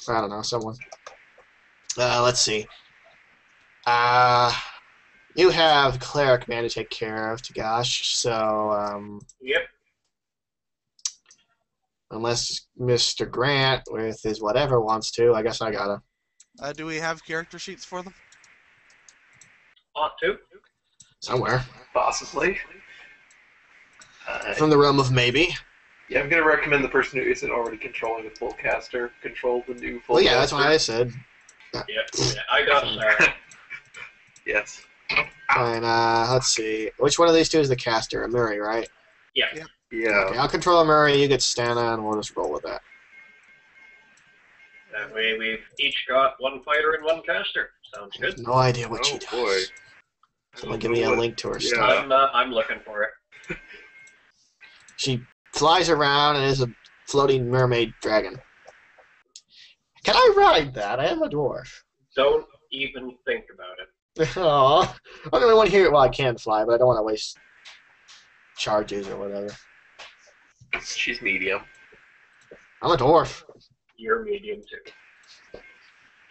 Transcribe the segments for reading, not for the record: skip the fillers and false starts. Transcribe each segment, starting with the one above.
I don't know, someone. Let's see. You have Cleric Man to take care of, Tagash, so, Yep. unless Mr. Grant, with his whatever, wants to, I guess I gotta. Do we have character sheets for them? Ought to. Somewhere. Possibly. From the realm of maybe. Yeah, I'm going to recommend the person who isn't already controlling the full caster control the new full Well, yeah, caster. that's what I said. Yep. Yeah, I got Sarah. Yes. Fine, let's see. Which one of these two is the caster? Murray, right? Yeah. Yeah. Okay, I'll control Murray, you get Stana, and we'll just roll with that. That way we've each got one fighter and one caster. Sounds I have good. no idea what she does. Boy. Someone give me a link to her Yeah. stuff. I'm looking for it. She flies around and is a floating mermaid dragon. Can I ride that? I am a dwarf. Don't even think about it. Aww. I don't really want to hear it. Well, I can fly, but I don't want to waste charges or whatever. She's medium. I'm a dwarf. You're medium too.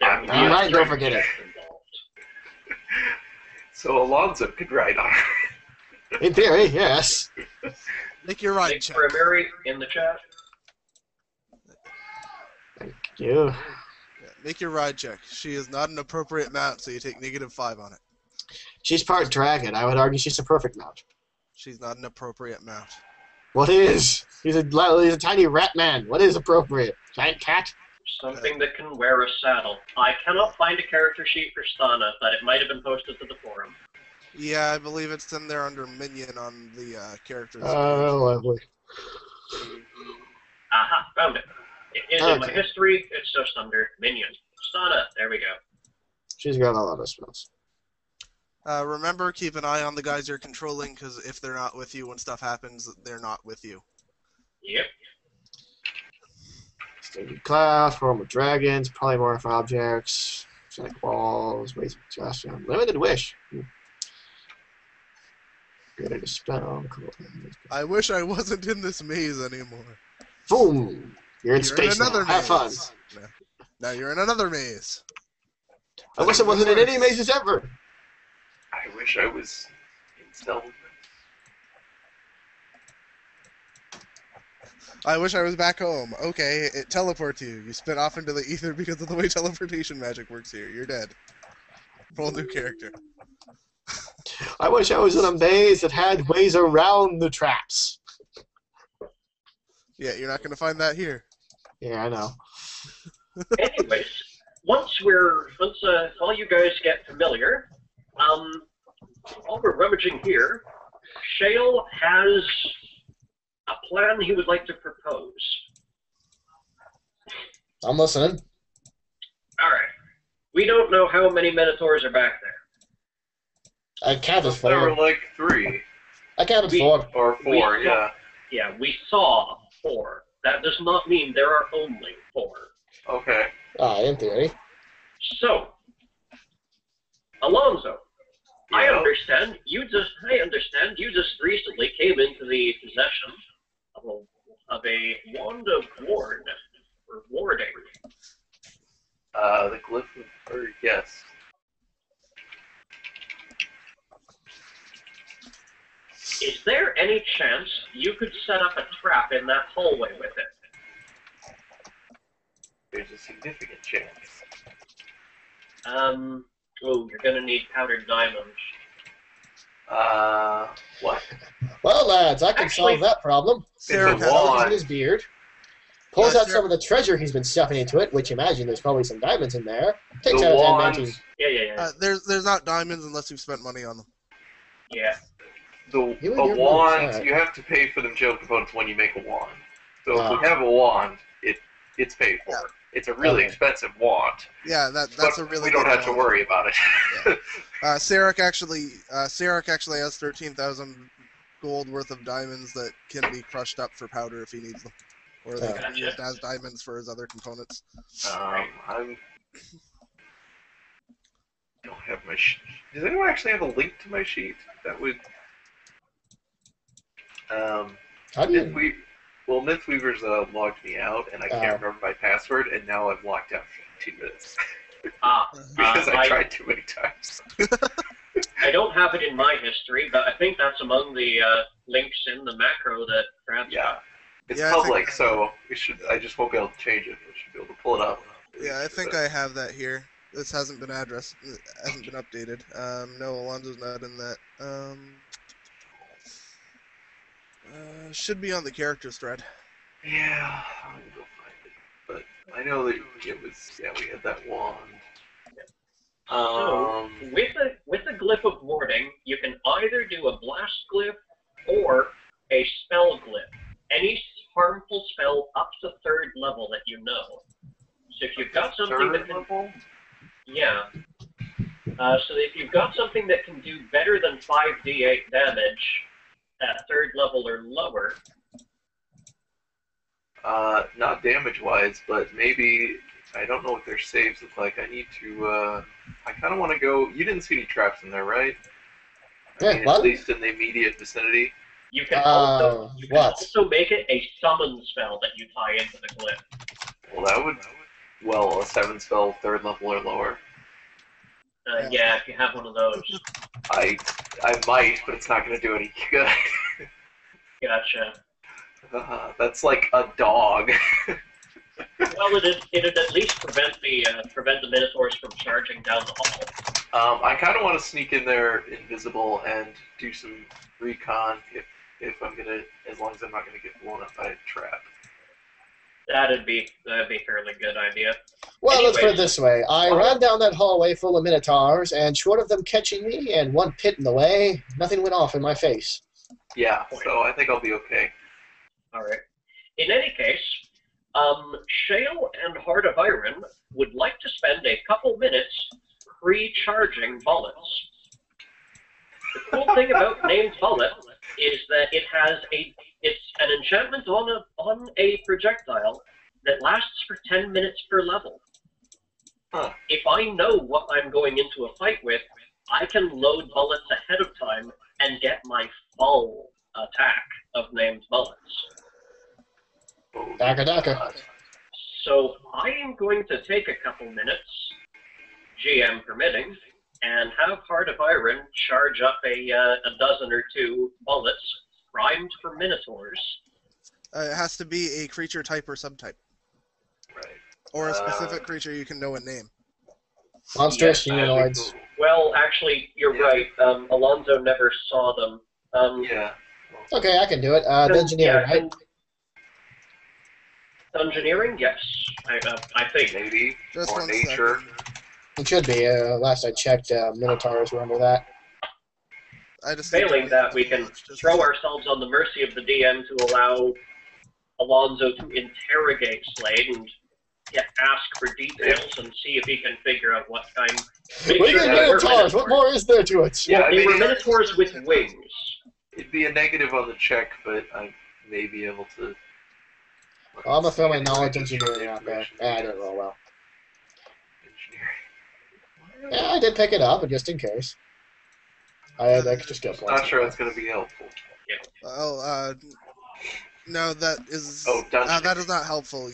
I'm All right, don't strength forget it. checks involved. So Alonzo could ride on her. In theory, yes. Make your ride Thanks check. for Mary in the chat. Thank you. Yeah, make your ride check. She is not an appropriate mount, so you take -5 on it. She's part dragon. I would argue she's a perfect mount. She's not an appropriate mount. What is? He's a tiny rat man. What is appropriate? Giant cat? Something that can wear a saddle. I cannot find a character sheet for Stana, but it might have been posted to the forum. Yeah, I believe it's in there under minion on the characters. Oh, lovely. Aha, found it. In my Okay. history, it's just under minion. Stana, there we go. She's got a lot of spells. Remember, keep an eye on the guys you're controlling, because if they're not with you when stuff happens, they're not with you. Yep. Standard class, form of dragons, polymorph objects, sonic walls, ways of exhaustion, limited wish. Good at a spell. Cool. I wish I wasn't in this maze anymore. Boom! You're in You're space in another now. Have fun. maze. Now you're in another maze. I wish I wasn't in any mazes ever. I wish I was in Selvindust. I wish I was back home. Okay, it teleports you. You spin off into the ether because of the way teleportation magic works here. You're dead. Roll new character. I wish I was in a maze that had ways around the traps. Yeah, you're not going to find that here. Yeah, I know. Anyways, once all you guys get familiar, while we're rummaging here, Shale has a plan he would like to propose. I'm listening. Alright. We don't know how many Minotaurs are back there. I counted There were 4. like 3 I counted We- 4. or 4, We- yeah. Yeah, we saw 4. That does not mean there are only 4. Okay. In theory. So, Alonzo, I Yeah. understand you just recently came into the possession of a wand of ward, or warding. The glyph of, or yes. Is there any chance you could set up a trap in that hallway with it? There's a significant chance. Oh, you're gonna need powdered diamonds. What? Well, lads, I can Actually- solve that problem. Sarah It's a has- Looks wand. in his beard. Pulls out Sarah- some of the treasure he's been stuffing into it, which imagine there's probably some diamonds in there. Takes The out his wand. adamantium. Yeah. There's not diamonds unless you've spent money on them. Yeah. You and A your wand, moves, alright. you have to pay for the material components when you make a wand. So Ah. if we have a wand, it's paid for. Yeah. It's a really Okay. expensive wand, Yeah, that's but a really we don't good have to wand. worry about it. Sarek actually has 13,000 gold worth of diamonds that can be crushed up for powder if he needs them, or they can be used as diamonds for his other components. I don't have my sheet. Does anyone actually have a link to my sheet? That would. How do Did you? we? Well, Mythweaver's logged me out, and I can't remember my password, and now I'm locked out for 2 minutes. Because I tried too many times. I don't have it in my history, but I think that's among the links in the macro that Brad's got. It's public, so I just won't be able to change it. I should be able to pull it up. Yeah, I think I have that here. This hasn't been addressed. It hasn't been updated. No, Alonzo's not in that. Should be on the characters thread. Yeah, I'm gonna go find it. But I know that it was, we had that wand. So, with a glyph of warding, you can either do a blast glyph or a spell glyph. Any harmful spell up to 3rd level that you know. So if you've got something that can... level? Yeah. So if you've got something that can do better than 5d8 damage at 3rd level or lower... not damage-wise, but maybe... I don't know what their saves look like. I need to, I kind of want to go... You didn't see any traps in there, right? At least in the immediate vicinity. You can also make it a summon spell that you tie into the glyph. Well, that would... Well, a 7 spell, 3rd level or lower. Yeah, if you have one of those. I might, but it's not going to do any good. Gotcha. That's like a dog. Well, it'd at least prevent the Minotaurs from charging down the hall. I kind of want to sneak in there invisible and do some recon if I'm gonna, as long as I'm not gonna get blown up by a trap. That'd be a fairly good idea. Well, Anyways, let's put it this way. I ran down that hallway full of Minotaurs, and short of them catching me and one pit in the way, nothing went off in my face. Yeah, so I think I'll be okay. Alright. In any case, Shale and Heart of Iron would like to spend a couple minutes pre-charging bullets. The cool thing about named bullet is that it's an enchantment on a projectile that lasts for 10 minutes per level. If I know what I'm going into a fight with, I can load bullets ahead of time and get my full attack of named bullets. Daka. So I am going to take a couple minutes, GM permitting, and have Heart of Iron charge up a dozen or 2 bullets primed for Minotaurs. It has to be a creature type or subtype. Right. Or a specific creature you can know and name. Monstrous humanoids. Well, actually, you're right. Alonzo never saw them. Yeah. Okay, I can do it. Engineering, right? Engineering, yes. I think. Maybe. Just Or one nature. second. It should be. Last I checked, Minotaurs were under that. I just Failing that, we can throw ourselves on the mercy of the DM to allow Alonzo to interrogate Slade and ask for details and see if he can figure out what kind. We get Minotaurs! What more is there to it? Yeah, They were Minotaurs with wings. It'd be a negative on the check, but I may be able to... Well, I'm gonna throw my knowledge engineering out there. I didn't roll well. Engineering. Yeah, I did pick it up, but just in case. I had extra skill points. Not sure that's going to be helpful. Well, no, that is... Oh, dungeon. that is not helpful.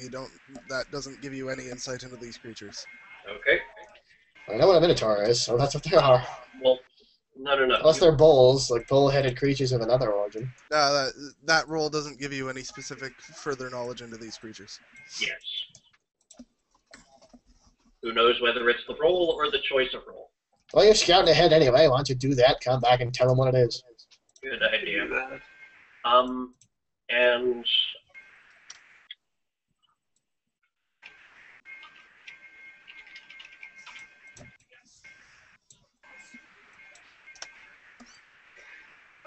That doesn't give you any insight into these creatures. Okay. I know what a Minotaur is, so that's what they are. Well, no. Unless they're bulls, like bull-headed creatures of another origin. That roll doesn't give you any specific further knowledge into these creatures. Yes. Who knows whether it's the roll or the choice of roll? Well, you're scouting ahead anyway. Why don't you do that? Come back and tell them what it is. Good idea. Do that. And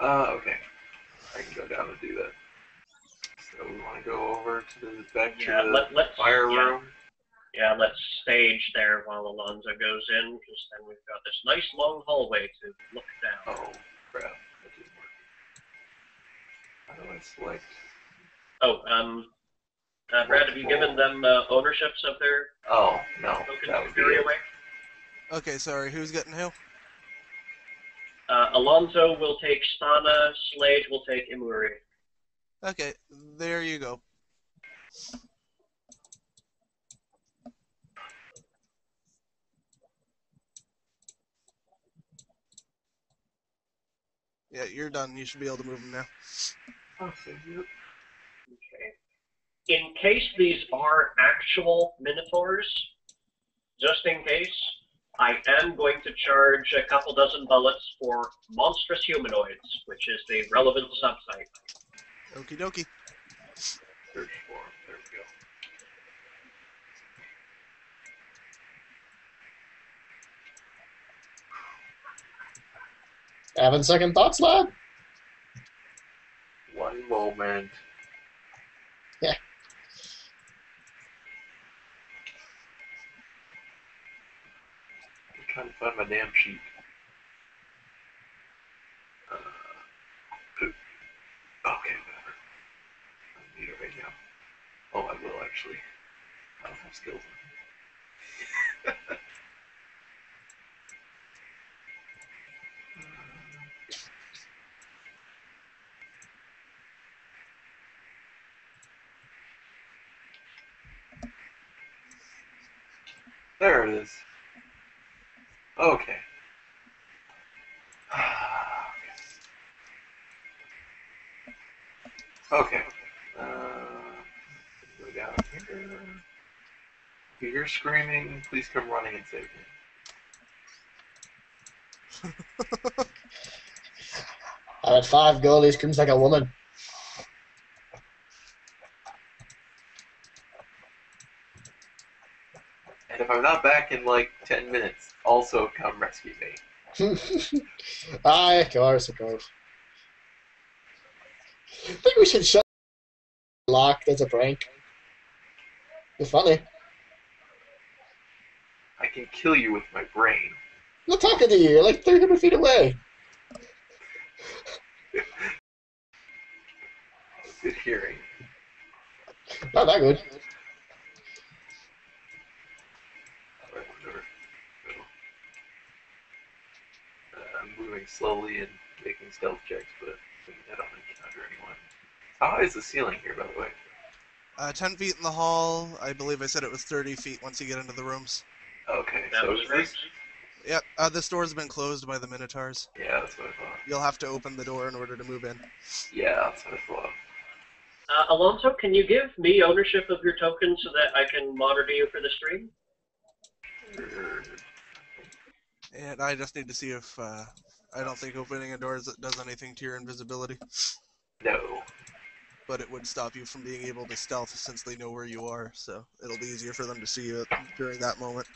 Okay. I can go down and do that. So we want to go over to the back to the fire room. Yeah, let's stage there while Alonzo goes in, because then we've got this nice long hallway to look down. Oh, crap. That didn't work. How do I select? Oh, Brad, have you given them ownerships of their Oh, no. token That would be area it. away? Okay, sorry, who's getting who? Alonzo will take Stana, Slade will take Imuri. Okay, there you go. Yeah, you're done. You should be able to move them now. Okay. Okay. In case these are actual Minotaurs, just in case, I am going to charge a couple dozen bullets for monstrous humanoids, which is the relevant subtype. Okie dokie. Search for 'em. There we go. Having second thoughts, lad? One moment. Yeah. I'm trying to find my damn sheet. Okay, whatever. I don't need it right now. Oh, I will actually. I don't have skills. There it is. Okay. Okay. Go down here. If you're screaming, please come running and save me. I'm at 5 goalies, screams like a woman. And if I'm not back in like 10 minutes, also come rescue me. Aye, of course, of course. I think we should shut locked as a prank. It's funny. I can kill you with my brain. I'm not talking to you. You're like 300 feet away. Good hearing. Not that good. I'm moving slowly and making stealth checks, but I don't encounter anyone. How high is the ceiling here, by the way? 10 feet in the hall. I believe I said it was 30 feet once you get into the rooms. Okay, That so was is right. this... Yep, this door's been closed by the Minotaurs. Yeah, that's what I thought. You'll have to open the door in order to move in. Yeah, that's what I thought. Alonso, can you give me ownership of your token so that I can monitor you for the stream? And I just need to see if, I don't think opening a door does anything to your invisibility. No. But it would stop you from being able to stealth since they know where you are, so it'll be easier for them to see you during that moment.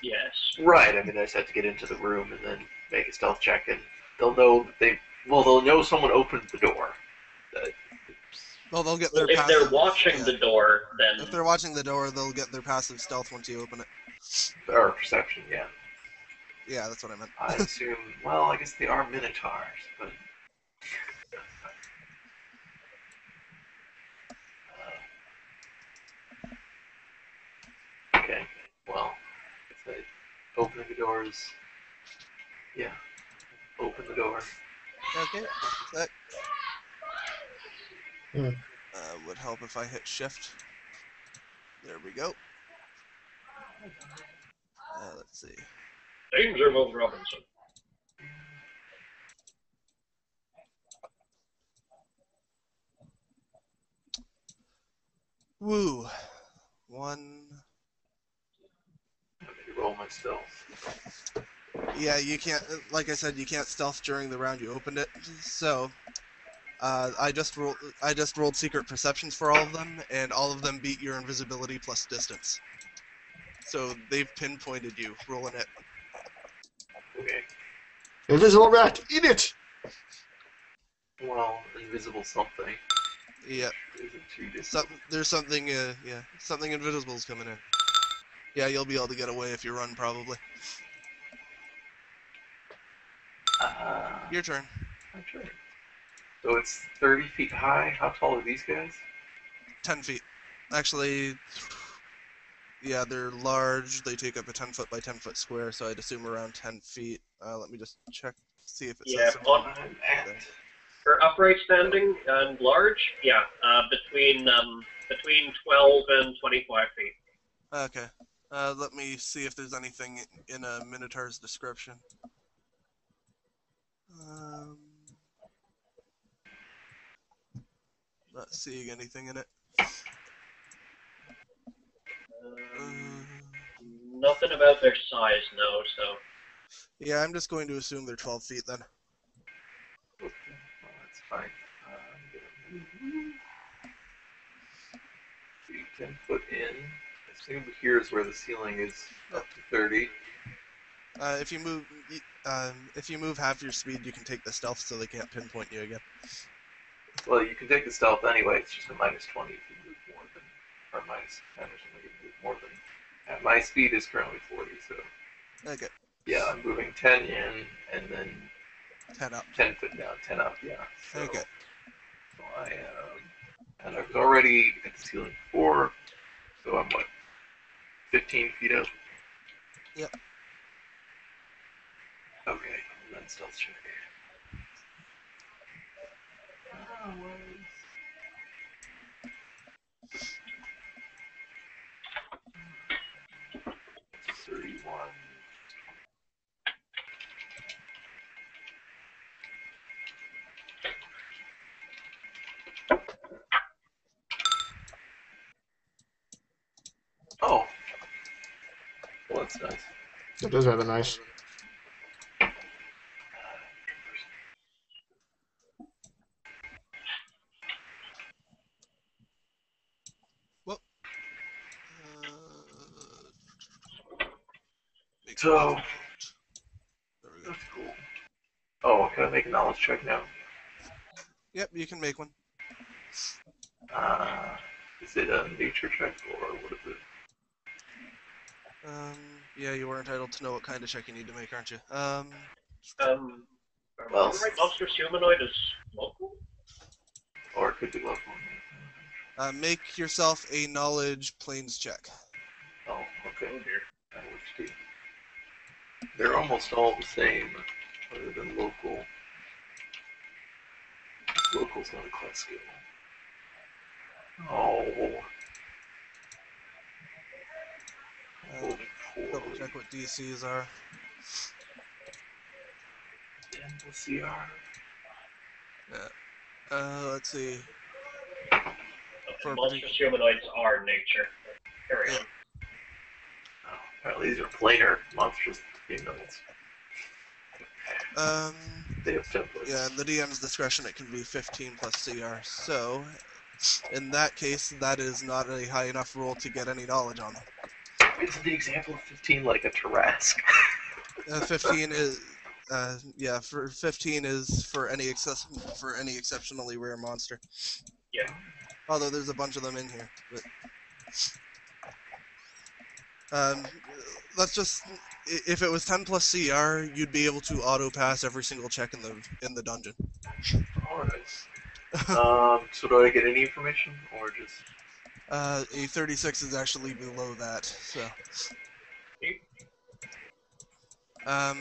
Yes. Right, I mean, I just have to get into the room and then make a stealth check, and they'll know that they'll know someone opened the door. Well, they'll get their If passive, they're watching the door, then... If they're watching the door, they'll get their passive stealth once you open it. Or perception, yeah. Yeah, that's what I meant. I assume, well, I guess they are Minotaurs, but... Okay, well, opening the doors. Yeah, open the door. Okay, that Hmm. would help if I hit shift. There we go. Let's see. Danger, Will Robinson. Woo. One. I need to roll my stealth. Yeah, you can't. Like I said, you can't stealth during the round you opened it. So, I just rolled secret perceptions for all of them, and all of them beat your invisibility plus distance. So they've pinpointed you. Rolling it. Okay. Invisible rat, eat it! Well, invisible something. Yep. Isn't too distant. There's something. Yeah, something invisible's coming in. Yeah, you'll be able to get away if you run, probably. Your turn. My turn. So it's 30 feet high. How tall are these guys? 10 feet. Actually, yeah, they're large. They take up a 10 foot by 10 foot square, so I'd assume around 10 feet. Let me just check, see if it says something. I'm at For upright standing and large, yeah, between 12 and 25 feet. Okay. Let me see if there's anything in a Minotaur's description. Not seeing anything in it. Nothing about their size, no, so... Yeah, I'm just going to assume they're 12 feet then. Okay, well, that's fine. So you can put in. I assume here is where the ceiling is up to 30. If you move half your speed, you can take the stealth, so they can't pinpoint you again. Well, you can take the stealth anyway. It's just a -20 if you move more than, or -10 or something if you move more than. And my speed is currently 40, so. Okay. Yeah, I'm moving 10 in and then 10 up. 10 foot down, 10 up. Yeah. So, Okay. So I am, and I was already at the ceiling before, so I'm what, 15 feet up. Yep. Okay, and then stealth check. It's 31. Oh. Well, that's nice. That is rather nice. So, there we go. That's cool. Oh, can I make a knowledge check now? Yep, you can make one. Is it a nature check or what is it? Yeah, you are entitled to know what kind of check you need to make, aren't you? Well, Well, right, monstrous humanoid is local? Or it could be local. Make yourself a knowledge planes check. Oh, okay. Knowledge. They're almost all the same, other than local. Local's not a class skill. Oh. Double check what DCs are. 10 plus CR. Yeah. Let's see. For monstrous humanoids are nature. Carry on. Oh, apparently these are planar monstrous humanoids. They have templates. Yeah, in the DM's discretion, it can be 15 plus CR. So, in that case, that is not a high enough roll to get any knowledge on them. Isn't the example of 15 like a Tarrasque? 15 is, yeah, for 15 is for any exceptionally rare monster. Yeah. Although there's a bunch of them in here, but let's just, if it was 10 plus CR, you'd be able to auto pass every single check in the dungeon. All right. So do I get any information or just? A 36 is actually below that, so.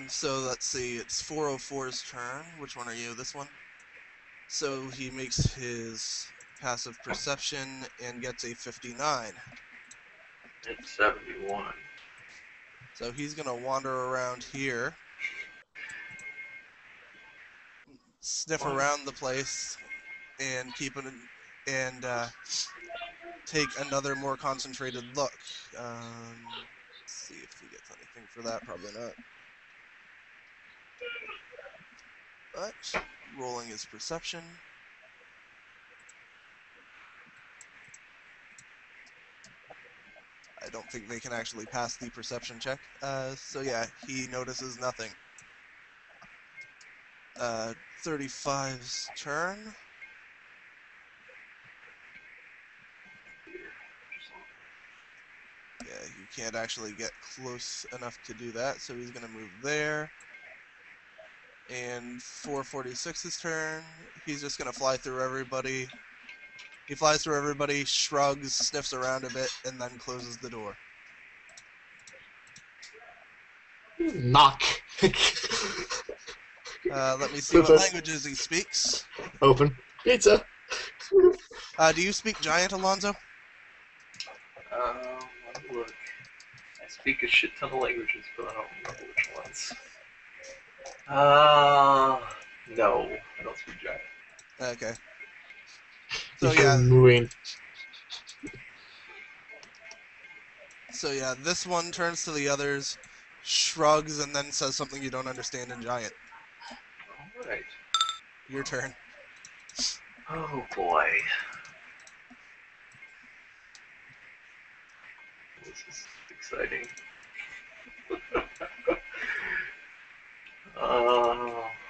So let's see, it's 404's turn. Which one are you? This one? So he makes his passive perception and gets a 59. It's 71. So he's gonna wander around here, sniff around the place, and take another more concentrated look. Let's see if he gets anything for that. Probably not. But rolling his perception. I don't think they can actually pass the perception check. So yeah, he notices nothing. 35's turn. Yeah, he can't actually get close enough to do that, so he's gonna move there. And 446's turn. He's just gonna fly through everybody. He flies through everybody, shrugs, sniffs around a bit, and then closes the door. Knock. Let me see what languages he speaks. Open. Pizza. Do you speak Giant, Alonzo? Let me look. I speak a shit ton of languages, but I don't remember which ones. No, I don't speak Giant. Okay. So yeah. So yeah, this one turns to the others, shrugs, and then says something you don't understand in Giant. Alright. Your turn. Oh boy. This is exciting.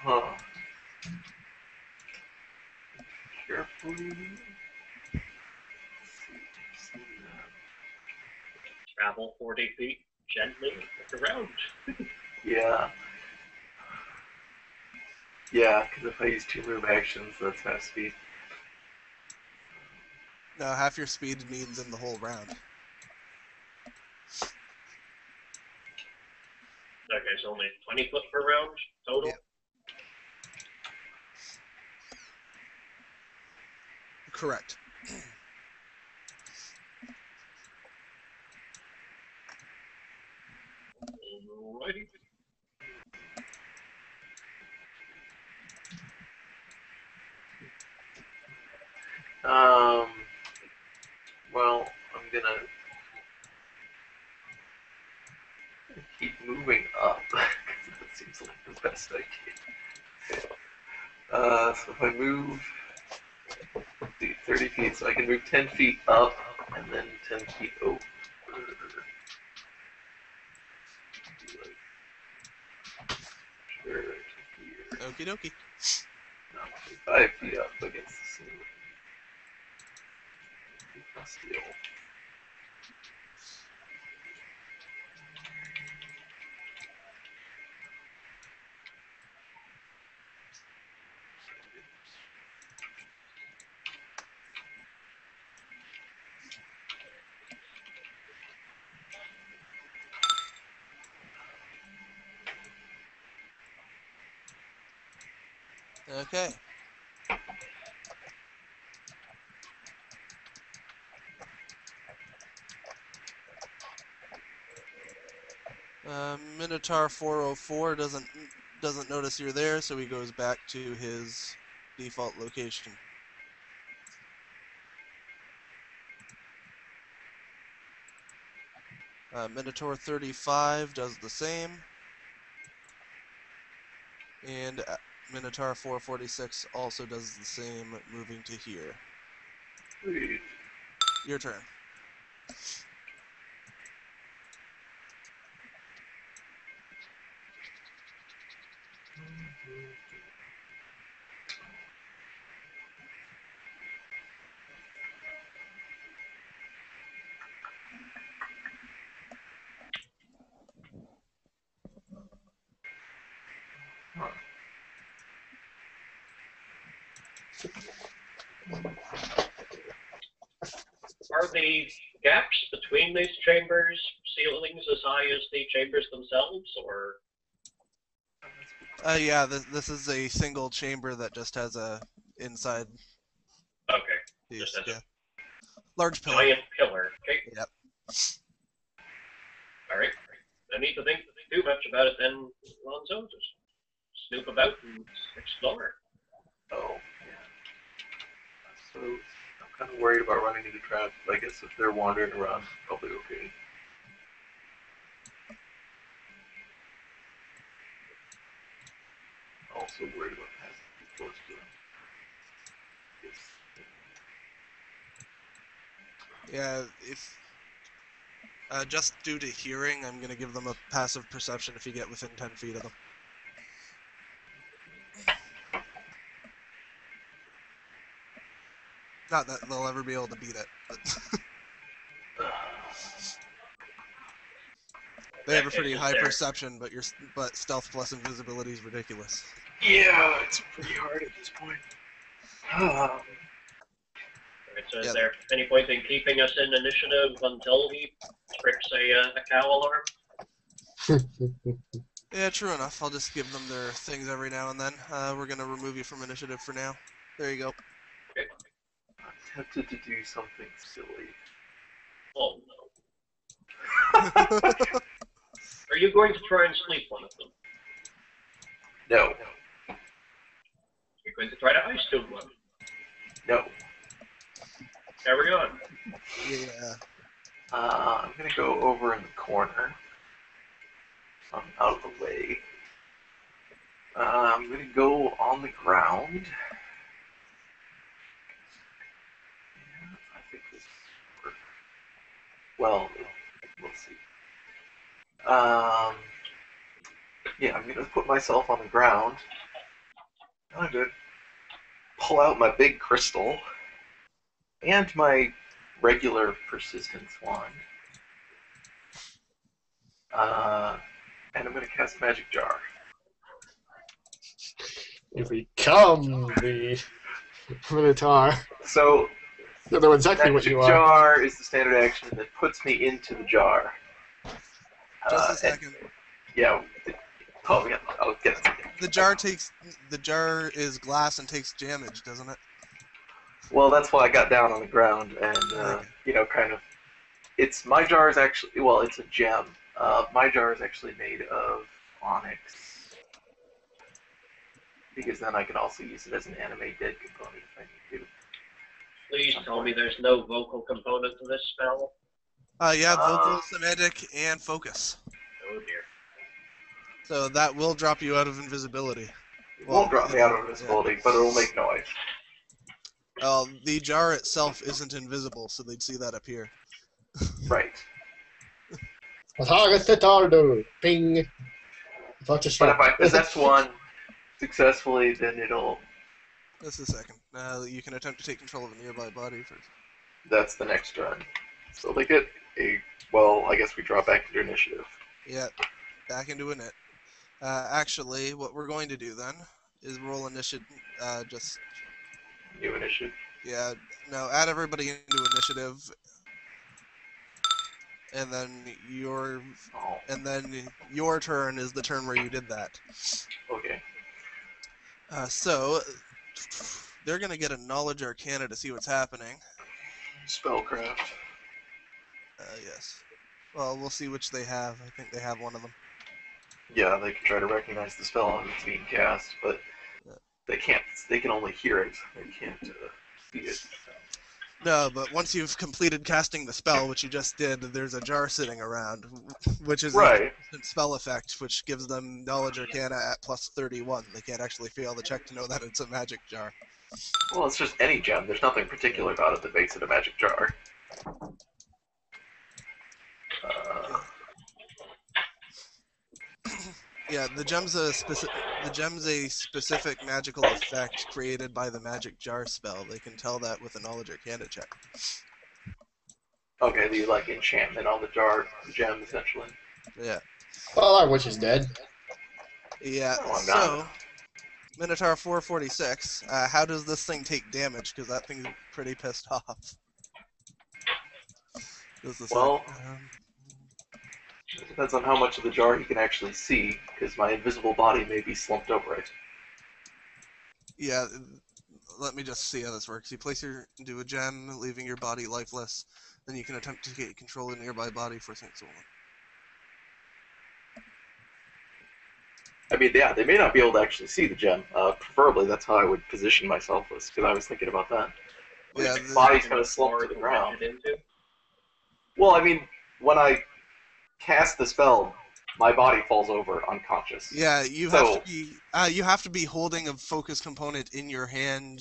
Huh. Carefully. Travel 40 feet gently around. Yeah. Yeah, because if I use 2 move actions, that's half speed. No, half your speed means in the whole round. Okay, so only 20 foot per round total? Yeah. Correct. Alrighty. Well, I'm gonna keep moving up, because that seems like the best idea. So if I move 30 feet, so I can move 10 feet up, and then 10 feet over. Sure, here. Okie dokie. No, 5 feet up against the ceiling. Steel. Okay. Minotaur 404 doesn't notice you're there, so he goes back to his default location. Minotaur 35 does the same, and Minotaur 446 also does the same, moving to here. Sweet. Your turn. Are the gaps between these chambers ceilings as high as the chambers themselves, or? Yeah, this is a single chamber that just has a inside Okay. piece. Just as Yeah. a Large pillar. giant pillar. Okay. Yep. Alright. No need to think too much about it then, Alonzo. Just snoop about and explore. Oh, yeah. So, I'm kind of worried about running into traps. I guess if they're wandering around, probably okay. Also worried about passing too close to them. Yeah, if just due to hearing, I'm gonna give them a passive perception if you get within 10 feet of them. Not that they'll ever be able to beat it, but they have a pretty high perception, but stealth plus invisibility is ridiculous. Yeah, it's pretty hard at this point. Alright, so is there any point in keeping us in initiative until he trips a cow alarm? Yeah, true enough. I'll just give them their things every now and then. We're gonna remove you from initiative for now. There you go. I'm tempted to do something silly. Oh no. Are you going to try and sleep one of them? No. You're going to try to ice stone one? No. Carry on. Yeah. I'm gonna go over in the corner. I'm out of the way. I'm gonna go on the ground. Yeah, I think this will work. Well, we'll see. Yeah, I'm gonna put myself on the ground. I'm gonna pull out my big crystal and my regular persistence wand. And I'm gonna cast Magic Jar. You become the Minotaur. So, You know exactly what Magic you are. Jar is the standard action that puts me into the jar. Just a second. Yeah. Oh, yeah. I'll get it. The jar is glass and takes damage, doesn't it? Well, that's why I got down on the ground and, kind of. My jar is actually, well, it's a gem. My jar is actually made of onyx. Because then I can also use it as an anime dead component if I need to. Please tell me there's no vocal component to this spell. Yeah, vocal, semantic, and focus. Oh dear. So that will drop you out of invisibility. It won't drop me out of invisibility, but it will make noise. The jar itself isn't invisible, so they'd see that appear. Right. Ping. But if I possess one successfully, then it'll... Just a second. You can attempt to take control of a nearby body first. That's the next turn. So they get a... Well, I guess we drop back into initiative. Yeah, back into a net. Actually, what we're going to do then is roll initiative. New initiative. Yeah, no, add everybody into initiative, and then your turn is the turn where you did that. Okay. So they're gonna get a knowledge arcana to see what's happening. Spellcraft. Yes. Well, we'll see which they have. I think they have one of them. Yeah, they can try to recognize the spell as it's being cast, but they can't. They can only hear it. They can't see it. No, but once you've completed casting the spell, which you just did, there's a jar sitting around, which is right. a spell effect, which gives them knowledge arcana at plus 31. They can't actually fail the check to know that it's a magic jar. Well, it's just any gem. There's nothing particular about it that makes it a magic jar. Yeah, the gem's a specific magical effect created by the magic jar spell. They can tell that with a knowledge arcana check. Okay, the enchantment on the gem essentially. Yeah. Well, our witch is dead. Yeah. So, Minotaur 446. How does this thing take damage? Because that thing's pretty pissed off. Well, it depends on how much of the jar he can actually see, because my invisible body may be slumped over it. Yeah, let me just see how this works. You place into a gem, leaving your body lifeless. Then you can attempt to get control of a nearby body for so long. I mean, yeah, they may not be able to actually see the gem. Preferably, that's how I would position myself, because I was thinking about that. Yeah, the body's kind of slumped to the ground. Well, I mean, when I cast the spell, my body falls over unconscious. Yeah, you have to be holding a focus component in your hand,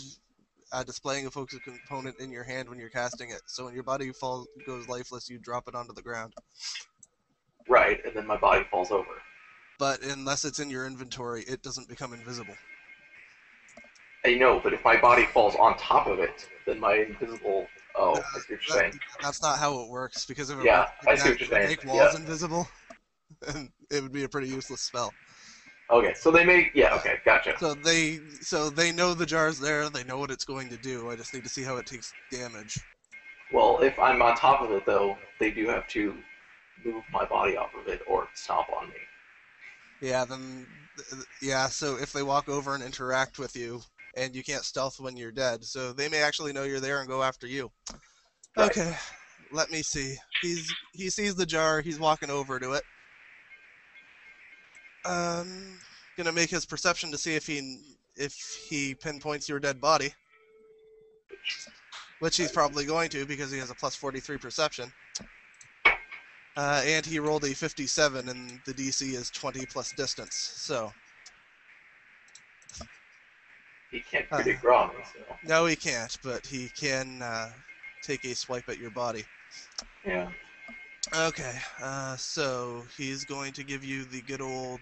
displaying a focus component in your hand when you're casting it. So when your body goes lifeless, you drop it onto the ground. Right, and then my body falls over. But unless it's in your inventory, it doesn't become invisible. I know, but if my body falls on top of it, then my invisible... Oh, I see what you're saying. That's not how it works, because if it yeah, works I see what you're saying. make walls invisible, and it would be a pretty useless spell. Okay, so they may... Yeah, okay, gotcha. So they know the jar's there, they know what it's going to do, I just need to see how it takes damage. Well, if I'm on top of it, though, they do have to move my body off of it or stomp on me. Yeah, then yeah. So if they walk over and interact with you, and you can't stealth when you're dead, so they may actually know you're there and go after you. Right. Okay, let me see. He sees the jar. He's walking over to it. Gonna make his perception to see if he pinpoints your dead body, which he's probably going to because he has a plus 43 perception. And he rolled a 57, and the DC is 20 plus distance. So He can't predict wrong, so. no, he can't, but he can take a swipe at your body. Yeah. Okay, so he's going to give you the good old,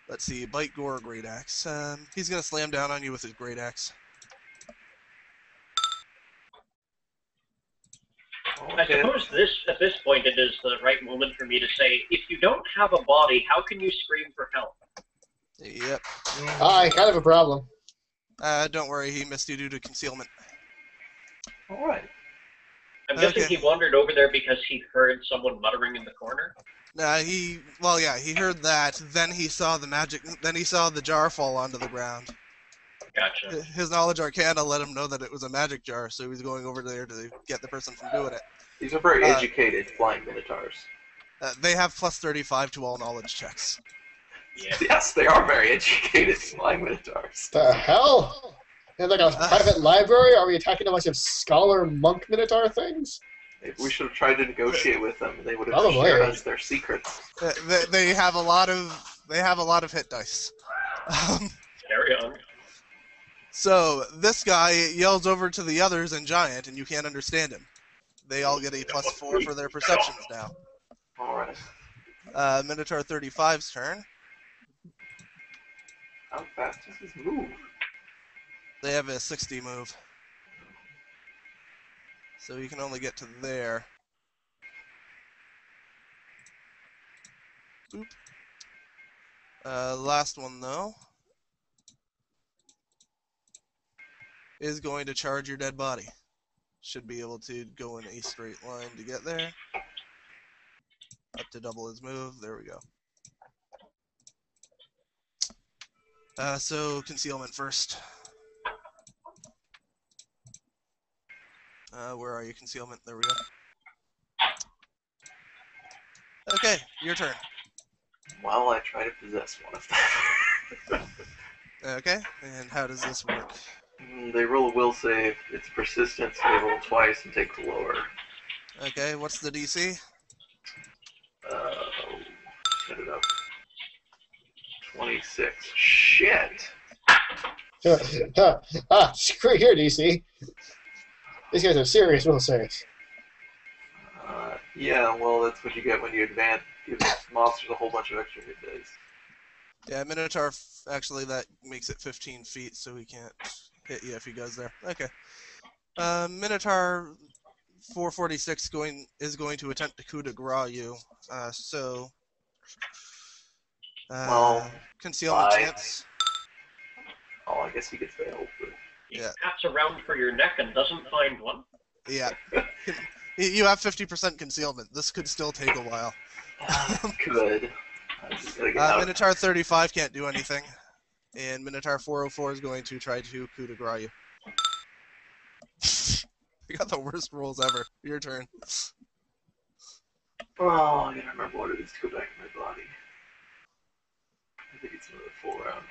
let's see, bite, gore, great axe. He's going to slam down on you with his great axe. I suppose at this point it is the right moment for me to say, if you don't have a body, how can you scream for help? Yep. I kind of a problem. Don't worry, he missed you due to concealment. All right. I'm guessing he wandered over there because he heard someone muttering in the corner. He heard that. Then he saw the jar fall onto the ground. Gotcha. His knowledge arcana let him know that it was a magic jar, so he's going over there to get the person from doing it. These are very educated flying minotaurs. They have plus 35 to all knowledge checks. Yeah. Yes, they are very educated flying minotaurs. The hell? And like a private library? Are we attacking a bunch of scholar monk minotaur things? Maybe we should have tried to negotiate with them. They would have Probably. shared us their secrets. They have a lot of hit dice. Carry on. So this guy yells over to the others in Giant, and you can't understand him. They all get a plus 4 for their perceptions now. All right. Minotaur 35's turn. How fast does this move? They have a 60 move. So you can only get to there. Boop. Last one, though, is going to charge your dead body. Should be able to go in a straight line to get there. Up to double his move. There we go. So concealment first. Where are you? Concealment. There we go. Okay, your turn. Well, I try to possess one of them. Okay, and how does this work? They roll a will save. It's persistence. They roll twice and take the lower. Okay, what's the DC? Set it up. 26. Shit! Screw here, DC. These guys are serious will saves. Yeah, well, that's what you get when you advance. Give monsters a whole bunch of extra hit dice. Yeah, Minotaur, actually, that makes it 15 feet, so he can't hit you if he goes there. Okay. Minotaur 446 is going to attempt to coup de grace you. Well, concealment chance. Oh, I guess he could fail. But... He taps around for your neck and doesn't find one. Yeah. You have 50% concealment. This could still take a while. Could. I just gotta get out. Minotaur 35 can't do anything. And Minotaur 404 is going to try to coup de grace you. You got the worst rolls ever. Your turn. Oh, I gotta remember what it is to go back to my body. I think it's another full round.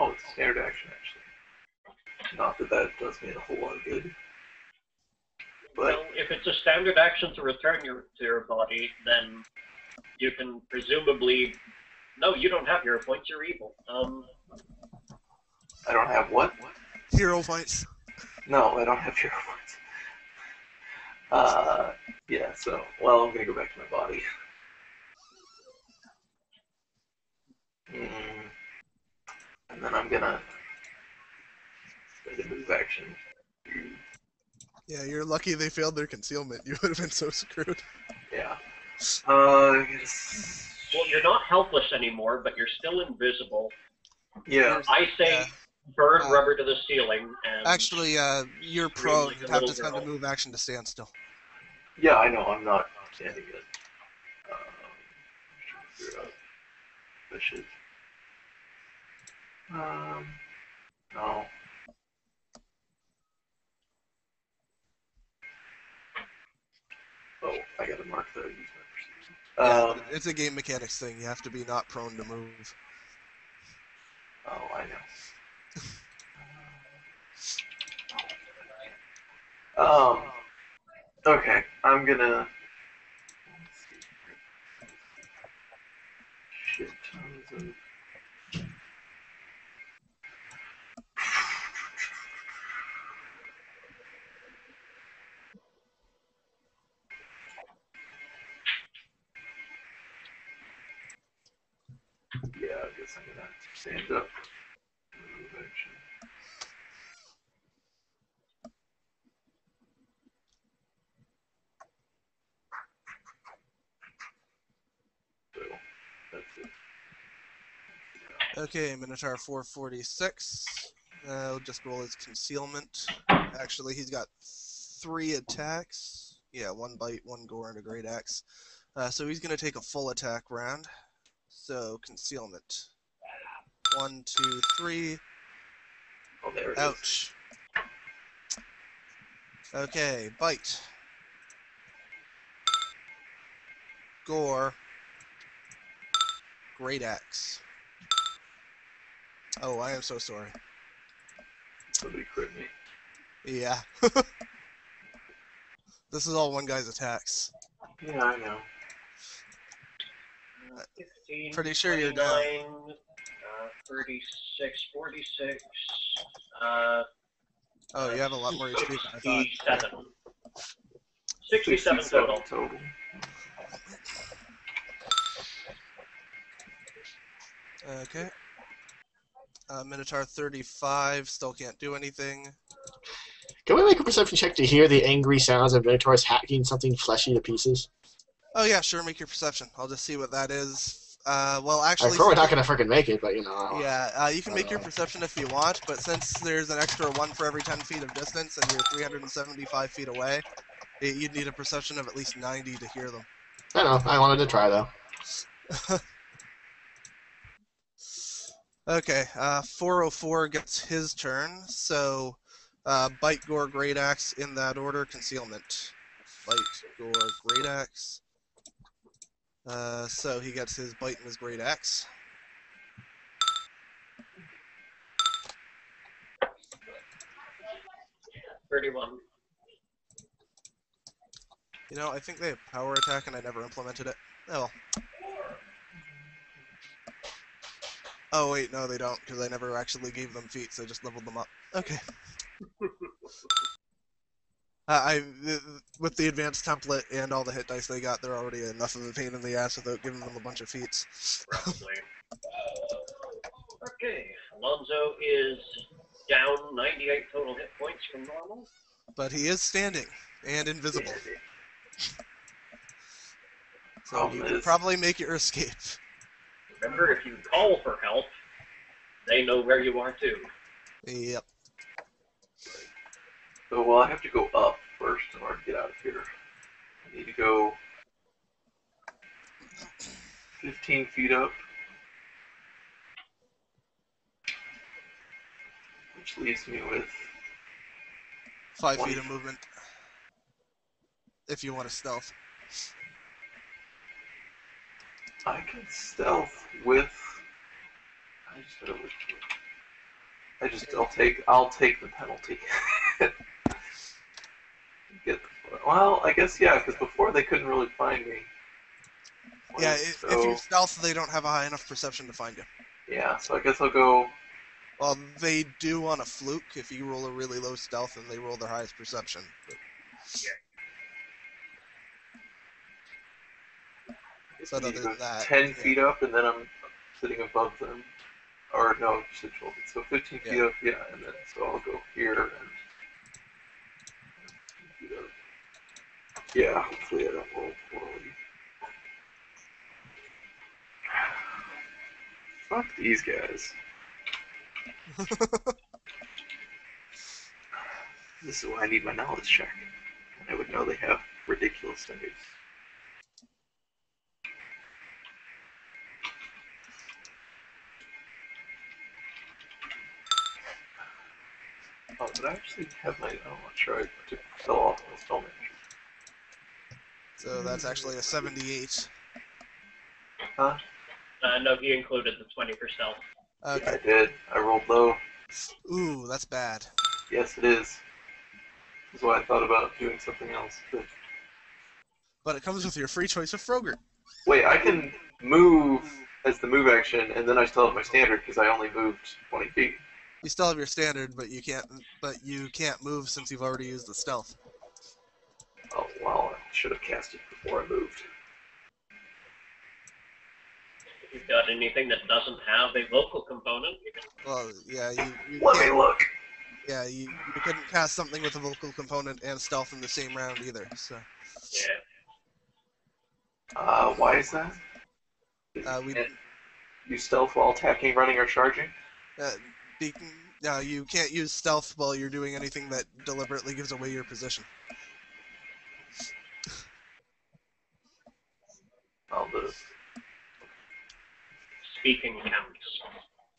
Oh, it's a standard action, actually. Not that that does me a whole lot of good. But well, if it's a standard action to return to your body, then you can presumably... No, you don't have hero points, you're evil. I don't have what? Hero points. No, I don't have hero points. Yeah, so, well, I'm gonna go back to my body. And then I'm gonna spend a move action. Yeah, you're lucky they failed their concealment. You would have been so screwed. Yeah. I guess. Well, you're not helpless anymore, but you're still invisible. Yeah. I say burn rubber to the ceiling and... Actually, you're scream prone. like a You'd have to little spend a girl. move action to stand still. Yeah, I know. I'm not standing it. Figure out if I should. No. Oh, I gotta mark that. Use my Yeah, perception. it's a game mechanics thing. You have to be not prone to move. Oh, I know. Okay, I'm gonna. Shit tons of. Yeah, I guess I'm gonna stand up. Move action. So, that's it. Okay, Minotaur 446. We'll just roll his concealment. Actually, he's got 3 attacks. Yeah, 1 bite, 1 gore, and a great axe. So he's going to take a full attack round. So, concealment. 1, 2, 3. Oh, there it is. Ouch. Okay, bite. Gore. Great axe. Oh, I am so sorry. Somebody crit me. Yeah. This is all one guy's attacks. Yeah, I know. 15, Pretty sure you're 29, down. 36, 46, Oh, you have a lot more HP than I thought. 67. 67 total. Okay. Minotaur 35, still can't do anything. Can we make a perception check to hear the angry sounds of Minotaurs hacking something fleshy to pieces? Oh yeah, sure, make your perception. I'll just see what that is. Well, actually... I'm probably not going to freaking make it, but you know. Yeah, you can make your perception if you want, but since there's an extra 1 for every 10 feet of distance and you're 375 feet away, you'd need a perception of at least 90 to hear them. I know, I wanted to try though. Okay, 404 gets his turn, so bite, gore, great axe in that order, concealment. Bite, gore, great axe. So he gets his bite and his great axe. $31. You know, I think they have power attack and I never implemented it. Oh well. Oh wait, no they don't, because I never actually gave them feats, I just leveled them up. Okay. With the advanced template and all the hit dice they got, they're already enough of a pain in the ass without giving them a bunch of feats. Probably. Okay, Alonzo is down 98 total hit points from normal. But he is standing and invisible. So you can probably make your escape. Remember, if you call for help, they know where you are too. Yep. So, well, I have to go up first in order to get out of here. I need to go 15 feet up. Which leaves me with 5 feet of movement. If you want to stealth. I can stealth with. I'll take the penalty. Well, I guess yeah, because before they couldn't really find me. Yeah, if you stealth, they don't have a high enough perception to find you. Yeah, so I guess I'll go. Well, they do on a fluke. If you roll a really low stealth, and they roll their highest perception. But... So other than that, 10 feet up, and then I'm sitting above them. Or no, just 12 feet. So 15 feet up, yeah, and then so I'll go here and 15 feet up. Yeah, hopefully I don't roll poorly. Fuck these guys. This is why I need my knowledge check. And I would know they have ridiculous saves. Oh, did I actually have my... Oh, I'm sure I fell off my spell manager. So that's actually a 78. Huh? No, he included the 20 for stealth. Okay. Yeah, I did. I rolled low. Ooh, that's bad. Yes, it is. That's why I thought about doing something else. But it comes with your free choice of Frogurt. Wait, I can move as the move action, and then I still have my standard because I only moved 20 feet. You still have your standard, but you can't move since you've already used the stealth. Oh, well, I should have cast it before I moved. If you've got anything that doesn't have a vocal component, you can... Well, yeah, you Let me can't, look! yeah, you couldn't cast something with a vocal component and stealth in the same round either, so. Yeah. Why is that? We You stealth while attacking, running, or charging? you can't use stealth while you're doing anything that deliberately gives away your position. Oh, Speaking counts.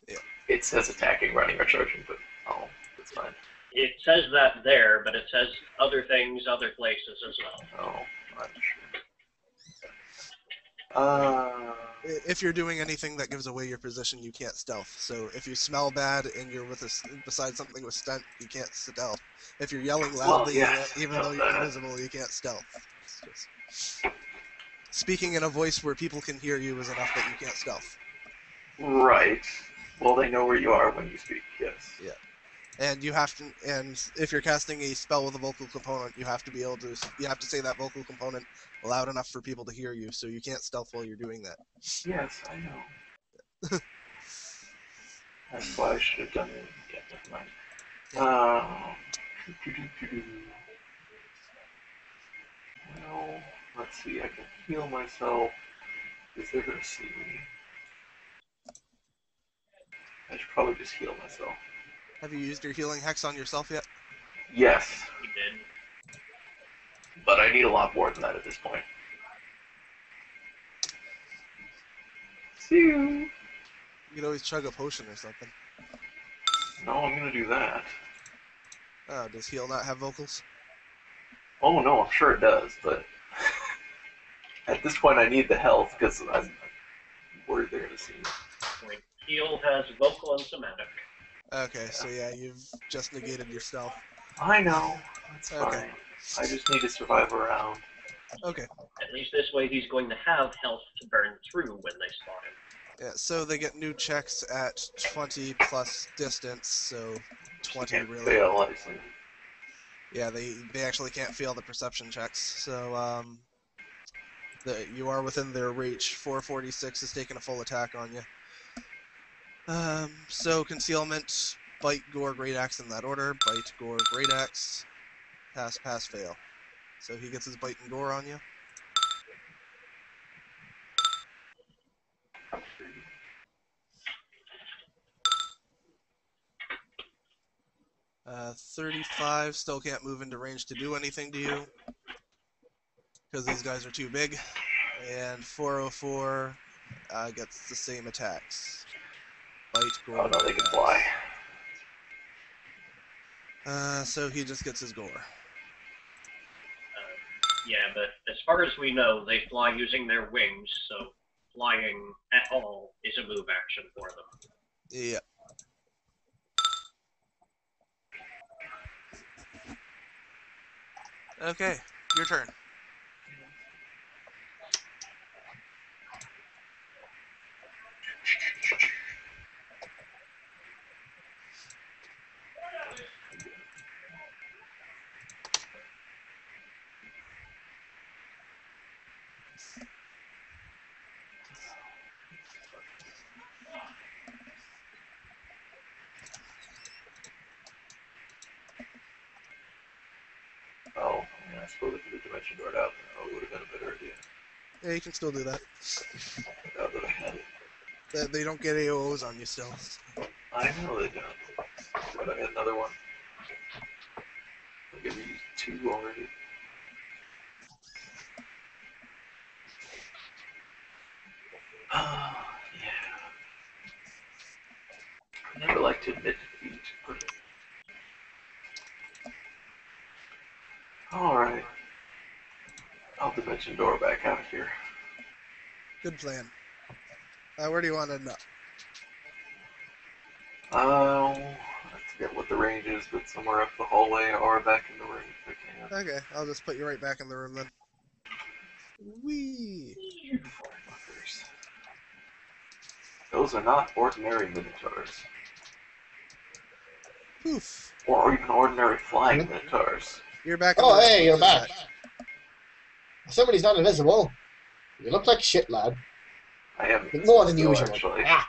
Yeah. it says attacking, running, or charging, but oh, that's fine. It says that there, but it says other things, other places as well. Oh, I'm sure. If you're doing anything that gives away your position, you can't stealth. So if you smell bad and you're beside something with scent, you can't stealth. If you're yelling loudly, even though you're invisible, you can't stealth. Speaking in a voice where people can hear you is enough that you can't stealth. Right. Well, they know where you are when you speak, yes. Yeah. And you have to, and if you're casting a spell with a vocal component, you have to be able to, you have to say that vocal component loud enough for people to hear you, so you can't stealth while you're doing that. Yes, I know. That's why I should have done it. Yeah, never mind. Well, let's see, I can heal myself if they're gonna see me. I should probably just heal myself. Have you used your healing hex on yourself yet? Yes, You did. but I need a lot more than that at this point. See you. You could always chug a potion or something. No, I'm gonna do that. Oh, does heal not have vocals? Oh no, I'm sure it does, but at this point I need the health because I'm worried they're gonna see me. Wait, heal has vocal and somatic. Okay, so yeah, you've just negated your stealth. I know, that's Okay. fine. I just need to survive a round. Okay. At least this way he's going to have health to burn through when they spot him. Yeah, so they get new checks at 20 plus distance, so 20 Can't really. fail, I see. Yeah, they actually can't fail the perception checks, so you are within their reach. 446 is taking a full attack on you. So concealment, bite, gore, great axe in that order. Bite, gore, great axe. Pass, pass, fail. So he gets his bite and gore on you. 35 still can't move into range to do anything to you because these guys are too big. And 404 gets the same attacks. Bite, gore. Oh no, they can fly. So he just gets his gore. Yeah, but as far as we know, they fly using their wings, so flying at all is a move action for them. Yeah. Okay, your turn. Oh, yeah, I suppose if the dimension door out, it would have been a better idea. Yeah, you can still do that. Now that I had it. They don't get AOs on you still. I know they don't. But I got another one. I'm gonna use 2 already. Oh, yeah. I never like to admit defeat, but... Alright. I'll dimension door back out of here. Good plan. Where do you want to know? I forget what the range is, but somewhere up the hallway or back in the room if I can. Okay, I'll just put you right back in the room then. Whee! Fuckers. Those are not ordinary minotaurs. Poof! Or even ordinary flying minotaurs. You're back in the Oh, room. hey, you're What is back. that? Somebody's not invisible. You look like shit, lad. I am More than still, usual. actually. Ah.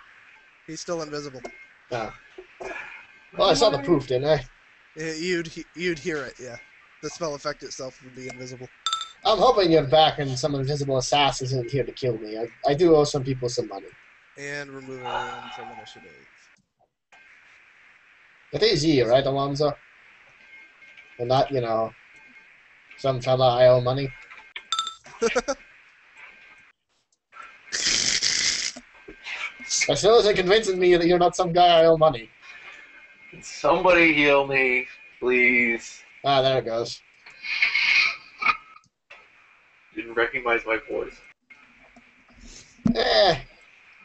He's still invisible. Oh. Well, I saw the proof, didn't I? You'd hear it, yeah. The spell effect itself would be invisible. I'm hoping you're back and some invisible assassin isn't here to kill me. I do owe some people some money. And remove everyone from initiative. It is you, right, Alonzo? And not, you know, some fella I owe money. As soon as it convinces me that you're not some guy I owe money. Can somebody heal me, please? Ah, there it goes. Didn't recognize my voice.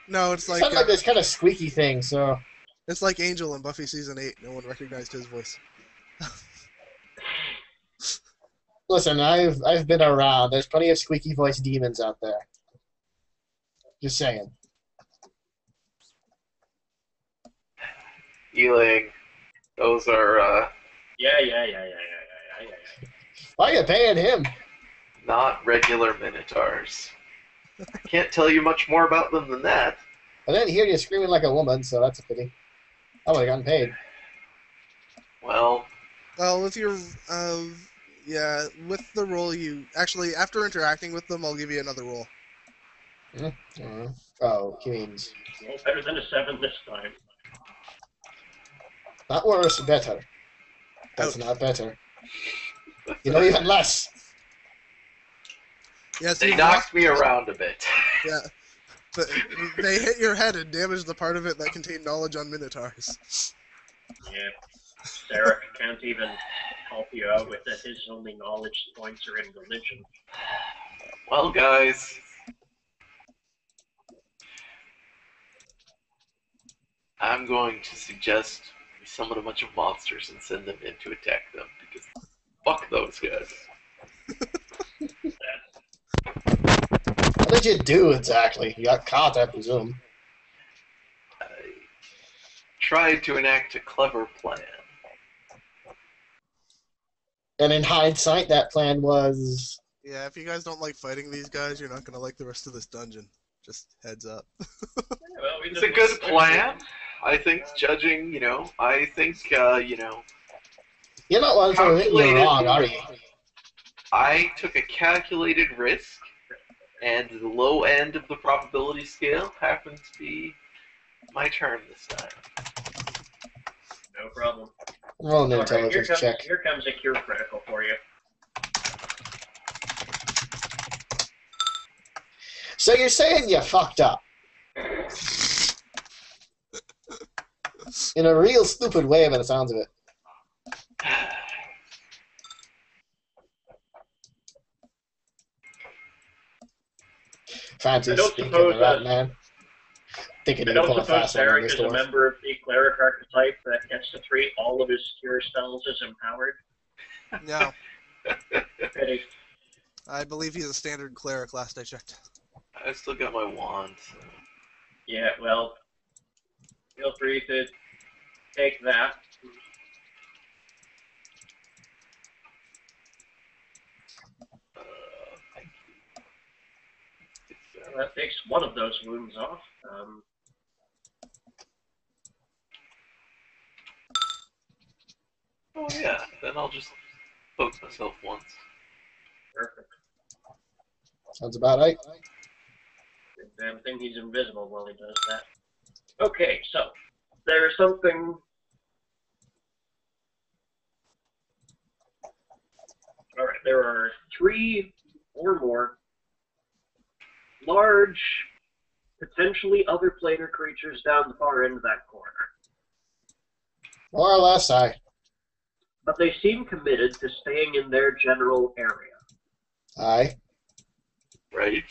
No, it's like Sounded like this kind of squeaky thing, so... it's like Angel in Buffy season 8. No one recognized his voice. Listen, I've been around. There's plenty of squeaky voice demons out there. Just saying. Healing. Those are, Yeah. Why are you paying him? not regular minotaurs. I can't tell you much more about them than that. I didn't hear you screaming like a woman, so that's a pity. I would have gotten paid. Well, Well, with your, yeah, with the roll you... Actually, after interacting with them, I'll give you another roll. Oh, he means... Well, better than a 7 this time. Not worse, better. That's Ouch. not better. You know, even less. Yes, they you knocked me around a bit. Yeah. But they hit your head and damaged the part of it that contained knowledge on minotaurs. Yeah. Sarek can't even help you out with it. His only knowledge points are in religion. Well, guys. I'm going to suggest we summon a bunch of monsters and send them in to attack them, because fuck those guys. What did you do exactly? You got caught, I presume. I tried to enact a clever plan. And in hindsight, that plan was... Yeah, if you guys don't like fighting these guys, you're not going to like the rest of this dungeon. Just heads up. Well, It's a good plan. I think, judging, you know, I think, you know, You're not one for admitting you're wrong, are you? I took a calculated risk, and the low end of the probability scale happened to be my turn this time. No problem. Roll an Alright, intelligence check. here comes a cure critical for you. So you're saying you fucked up? In a real stupid way, by the sounds of it. Fancy I don't speaking suppose of that, that- man. Thinking I you can don't pull a suppose fast one on Sarek this is a dwarf. member of the cleric archetype that gets to treat all of his cure spells as empowered. No, Pity. I believe he's a standard cleric last I checked. I still got my wand. So. Yeah, well, feel free to take that. Thank you. That takes one of those wounds off. Oh yeah, then I'll just poke myself once. Perfect. Sounds about right. Damn thing, he's invisible while he does that. Okay, so there's something. Alright, there are 3 or more large, potentially other planar creatures down the far end of that corner. More or less, aye. But they seem committed to staying in their general area. Aye. Right.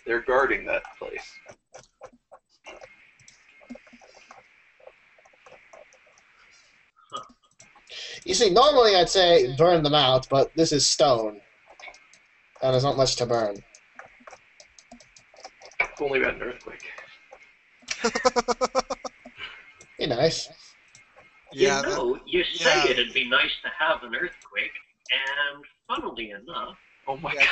They're guarding that place. You see, normally I'd say burn them out, but this is stone. And there's not much to burn. It's only been an earthquake. Be nice. Yeah, You say it'd be nice to have an earthquake, and funnily enough... Oh my god.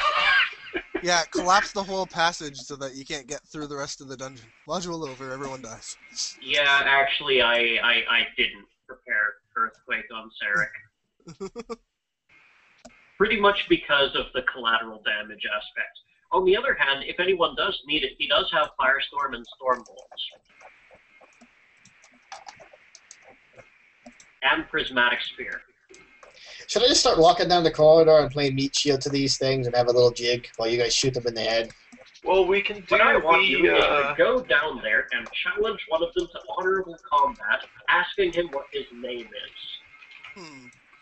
Yeah, collapse the whole passage so that you can't get through the rest of the dungeon. Module over, everyone dies. Yeah, actually, I didn't prepare earthquake on Sarek. Pretty much because of the collateral damage aspect. On the other hand, if anyone does need it, he does have Firestorm and Storm Bolts. And Prismatic Sphere. Should I just start walking down the corridor and play meat shield to these things and have a little jig while you guys shoot them in the head? Well, we can do What I want you is to go down there and challenge one of them to honorable combat, asking him what his name is.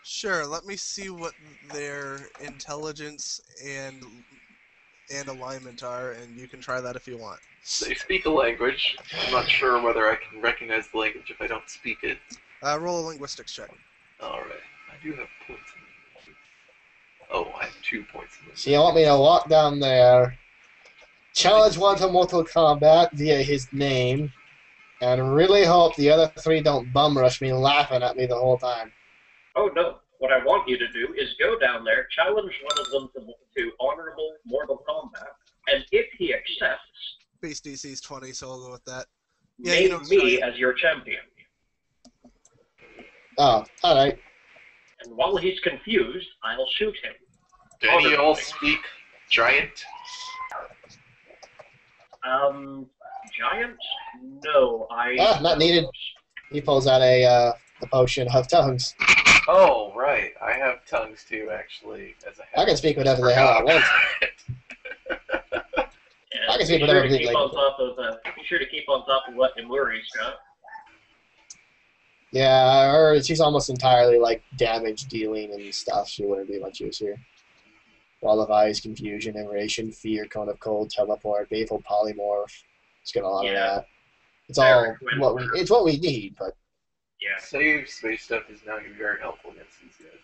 Sure, let me see what their intelligence and alignment are, and you can try that if you want. They speak a language. I'm not sure whether I can recognize the language if I don't speak it. Roll a linguistics check. Alright. I do have points in the... Oh, I have 2 points in this. So you want me to walk down there, challenge one to Mortal Kombat via his name, and really hope the other 3 don't bum rush me laughing at me the whole time. Oh no. What I want you to do is go down there, challenge one of them to honorable Mortal Kombat, and if he accepts... Base DC's 20, so I'll go with that. Yeah, name me as your champion. Oh, alright. And while he's confused, I'll shoot him. Do any of y'all speak giant? Giant? No, not needed. He pulls out a potion of tongues. Oh, right. I have tongues too, actually. As a I can speak whatever the hell I want. Yeah, I can speak whatever be the hell Be sure to keep on top of what Imuri's got. Yeah, she's almost entirely like damage dealing and stuff. She wouldn't be much use here. Wall of Ice, Confusion, Immeration, Fear, Cone of Cold, Teleport, Baleful Polymorph. It's got a lot of that. It's all what we need, but yeah. Save space stuff is now going to be very helpful against these guys,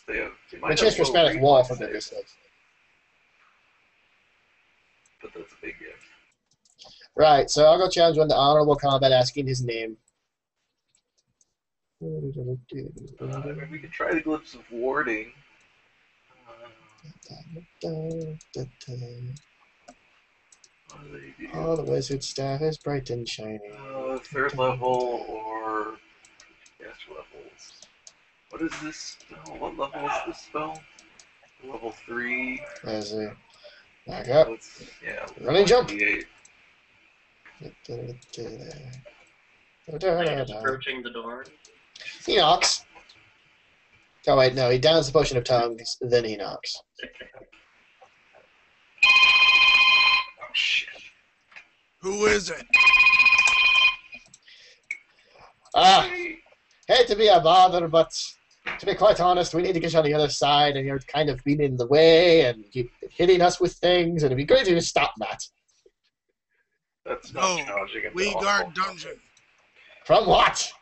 I think. It's just Prismatic Wall for goodness sake. But that's a big gift. Right, so I'll go challenge one to honorable combat, asking his name. Maybe we could try the Glyphs of Warding. What do they do? Oh, the wizard staff is bright and shiny. 3rd level or guess levels. What is this spell? What level is this spell? Level 3. As a back up. Yeah. Running jump. 8. Approaching the door. He knocks. Oh wait, no, he downs the potion of tongues, then he knocks. Oh shit. Who is it? Hate to be a bother, but to be quite honest, we need to get you on the other side, and you're kind of being in the way, and keep hitting us with things, and it'd be great if you just stop that. That's not challenging. We guard dungeon. From what?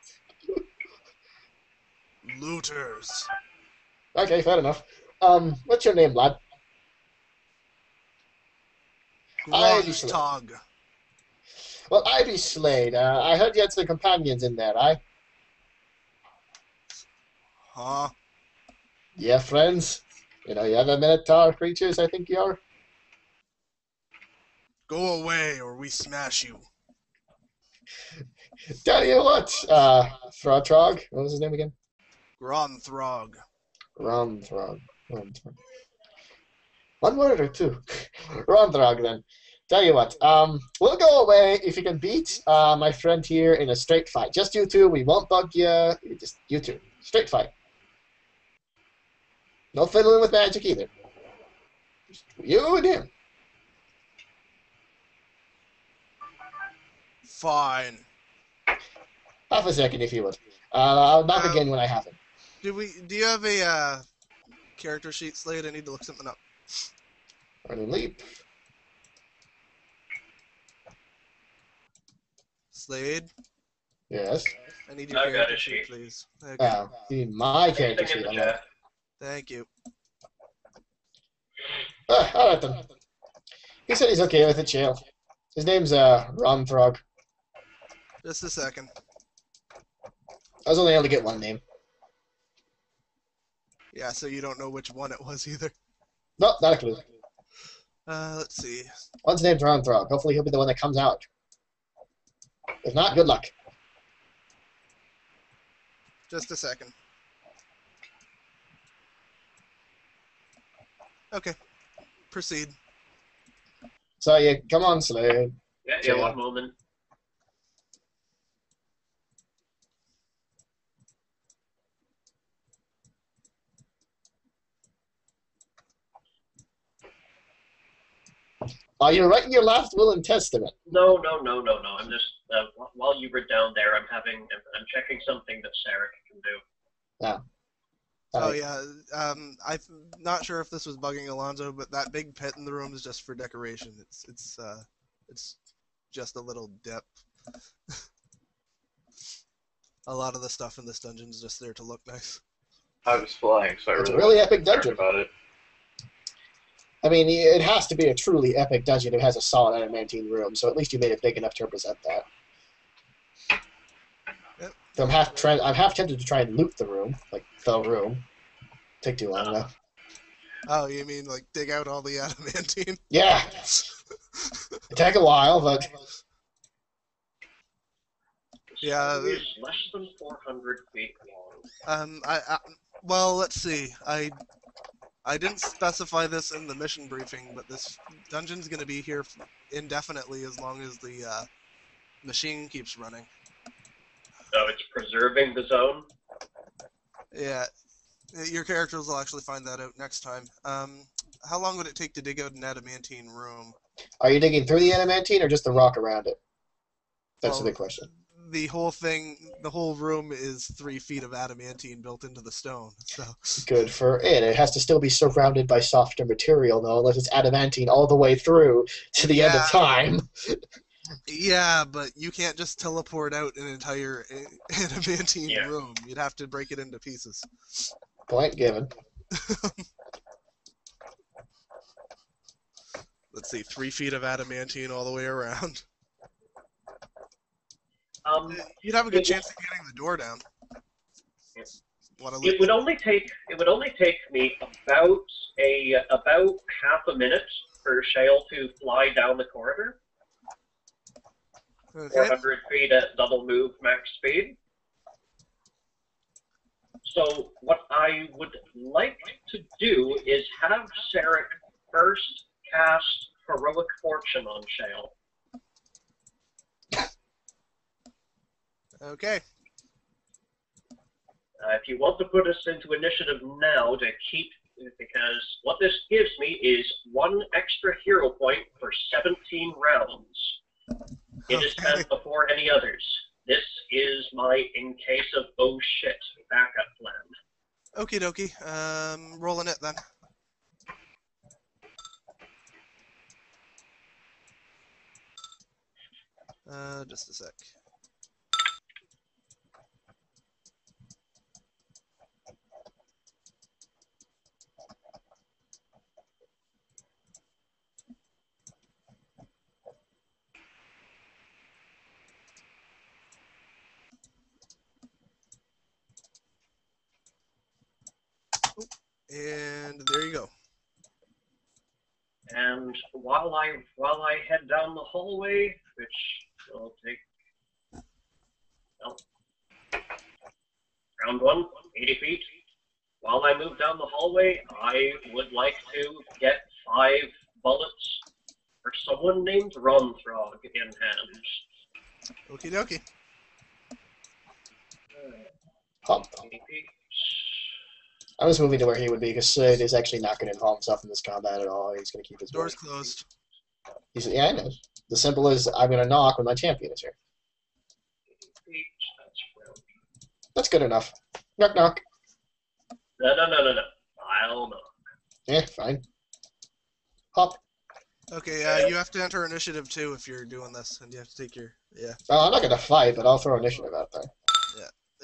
Looters. Okay, fair enough. What's your name, lad? Grogstog. Well, Ivy Slade. I heard you had some companions in there, aye? Huh? Yeah, friends? You know, you other Minotaur creatures, I think you are? Go away, or we smash you. Tell you what, Throg, what was his name again? Gromthrog. Gromthrog. One word or two? Rondrog, then. Tell you what, we'll go away if you can beat my friend here in a straight fight. Just you two, we won't bug you. Just you two. Straight fight. No fiddling with magic either. Just you and him. Fine. Half a second, if you would. I'll knock again when I have it. Do you have a character sheet, Slade? I need to look something up. Running leap. Slade? Yes. I need your I got character a sheet, sheet. please. Okay. You need my character Anything sheet. in the chat. Thank you. Alright then. He said he's okay with it, chill. His name's Romthrog. Just a second. I was only able to get one name. Yeah, so you don't know which one it was either. No, not a clue. Let's see. One's name's Romthrog. Hopefully he'll be the one that comes out. If not, good luck. Just a second. Okay. Proceed. So yeah, come on, Slade. Yeah, one moment. Are you writing your last will and testament? No. I'm just while you were down there, I'm checking something that Sarah can do. Yeah. Oh yeah. I'm not sure if this was bugging Alonzo, but that big pit in the room is just for decoration. It's just a little dip. A lot of the stuff in this dungeon is just there to look nice. I was flying, so It's I a really epic cared dungeon. about it. I mean, it has to be a truly epic dungeon if it has a solid adamantine room, so at least you made it big enough to represent that. Yep. So I'm half tempted to try and loot the room, like the room. Take too long though. Oh, you mean like dig out all the adamantine? Yeah. It'd take a while, but Yeah. It's less than 400 feet long. Well, let's see. I didn't specify this in the mission briefing, but this dungeon's going to be here indefinitely as long as the machine keeps running. So it's preserving the zone. Yeah, your characters will actually find that out next time. How long would it take to dig out an adamantine room? are you digging through the adamantine or just the rock around it? That's the Well, big question. The whole room is 3 feet of adamantine built into the stone. So Good for it. It has to still be surrounded by softer material, though, unless it's adamantine all the way through to the end of time. yeah, but you can't just teleport out an entire adamantine room. You'd have to break it into pieces. Point given. Let's see, 3 feet of adamantine all the way around. You'd have a good chance of getting the door down. It would only take me about half a minute for Shale to fly down the corridor. Okay. 400 feet at double move max speed. So what I would like to do is have Sarek first cast Heroic Fortune on Shale. Okay. If you want to put us into initiative now to keep, because what this gives me is 1 extra hero point for 17 rounds. It is spent before any others. This is my in case of oh shit backup plan. Okie dokie. Rolling it then. Just a sec. And there you go. And while I head down the hallway, which will take round 1, 80 feet. While I move down the hallway, I would like to get 5 bullets for someone named Ronthrog in hand. Okie dokie. Hump. I was moving to where he would be, because Sid is actually not going to involve himself in this combat at all. He's going to keep his Door's word. closed. He's, yeah, I know. The simple is, I'm going to knock when my champion is here. That's good enough. Knock, knock. No. I'll knock. Yeah, fine. Hop. Okay, you have to enter initiative too if you're doing this, and you have to take your I'm not going to fight, but I'll throw initiative out there.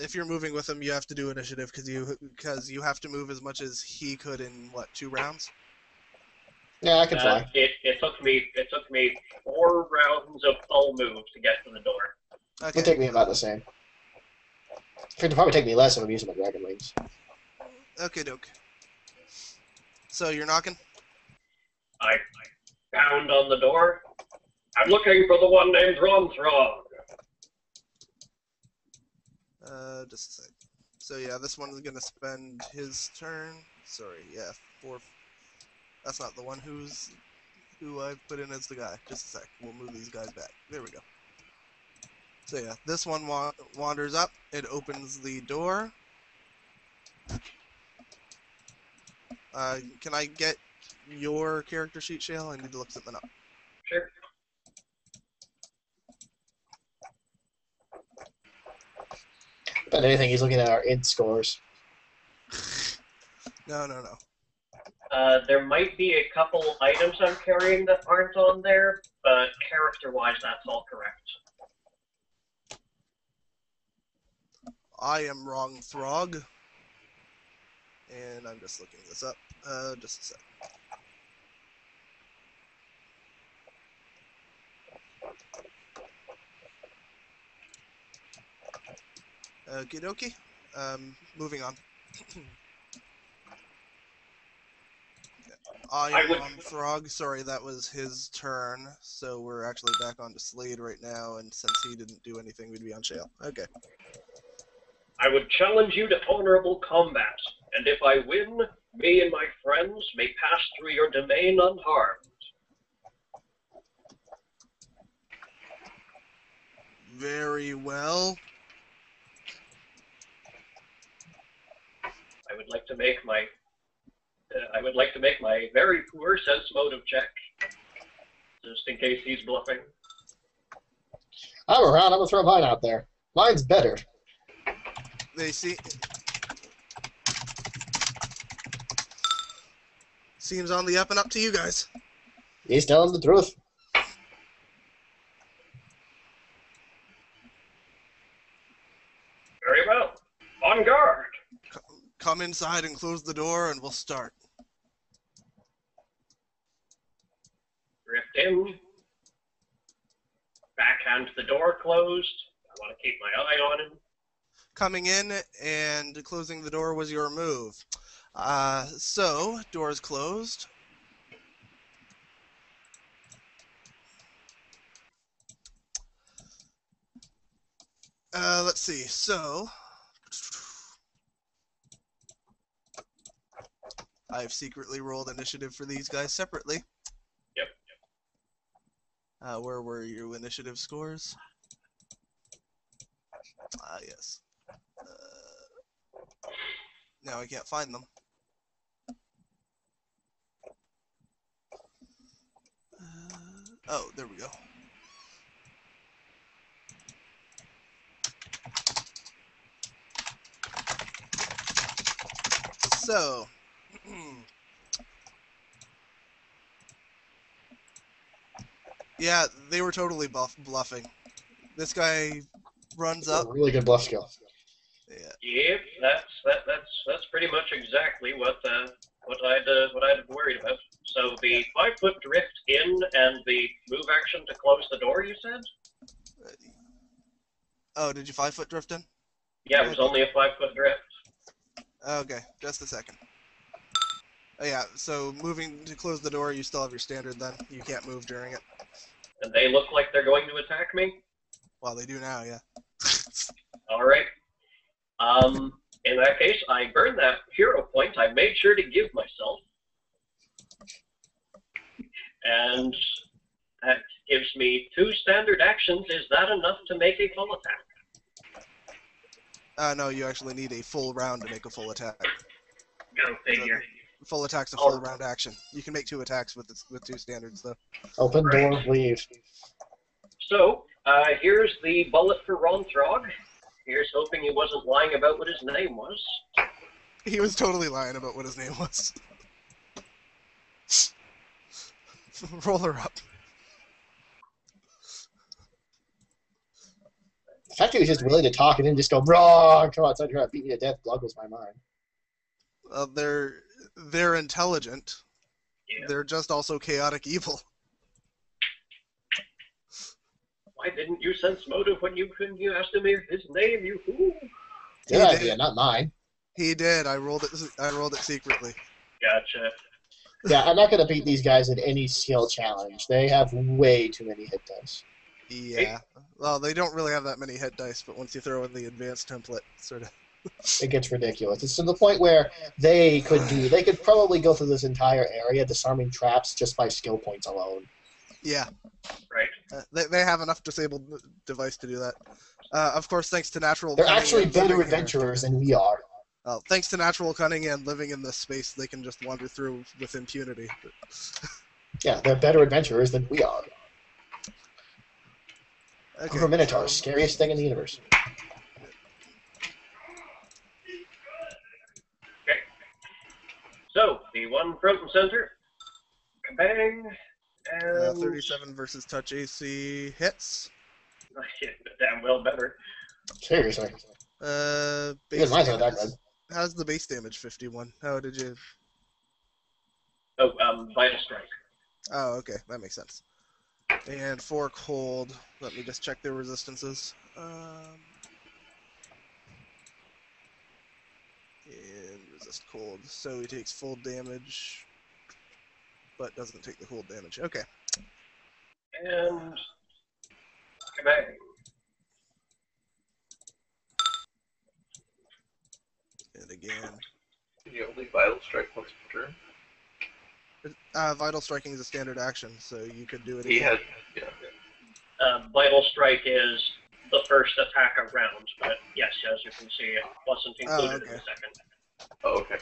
If you're moving with him, you have to do initiative because you have to move as much as he could in what 2 rounds. Yeah, I can fly. It took me 4 rounds of full move to get to the door. Okay. It'll take me about the same. It'll probably take me less if I'm using my dragon wings. Okay, doke. So you're knocking? I pound on the door. I'm looking for the one named Ronthrog. Just a sec. So yeah, this one's gonna spend his turn. Sorry, yeah, 4. That's not the one who I've put in as the guy. Just a sec. We'll move these guys back. There we go. So yeah, this one wanders up. It opens the door. Can I get your character sheet, Shale? I need to look something up. Sure. But anything, he's looking at our int scores. No. There might be a couple items I'm carrying that aren't on there, but character-wise, that's all correct. I am wrong, Throg. And I'm just looking this up. Just a sec. Okie dokie. Moving on. I am on Throg. Sorry, that was his turn. So we're actually back on to Slade right now, and since he didn't do anything, we'd be on Shale. Okay. I would challenge you to honorable combat, and if I win, me and my friends may pass through your domain unharmed. Very well. I would like to make my very poor sense motive check, just in case he's bluffing. I'm around. I'm gonna throw mine out there. Mine's better. They seems on the up and up to you guys. He's telling the truth. Very well. On guard. Come inside and close the door, and we'll start. Drift in. Backhand the door closed. I want to keep my eye on him. Coming in and closing the door was your move. So, door's closed. Let's see. So, I've secretly rolled initiative for these guys separately. Yep. Where were your initiative scores? Yes. Now I can't find them. Oh, there we go. So, yeah, they were totally bluffing. This guy runs up. Really good bluff skill. Yeah. Yep, that's pretty much exactly what I'd worried about. So the 5-foot drift in and the move action to close the door, you said? Oh, did you 5-foot drift in? Yeah, it was only a 5-foot drift. Okay, just a second. Oh yeah, so moving to close the door, you still have your standard then. You can't move during it. And they look like they're going to attack me? Well, they do now, yeah. Alright. In that case, I burned that hero point I made sure to give myself. And that gives me 2 standard actions. Is that enough to make a full attack? No, you actually need a full round to make a full attack. Go figure. Full attack's a full round action. You can make 2 attacks with 2 standards, though. Open door, leave. So, here's the bullet for Ronthrog. Here's hoping he wasn't lying about what his name was. He was totally lying about what his name was. Roll her up. The fact that he was just willing to talk and then just go, wrong, come outside here, beat me to death, boggles my mind. They're intelligent. Yeah. They're just also chaotic evil. Why didn't you sense motive when you asked him his name, you fool? Good idea, not mine. He did. I rolled it secretly. Gotcha. Yeah, I'm not going to beat these guys in any skill challenge. They have way too many hit dice. Yeah. Well, they don't really have that many hit dice, but once you throw in the advanced template, sort of. It gets ridiculous. It's to the point where they could probably go through this entire area disarming traps just by skill points alone. Yeah. Right. They have enough disabled device to do that. Of course, thanks to natural. They're actually better adventurers than we are. Thanks to natural cunning and living in this space, they can just wander through with impunity. Yeah, they're better adventurers than we are. Okay, Over Minotaurs, scariest thing in the universe. Okay. So, the one front and center. Bang. And 37 versus touch AC hits. Damn well better. Seriously. Base Even mine's not that good. How's the base damage 51? How did you... Oh, Vital Strike. Oh, okay. That makes sense. And 4 cold. Let me just check their resistances. And resist cold. So he takes full damage, but doesn't take the cold damage. Okay. And... Bang. And again. Can you only Vital Strike once per turn? Vital Striking is a standard action, so you could do it again. He had, yeah. Vital Strike is the first attack of round, but yes, as you can see, it wasn't included in the second. Oh, okay.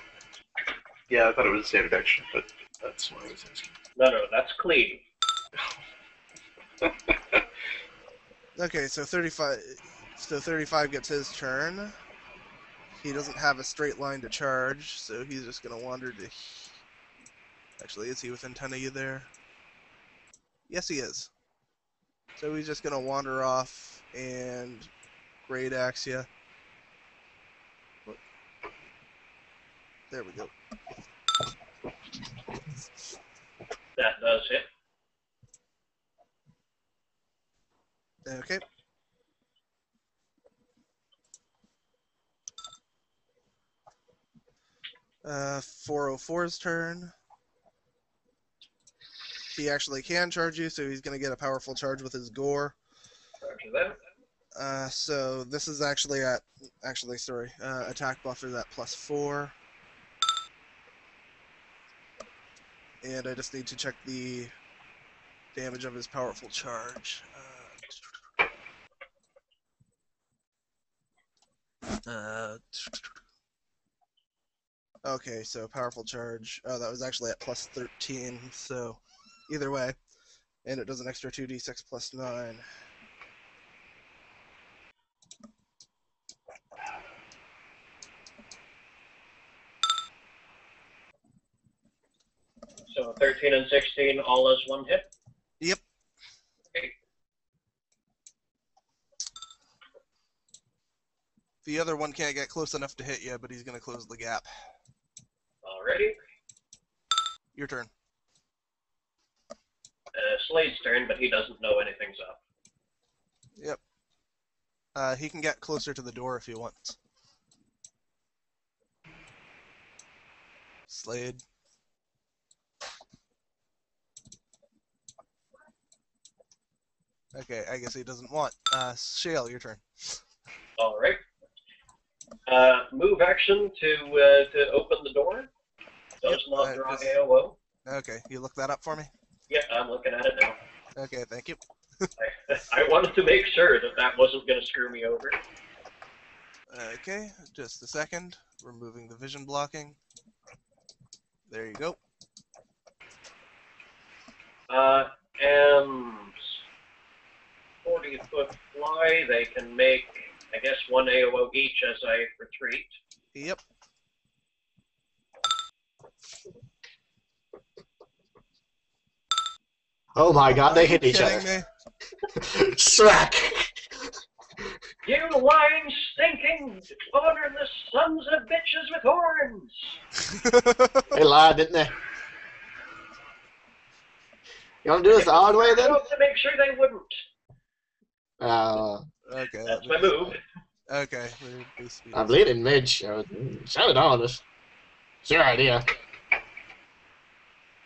Yeah, I thought it was a standard action, but that's what I was asking. No, that's clean. Okay, so 35. So 35 gets his turn. He doesn't have a straight line to charge, so he's just gonna wander to. Actually, is he within 10 of you there? Yes, he is. So he's just gonna wander off and Great Axe ya. There we go. That does hit. Okay. Uh, 404's turn. He actually can charge you, so he's going to get a powerful charge with his gore. Roger that. So this is actually at, attack buff is at +4. And I just need to check the damage of his powerful charge. Okay, so powerful charge. Oh, that was actually at +13, so either way. And it does an extra 2d6 plus 9. So 13 and 16 all as one hit? Yep. Okay. The other one can't get close enough to hit you, but he's going to close the gap. Alrighty. Your turn. Slade's turn, but he doesn't know anything's up. Yep. He can get closer to the door if he wants. Slade. Okay, I guess he doesn't want. Shale, your turn. Alright. Move action to open the door. Does not draw AOO. Okay, you look that up for me? Yeah, I'm looking at it now. Okay, thank you. I wanted to make sure that that wasn't going to screw me over. Okay, just a second. Removing the vision blocking. There you go. And 40-foot fly, they can make, I guess, 1 AOO each as I retreat. Yep. Oh my god, they hit each Kidding other. me? Smack! You lying, stinking, odorless sons of bitches with horns! They lied, didn't they? You want to do this the odd way then? To make sure they wouldn't. Okay. That's my move. Okay. I'm leading mid. Shut it on us. It's your idea.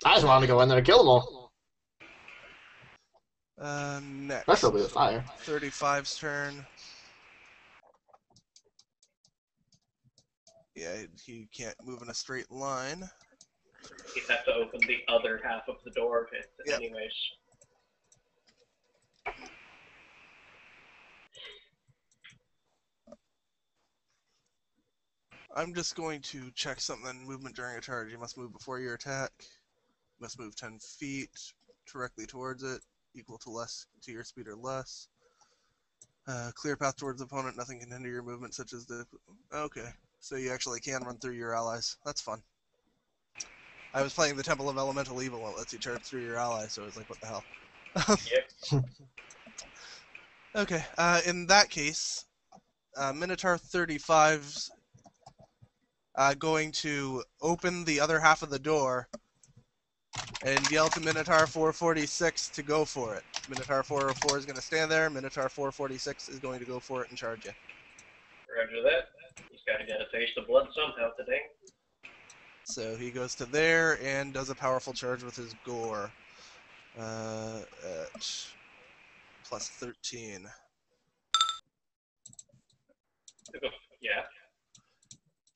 I just wanted to go in there and kill them all. Next. Preferably with fire. 35's turn. Yeah, he can't move in a straight line. You have to open the other half of the door, Yep. anyways. I'm just going to check something. Movement during a charge. You must move before your attack. You must move 10 feet directly towards it, equal to your speed or less. Clear path towards the opponent. Nothing can hinder your movement, such as the... Okay, so you actually can run through your allies. That's fun. I was playing the Temple of Elemental Evil. It lets you charge through your allies, so I was like, what the hell? Yep. Okay, in that case, Minotaur 35's going to open the other half of the door and yell to Minotaur 446 to go for it. Minotaur 404 is going to stand there. Minotaur 446 is going to go for it and charge you. Roger that. He's got to get a taste of blood somehow today. So he goes to there and does a powerful charge with his gore. At plus 13. Yeah.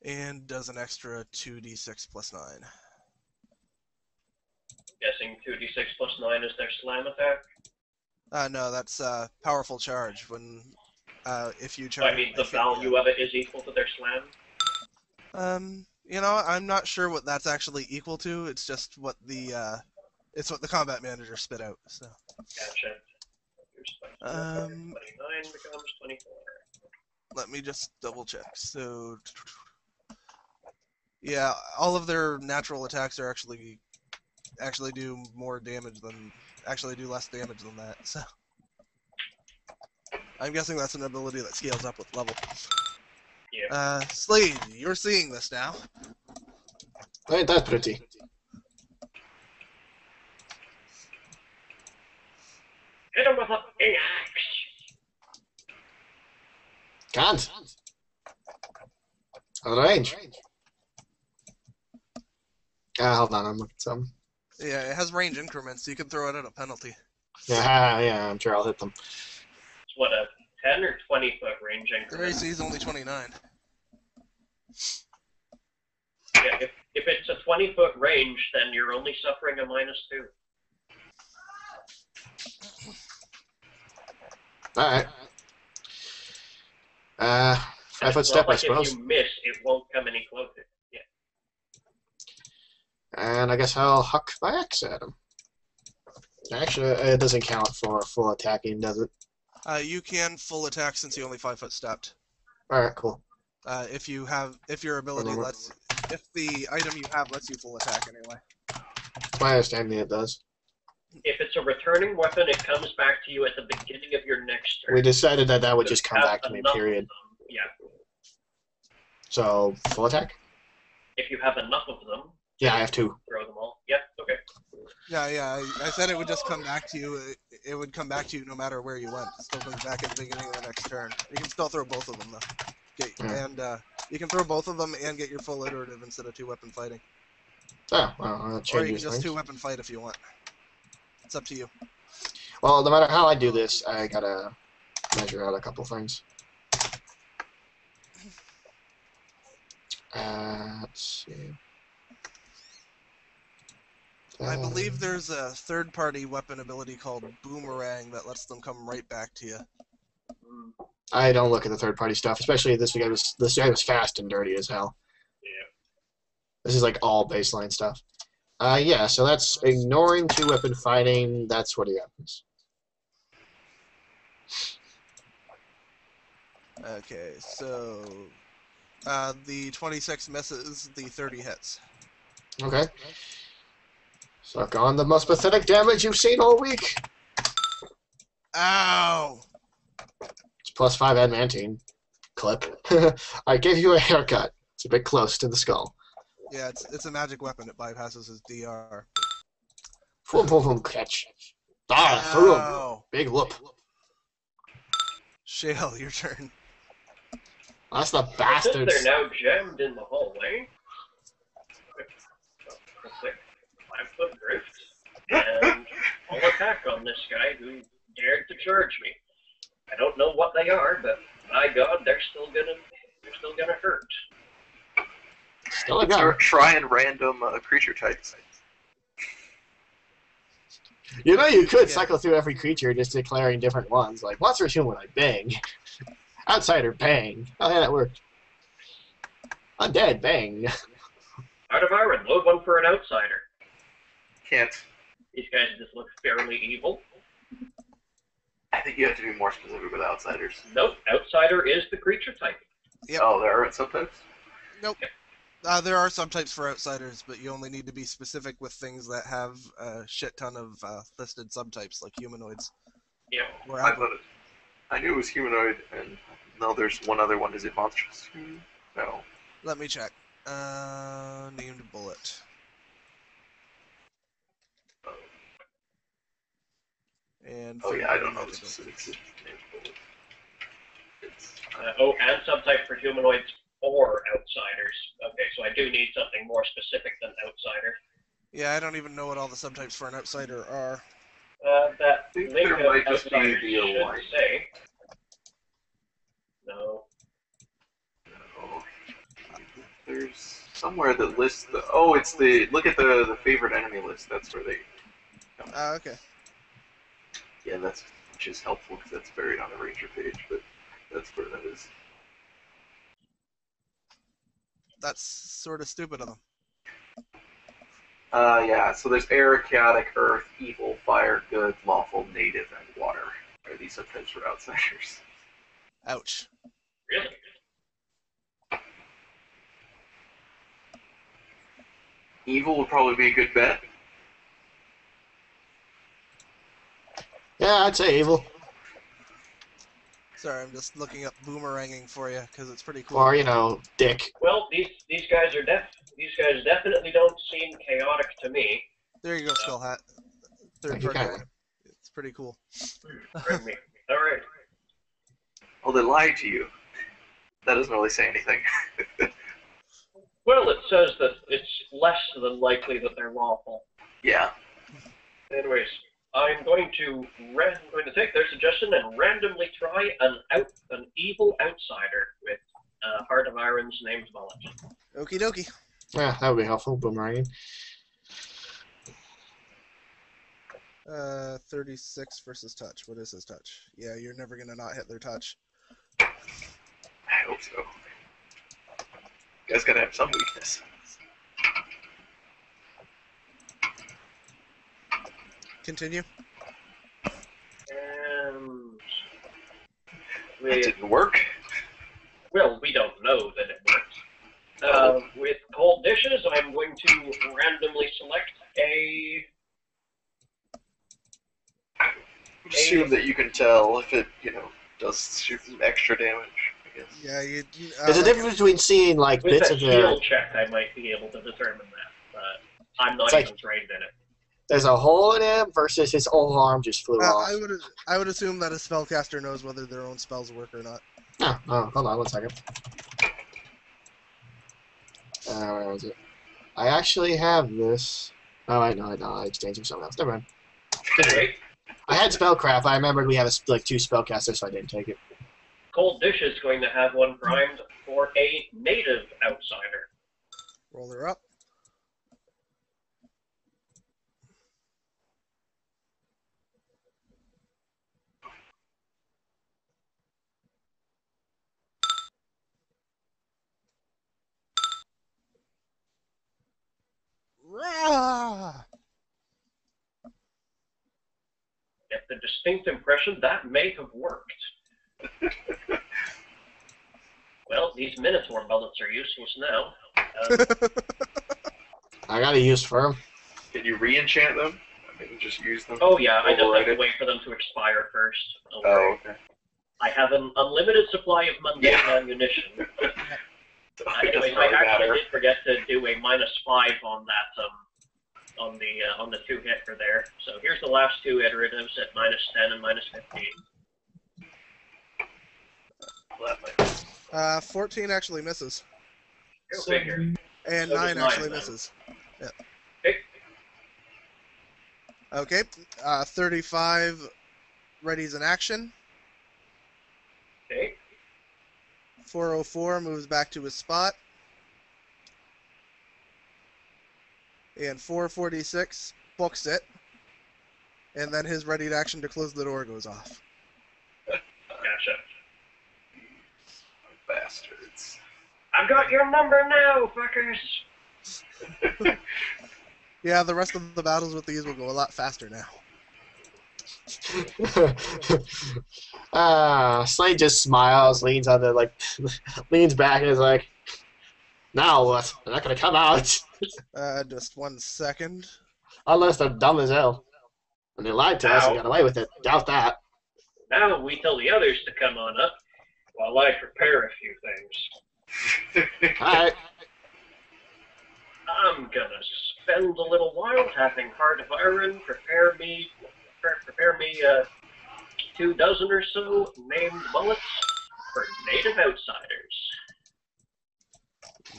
And does an extra 2d6 plus 9. Guessing 2d6 plus 9 is their slam attack? No, that's powerful charge. When if you charge. I mean, the value of it is equal to their slam? You know, I'm not sure what that's actually equal to. It's just what the it's what the combat manager spit out. So. Gotcha. 29 becomes 24. Let me just double check. So, yeah, all of their natural attacks are actually do more damage than do less damage than that. So, I'm guessing that's an ability that scales up with level. Yeah. Slade, you're seeing this now. Ain't that pretty? Hit him with a big axe! Can't. Out of range. Hold on, I'm looking at something. Yeah, it has range increments, so you can throw it at a penalty. Yeah, I'm sure I'll hit them. It's what, a 10 or 20 foot range Their increment? AC is only 29. Yeah, if it's a 20 foot range, then you're only suffering a -2. Alright. 5-foot step, I suppose. If you miss, it won't come any closer. Yeah. And I guess I'll huck my axe at him. Actually, it doesn't count for full attacking, does it? You can full attack since you only 5-foot stepped. Alright, cool. If your ability lets, if the item you have lets you full attack anyway. My understanding it does. If it's a returning weapon, it comes back to you at the beginning of your next turn. We decided that that would just come Have back to me, enough period. of them. Yeah. So, full attack? If you have enough of them, Yeah, I have 2. throw them all. Yeah, okay. Yeah, I said it would just come back to you. It would come back to you no matter where you went. It still comes back at the beginning of the next turn. You can still throw both of them though. And you can throw both of them and get your full iterative instead of 2-weapon fighting. Oh, well, that Or you changes can just things. 2-weapon fight if you want. It's up to you. Well, no matter how I do this, I gotta measure out a couple things. Let's see. I believe there's a third-party weapon ability called Boomerang that lets them come right back to you. I don't look at the third-party stuff, especially this guy was fast and dirty as hell. Yeah. This is like all baseline stuff. Yeah, so that's ignoring two-weapon fighting. That's what he happens. Okay, so the 26 misses, the 30 hits. Okay. Suck on the most pathetic damage you've seen all week. Ow! It's +5 adamantine. Clip. I gave you a haircut. It's a bit close to the skull. Yeah, it's a magic weapon. It bypasses his DR. Boom, boom, boom, catch. Ah, through him. Ow! Big whoop. Shale, your turn. That's the Since bastards. they're now jammed in the hallway, a quick 5-foot drift, and I'll attack on this guy who dared to charge me. I don't know what they are, but my God, they're still gonna hurt. Still a gun. Try and random creature types. You know, you could cycle through every creature just declaring different ones. Like, monster humanoid, bang. Outsider, bang. Oh, yeah, that worked. Undead, bang. Out of Iron, load one for an outsider. Can't. These guys just look fairly evil. I think you have to be more specific with outsiders. Nope, outsider is the creature type. Yep. Oh, there are sometimes? Nope. There are some types for outsiders, but you only need to be specific with things that have a shit ton of listed subtypes, like humanoids. Yeah. Or I knew it was humanoid, and no, there's one other one. Is it monstrous? No. Let me check. Named bullet. And Oh yeah, I don't know the magical. specifics. And subtype for humanoids or outsiders. Okay, so I do need something more specific than outsider. Yeah, I don't even know what all the subtypes for an outsider are. That think link there of might just be outsiders the should align. say. No. No. There's somewhere that lists the. Oh, it's the. Look at the favorite enemy list. That's where they. Okay. Yeah, which is helpful because that's buried on the ranger page, but that's where that is. That's sort of stupid of them. Yeah, so there's air, chaotic, earth, evil, fire, good, lawful, native, and water. Are these subtypes for outsiders? Ouch. Really? Evil would probably be a good bet. Yeah, I'd say evil. Sorry, I'm just looking up boomeranging for you because it's pretty cool. Or, you know, dick. Well, these guys definitely don't seem chaotic to me. There you go, Skull Hat. Third You party. kinda- It's pretty cool. Bring me. All right. Oh, they lied to you. That doesn't really say anything. Well, it says that it's less than likely that they're lawful. Yeah. Anyways, I'm going to take their suggestion and randomly try an evil outsider with Heart of Iron's named bullet. Okie dokie. Yeah, that would be helpful. Boomeranging. 36 versus touch. What is his touch? Yeah, you're never gonna not hit their touch. I hope so. You guys gotta have some weakness. Continue. And That didn't work. well, we don't know that it works. With cold dishes, I'm going to randomly select a. Assume that you can tell if it, does shoot some extra damage, I guess. Yeah, There's a difference between seeing, like, With bits a of skill the... check, I might be able to determine that, but I'm not It's like- even trained in it. There's a hole in him versus his whole arm just flew off. I would assume that a spellcaster knows whether their own spells work or not. Oh, hold on one second. Where was it? I actually have this. Oh, I know. I exchanged for something else. Never mind. Anyway, I had spellcraft. I remembered we have like 2 spellcasters, so I didn't take it. Cold Dish is going to have one primed for a native outsider. Roll her up. get the distinct impression that may have worked. Well, these Minotaur bullets are useless now. I gotta use firm. Can you re-enchant them? I mean, just use them. Oh yeah, I just have to it? wait for them to expire first. Oh, okay. I have an unlimited supply of mundane ammunition. So Anyway, I actually did forget to do a -5 on that on the 2-hit for there. So here's the last two iteratives at -10 and -15. Well, that might 14 actually misses. Go figure. And So 9 does actually 9 then. misses. Yeah. Okay. Okay. 35 readies in action. Okay. 404 moves back to his spot. And 446 books it. And then his ready action to close the door goes off. Gotcha. bastards. I've got your number now, fuckers! Yeah, the rest of the battles with these will go a lot faster now. Slade just smiles, leans on the leans back and is like, "Now what? They're not gonna come out Just 1 second. unless they're dumb as hell, and they lied to us and got away with it. Doubt that." Now we tell the others to come on up, while I prepare a few things. All right. I'm gonna spend a little while having Heart of Iron prepare me 24 or so named bullets for native outsiders.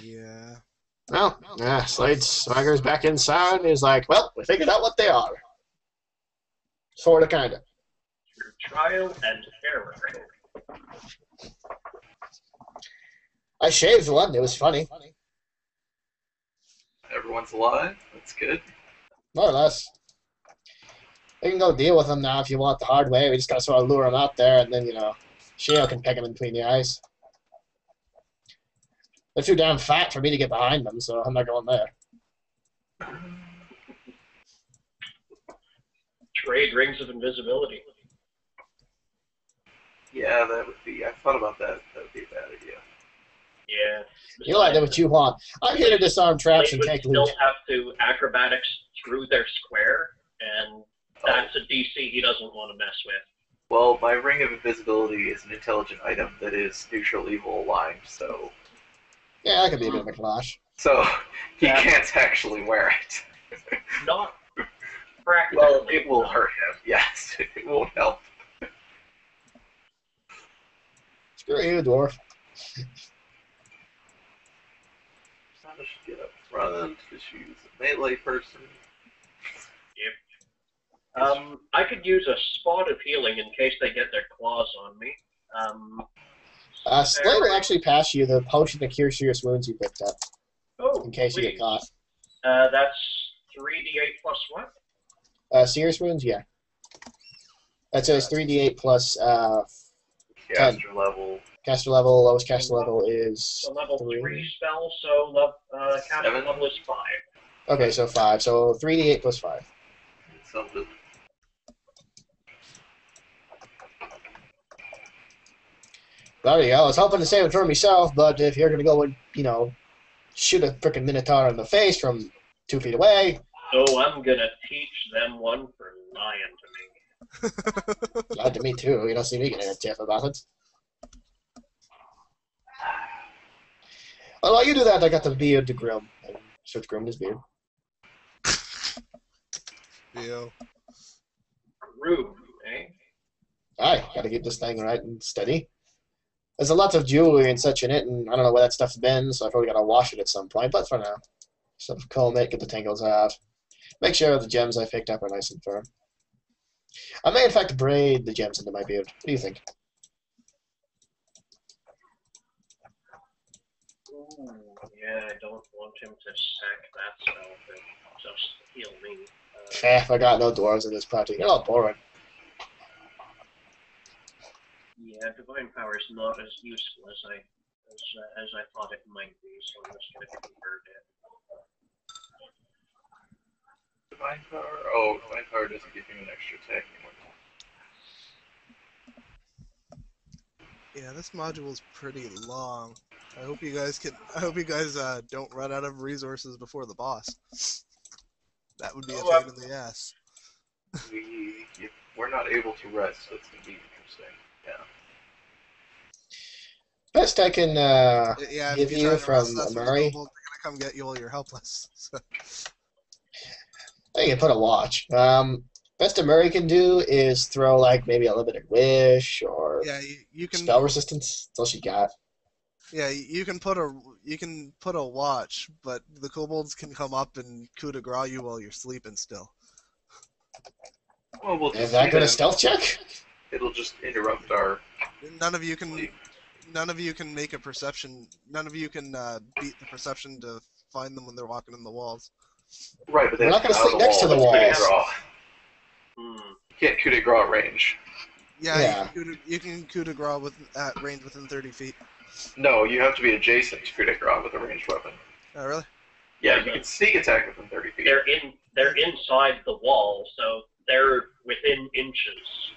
Yeah. Well, Slade swaggers back inside and is like, "Well, we figured out what they are. Sorta, kinda." Through trial and error. I shaved one. It was funny. Everyone's alive. That's good. More or less. We can go deal with them now if you want the hard way. We just gotta sort of lure them out there, and then, Shale can peck them in between the eyes. They're too damn fat for me to get behind them, so I'm not going there. Trade rings of invisibility. Yeah, that would be. I thought about that. That would be a bad idea. Yeah. You'll do what you want. I'm here to disarm traps and take still loot. have to acrobatics through their square, and that's a DC he doesn't want to mess with. Well, my ring of invisibility is an intelligent item that is neutral evil aligned, so. Yeah, that could be a bit of a clash. So he can't actually wear it. Not practically. Well, it will hurt him. Yes, it won't help. Screw you, dwarf. I should get up front. Just use a melee person. Yep. I could use a spot of healing in case they get their claws on me. Slade will actually pass you the potion to cure serious wounds you picked up, Oh, in case you get caught. That's 3d8 plus what? Serious wounds, yeah. That says 3d8 plus Caster level. caster level. Lowest caster level is So level 3 spell, so caster 7. level is 5. Okay, so 5. So 3d8 plus 5. Something. There you go. I was hoping to save it for myself, but if you're gonna go and shoot a frickin' Minotaur in the face from 2 feet away, So I'm gonna teach them one for lying to me. lied to me too. You don't see me getting a tiff about it. Well, while you do that, I got the beard to groom. And starts grooming his beard. Yeah. Rude, eh? Aye, gotta keep this thing right and steady. There's a lot of jewelry and such in it, and I don't know where that stuff's been, so I probably gotta wash it at some point, but for now. So comb it, get the tangles out. Make sure the gems I picked up are nice and firm. I may, in fact, braid the gems into my beard. What do you think? Ooh, yeah, I don't want him to sack that spell and just heal me. I got no dwarves in this party. You're all boring. Yeah, divine power is not as useful as I thought it might be, so I'm just gonna convert it. Divine power. Oh, divine power doesn't give him an extra attack anymore. Yeah, this module is pretty long. I hope you guys don't run out of resources before the boss. That would be a pain in the ass. We're not able to rest. That's gonna be interesting. Yeah. Best I can Yeah, give if you try you to rest, from that's when the Murray. kobolds are gonna come get you while you're helpless. So. I can put a watch. Best a Murray can do is throw like maybe a limited wish or Yeah, you can spell resistance. That's all she got. Yeah, you can put a watch, but the kobolds can come up and coup de grace you while you're sleeping still. Well, we'll Is just that see going to then. stealth check? It'll just interrupt our. None of you can. sleep. None of you can make a perception. None of you can beat the perception to find them when they're walking in the walls. Right, but We're not going to sleep next to the walls. You can't coup de grace range. Yeah. You can coup de grace at range within 30 feet. No, you have to be adjacent to coup de grace with a ranged weapon. Oh, really? Yeah, you can sneak attack within 30 feet. They're inside the wall, so they're within inches.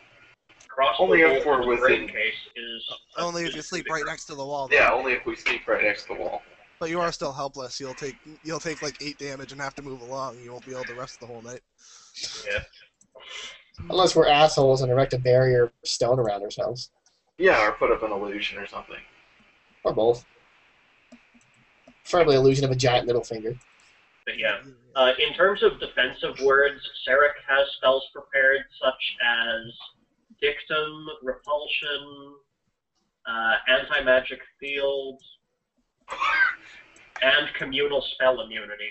Only if the we're within. case is only if you sleep right next to the wall. Yeah, only if we sneak right next to the wall. But you are still helpless. You'll take like 8 damage and have to move along. You won't be able to rest the whole night. Yeah. Unless we're assholes and erect a barrier of stone around ourselves. Yeah, or put up an illusion or something. Or both. Preferably illusion of a giant middle finger. But yeah. In terms of defensive words, Sarek has spells prepared such as Dictum, Repulsion, Anti-Magic Field, and Communal Spell Immunity.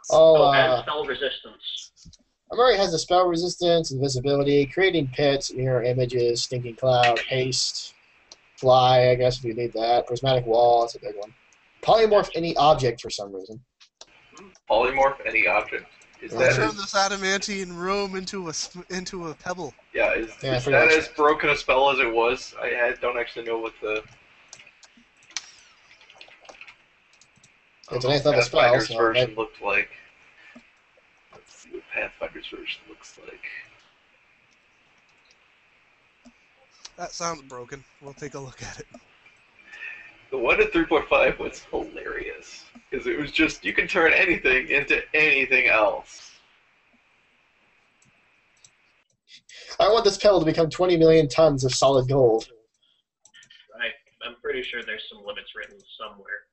And Spell Resistance. Murray has the spell resistance, invisibility, creating pits, mirror images, stinking cloud, haste, fly, I guess if you need that. Prismatic wall, that's a big one. Polymorph any object for some reason. Polymorph any object. Is that turn this adamantine room into a pebble? Yeah, is that as broken a spell as it was? I don't actually know what the. It's an 8th level spell. Pathfinder's So version looked like. Let's see what Pathfinder's version looks like. That sounds broken. We'll take a look at it. The one at 3.5 was hilarious because it was just you can turn anything into anything else. I want this spell to become 20 million tons of solid gold. I'm pretty sure there's some limits written somewhere.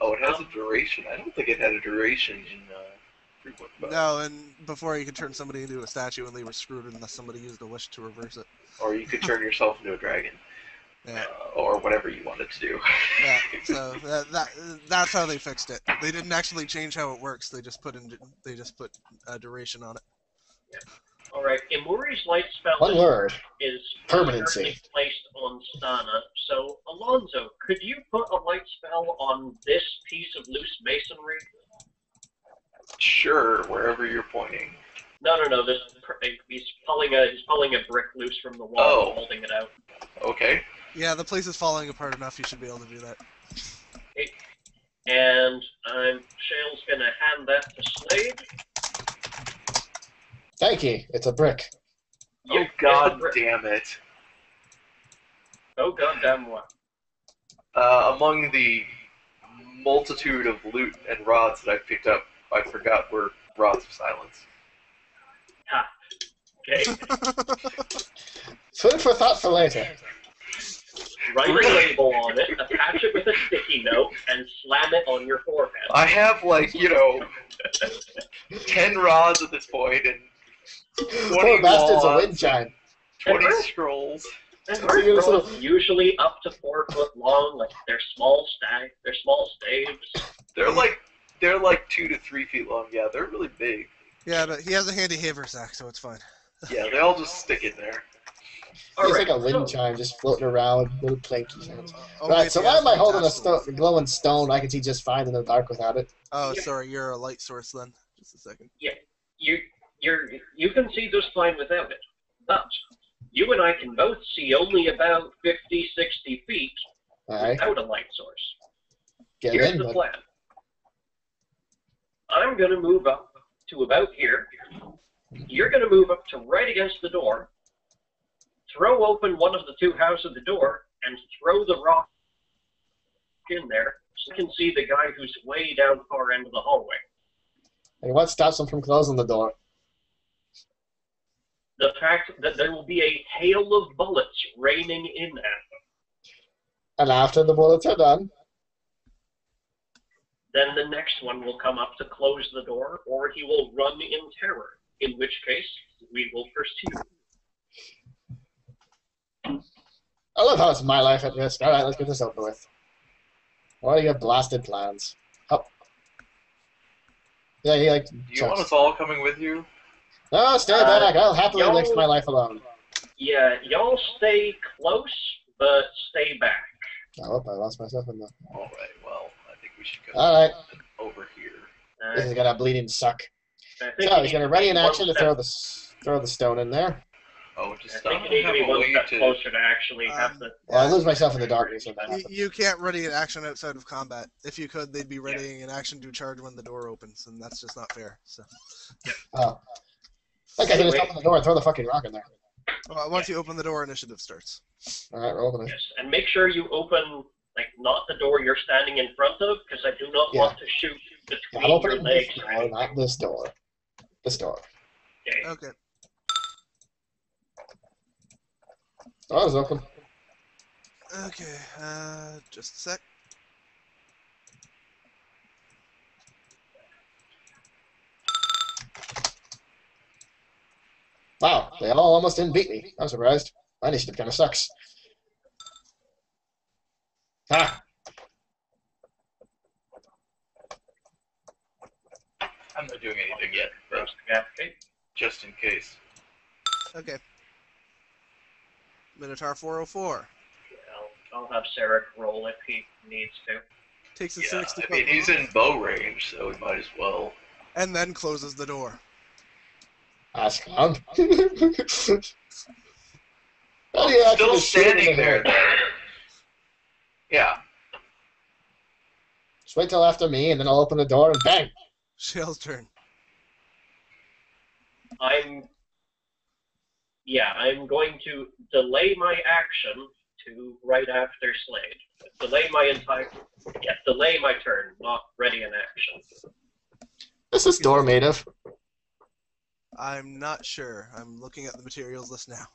Oh, it has a duration. I don't think it had a duration in 3.5. No, and before you could turn somebody into a statue and they were screwed unless somebody used a wish to reverse it. Or you could turn yourself into a dragon. Yeah. Or whatever you wanted to do. Yeah, so that's how they fixed it. They didn't actually change how it works. They just put a duration on it. Yeah. All right. Imuri's light spell One word. is Permanency. currently placed on Stana. So, Alonzo, could you put a light spell on this piece of loose masonry? Sure, wherever you're pointing. No. He's pulling a brick loose from the wall and holding it out. Okay. Yeah, the place is falling apart enough. You should be able to do that. Okay. And Shale's gonna hand that to Slade. Thank you. It's a brick. Oh, god damn it. Oh, goddamn what? Among the multitude of loot and rods that I picked up, I forgot were rods of silence. Ha. Okay. Food for thought for later. Write a label on it, attach it with a sticky note, and slam it on your forehead. I have, 10 rods at this point, and 20 Poor bastard's a wands, wind chime. 20 scrolls. And scrolls usually up to 4 foot long, like they're small staves. They're like 2 to 3 feet long. Yeah, they're really big. Yeah, but he has a handy haversack, so it's fine. Yeah, they all just stick in there. It's like a wind chime just floating around with little planky sounds. Right, wait, so why am I holding a glowing stone I can see just fine in the dark without it? Oh, sorry, you're a light source then. Just a second. Yeah, you can see just fine without it. But you and I can both see only about 50, 60 feet without a light source. Here's the plan. I'm going to move up to about here. You're going to move up to right against the door. throw open one of the two halves of the door and throw the rock in there so you can see the guy who's way down far end of the hallway. And what stops them from closing the door? The fact that there will be a hail of bullets raining in at them. And after the bullets are done, Then the next one will come up to close the door, or he will run in terror, in which case we will pursue. I love how it's my life at risk. Alright, let's get this over with. Why do you have blasted plans? Oh. Yeah, he like. Do you want us all coming with you? No, stay back. I'll happily y'all- live my life alone. Yeah, y'all stay close, but stay back. Oh, I lost myself in the. Alright, well, I think we should go Alright, over here. this is gonna bleeding suck. I think So you he's need gonna to ready be in one action to step- throw the stone in there. Oh, I just think I you need to don't be have a one way step to... closer to actually have the... Well, I lose myself in the darkness when that happens. You can't ready an action outside of combat. If you could, they'd be readying an action to charge when the door opens, and that's just not fair. So, Oh. Like I can just open the door and throw the fucking rock in there. well, once you open the door, initiative starts. Alright, we're opening. Yes, and make sure you open, like, not the door you're standing in front of, because I do not want to shoot I'm between your opening legs. this door, not this door. This door. Okay. Okay. Oh, it's open. Okay. Just a sec. Wow, they all almost didn't beat me. I'm surprised. My initiative kind of sucks. Ah, I'm not doing anything yet, but Okay. just in case. Okay. Minotaur 404 I'll have Sarek roll if he needs to. takes a Yeah, 60 I mean, he's in bow range, so we might as well. and then closes the door. that's calm. How do you Still actually shoot him in standing the there, head? though. Yeah. Just wait till after me, and then I'll open the door and bang. Shale's turn. I'm going to delay my action to right after Slade. Delay my turn, not ready in action. What's this door made of? I'm not sure. I'm looking at the materials list now.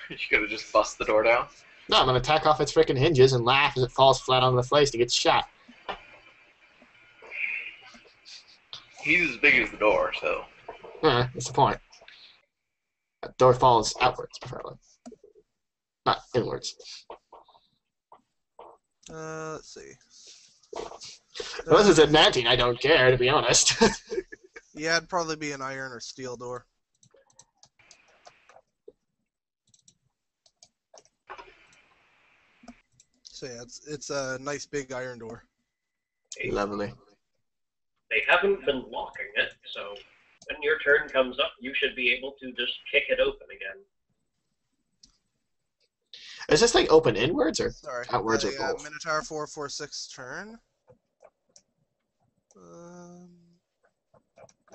You could have just bust the door down. No, I'm gonna tack off its freaking hinges and laugh as it falls flat on the face and gets shot. He's as big as the door, so. That's the point. That door falls outwards, preferably. Not inwards. Let's see. Unless it's at 19, I don't care, to be honest. Yeah, it'd probably be an iron or steel door. So yeah, it's a nice big iron door. Lovely. They haven't been locking it, so when your turn comes up, you should be able to just kick it open again. Is this thing open inwards or Sorry. outwards or yeah, both? Minotaur 446 turn.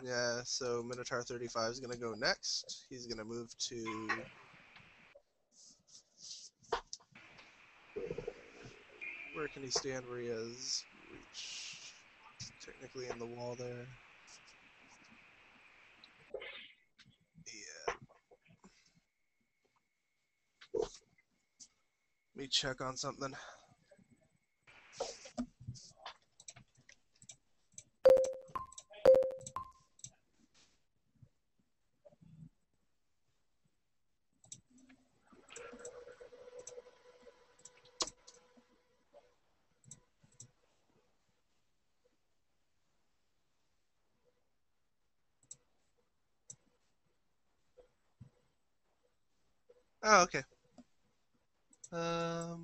Yeah, so Minotaur 35 is going to go next. He's going to move to... Where can he stand where he has reach? Technically in the wall there. Yeah. Let me check on something. Oh, okay. So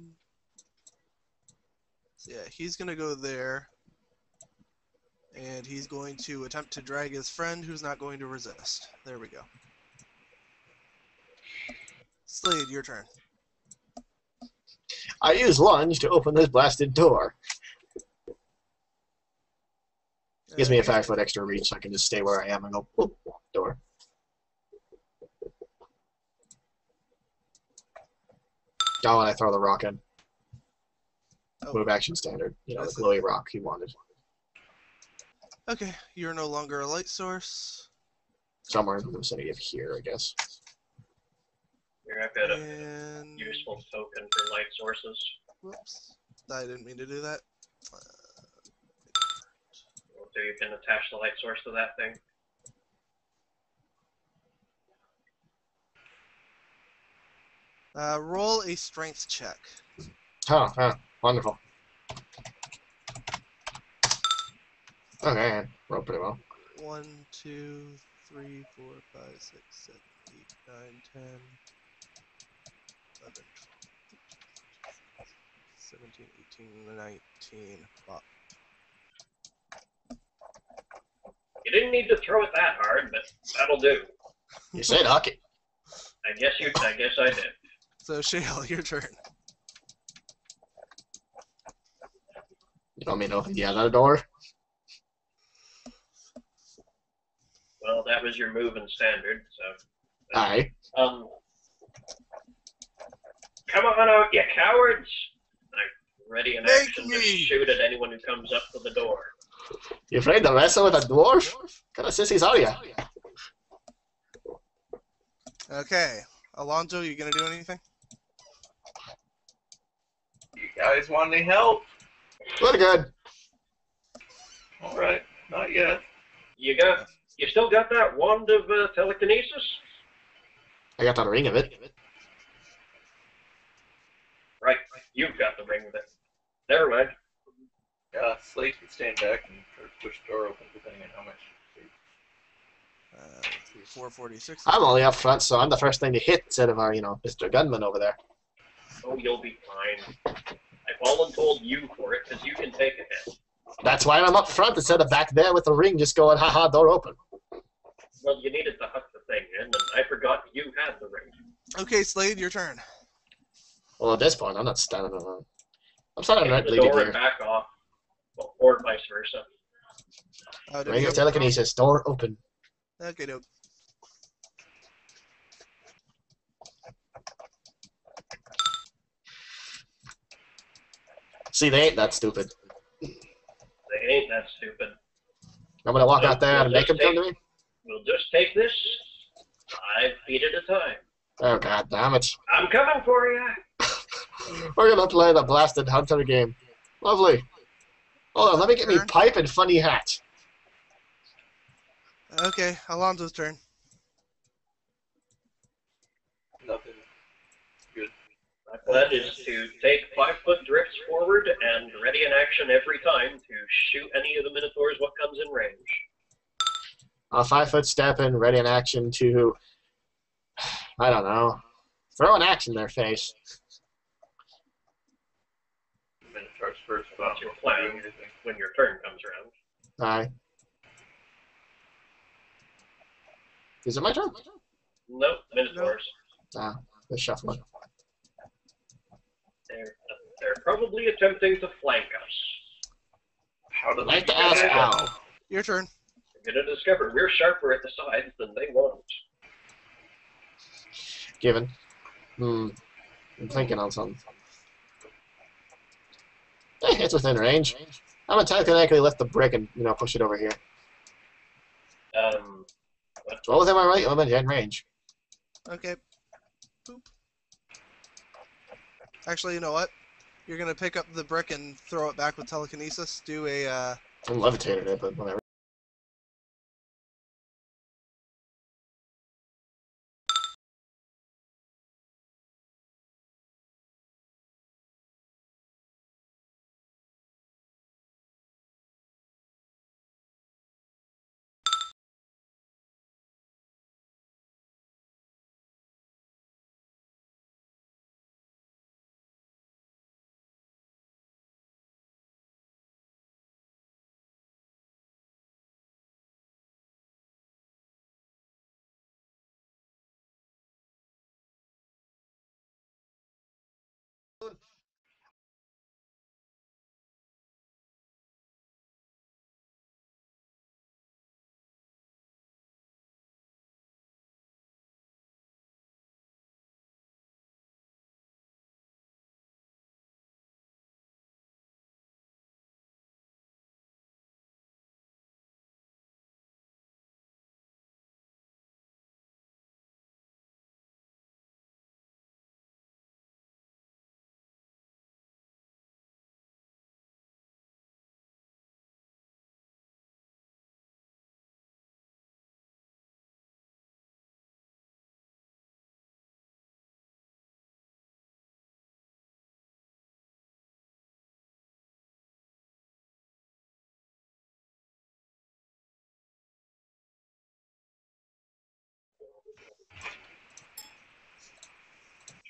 yeah, he's gonna go there, and he's going to attempt to drag his friend, who's not going to resist. There we go. Slade, your turn. I use lunge to open this blasted door. Gives me a 5-foot extra reach, so I can just stay where I am and go, "Oop, door." Oh, and I throw the rock in. Oh. Move action standard. You know, the That's it. glowy rock he wanted. Okay, you're no longer a light source. Somewhere in the vicinity of here, I guess. Here, I've got a And useful token for light sources. whoops, I didn't mean to do that. So you can attach the light source to that thing. Roll a strength check. Wonderful. Okay, roll pretty well. 1, 2, 3, 4, 5, 6, 7, 8, 9, 10, 11, 12, 17, 18, 19. Wow. You didn't need to throw it that hard, but that'll do. You said hockey. I guess I did. So Shale, your turn. You want me to open the other door? Well, that was your move in standard, so. Aye. Come on out, you cowards! I'm ready in action to shoot at anyone who comes up to the door. You afraid to wrestle with a dwarf? What kind of sissies are you? Okay, Alonso, you gonna do anything? You guys want any help? We're good. All right, not yet. You still got that wand of telekinesis? I got the ring of it. Right, you've got the ring of it. Never mind. Slate can stand back and try to push the door open depending on how much. 446. I'm only up front, so I'm the first thing to hit instead of our, Mr. Gunman over there. Oh, you'll be fine. I voluntold you for it because you can take a hit. That's why I'm up front instead of back there with the ring just going, haha, door open. Well, you needed to hook the thing in, and I forgot you had the ring. Okay, Slade, your turn. Well, at this point, I'm not standing alone. I'm standing right The bleeding door and here. back off, well, or vice versa. Ring of telekinesis, door open. Okay, dope. See, they ain't that stupid. They ain't that stupid. I'm gonna walk out there and make him come to me? We'll just take this 5 feet at a time. Oh, god damn it. I'm coming for you. We're gonna play the blasted hunter game. Lovely. Hold on, let me get me pipe and funny hat. Okay, Alonso's turn. Nothing. Good. My plan is to take 5-foot drifts forward and ready in action every time to shoot any of the Minotaurs what comes in range. A 5-foot step in, ready in action to, I don't know, throw an axe in their face. Minotaurs first. That's your plan when your turn comes around. Aye. Is it my turn? Nope, Minotaurs. Ah, the shuffling. They're probably attempting to flank us. How do I'd like to ask how. Your turn. We're going to discover we're sharper at the sides than they won't. Given. I'm thinking on something. Hey, it's within range. I'm gonna technically lift the brick and, push it over here. It's well within my right limit in range. Okay. Boop. Actually, you know what? You're gonna pick up the brick and throw it back with telekinesis. Do a I'm levitating it, but whatever.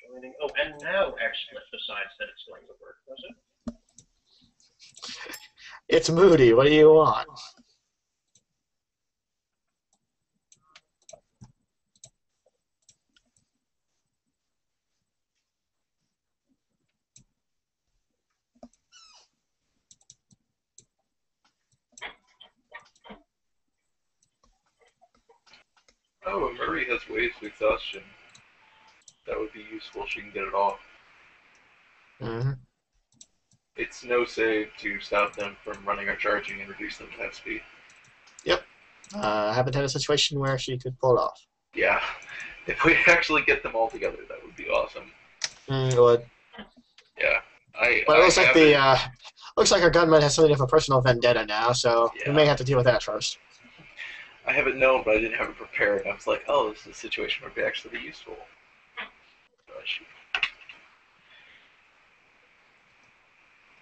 joining. Oh, and now XSplit decides that it's going to work, does it? It's Moody. What do you want? Oh, Murray has waves of exhaustion. That would be useful. She can get it off. Mm-hmm. It's no save to stop them from running or charging and reduce them to half speed. Yep. I haven't had a situation where she could pull it off. Yeah. If we actually get them all together, that would be awesome. It would. Yeah. But it looks like looks like our gunman has something of a personal vendetta now, so we may have to deal with that first. I haven't known, but I didn't have it prepared. I was like, oh, this is a situation where it would actually be useful. Oh, shoot.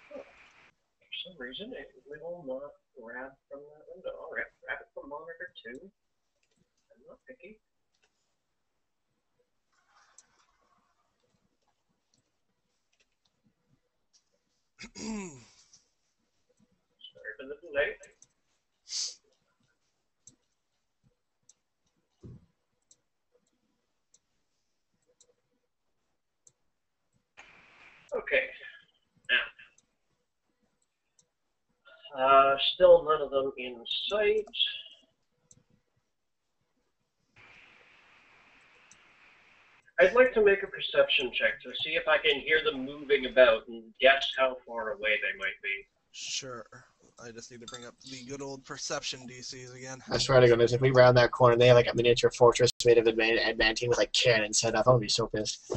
For some reason, it will not grab from that window. Alright, grab it from monitor 2. I'm not picky. Sorry for the delay. Okay. Now. Still none of them in sight. I'd like to make a perception check to see if I can hear them moving about and guess how far away they might be. Sure. I just need to bring up the good old perception DCs again. I swear to goodness, if we round that corner and they have like a miniature fortress made of adamantine with like cannons set up, I would be so pissed.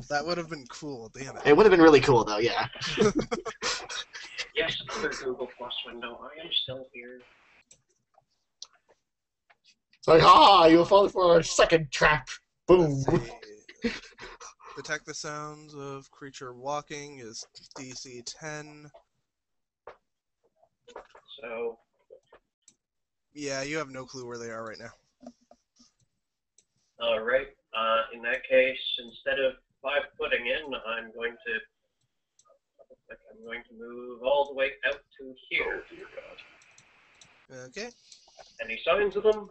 That would have been cool, damn it. It would have been really cool though, yeah. Yes, other Google Plus window. I am still here. It's like, you will fall for a second trap. Boom. Detect the sounds of creature walking is DC 10. So. Yeah, you have no clue where they are right now. Alright. In that case, instead of 5-footing in, I'm going to move all the way out to here. Oh, dear God. Okay. Any signs of them?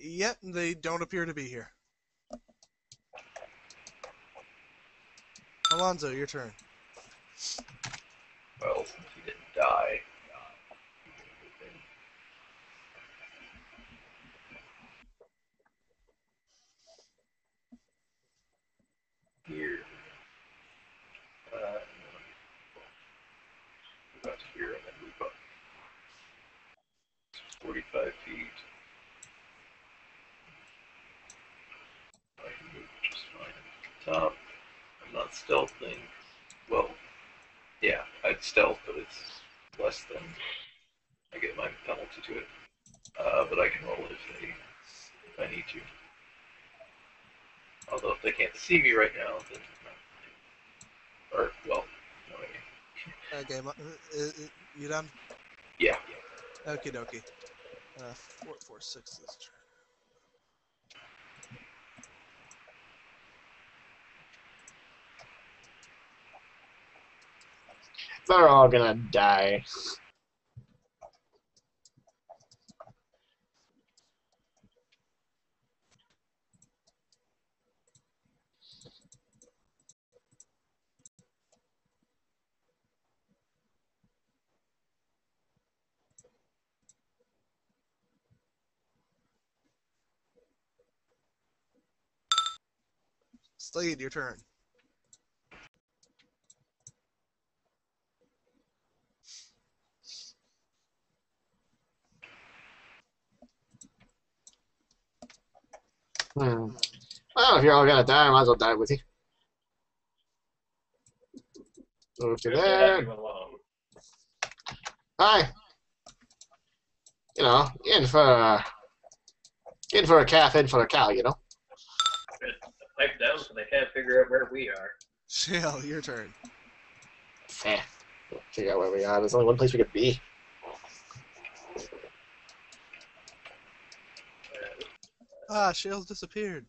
Yep, they don't appear to be here. Alonzo, your turn. Well, since he didn't die. Here. Move out to here and then move up. 45 feet. I can move just fine at the top. I'm not stealthing. Well, yeah, I'd stealth, but it's less than I get my penalty to it. But I can roll it if I need to. Although if they can't see me right now, then or well, no, Okay, you done? yeah. Okie dokie. 446 this turn. They're all gonna die. Slade, your turn. Well, if you're all gonna die, I might as well die with you. Move to there. Hi. You know, in for a calf, in for a cow, you know? Pipe down so they can't figure out where we are. Shale, your turn. Eh. Figure out where we are. There's only one place we could be. Shale's disappeared.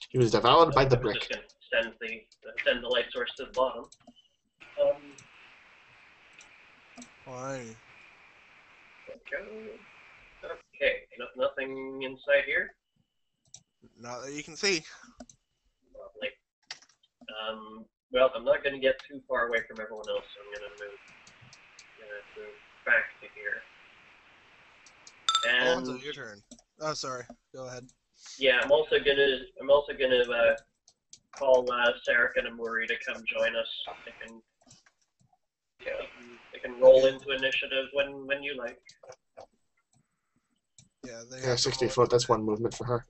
He was devoured by the I was brick. just going to send the light source to the bottom. Why? Okay, nothing inside here. Not that you can see. Lovely. Well, I'm not going to get too far away from everyone else, so I'm going to move back to here. And Alonso, your turn. Oh, sorry. Go ahead. yeah, I'm also gonna call Sarek and Amuri to come join us. They can roll into initiative when you like. Yeah, they Yeah, have 60 to roll foot, that's one movement for her.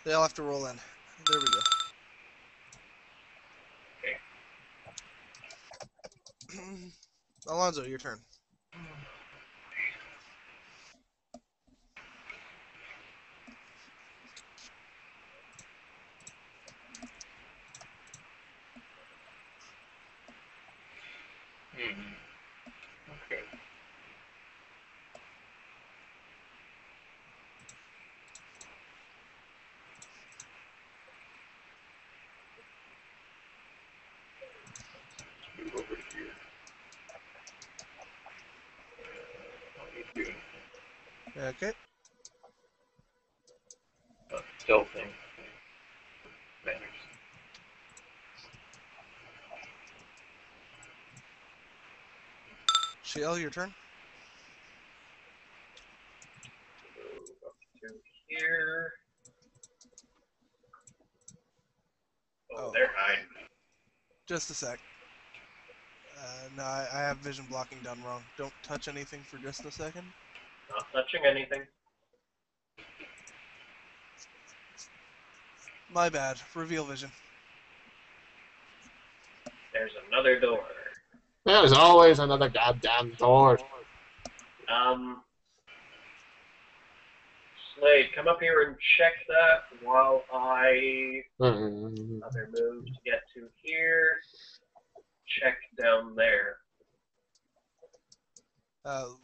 They all have to roll in. There we go. Alonso, your turn. Okay. Move over to here. Don't need to do anything. Okay. Stealthing. Manners. Shiel, your turn. Move up to here. Oh, they're hiding. Just a sec. No, I have vision blocking done wrong. Don't touch anything for just a second. Not touching anything. My bad. Reveal vision. There's another door. There's always another goddamn door. Slade, come up here and check that while I Mm. other move to get to here. Check down there.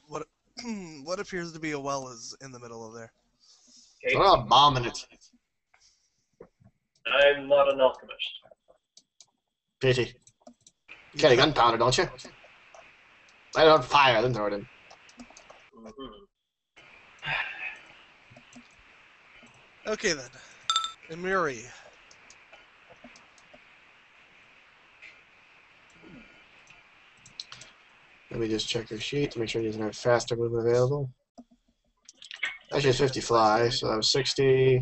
What what appears to be a well is in the middle of there. Okay. Throw a bomb in it. I'm not an alchemist. Pity. You carry gunpowder, don't you? Light it on fire, then throw it in. Mm-hmm. Okay then. Emiri. Let me just check her sheet to make sure he doesn't have faster movement available. That's just 50 fly, so that was 60.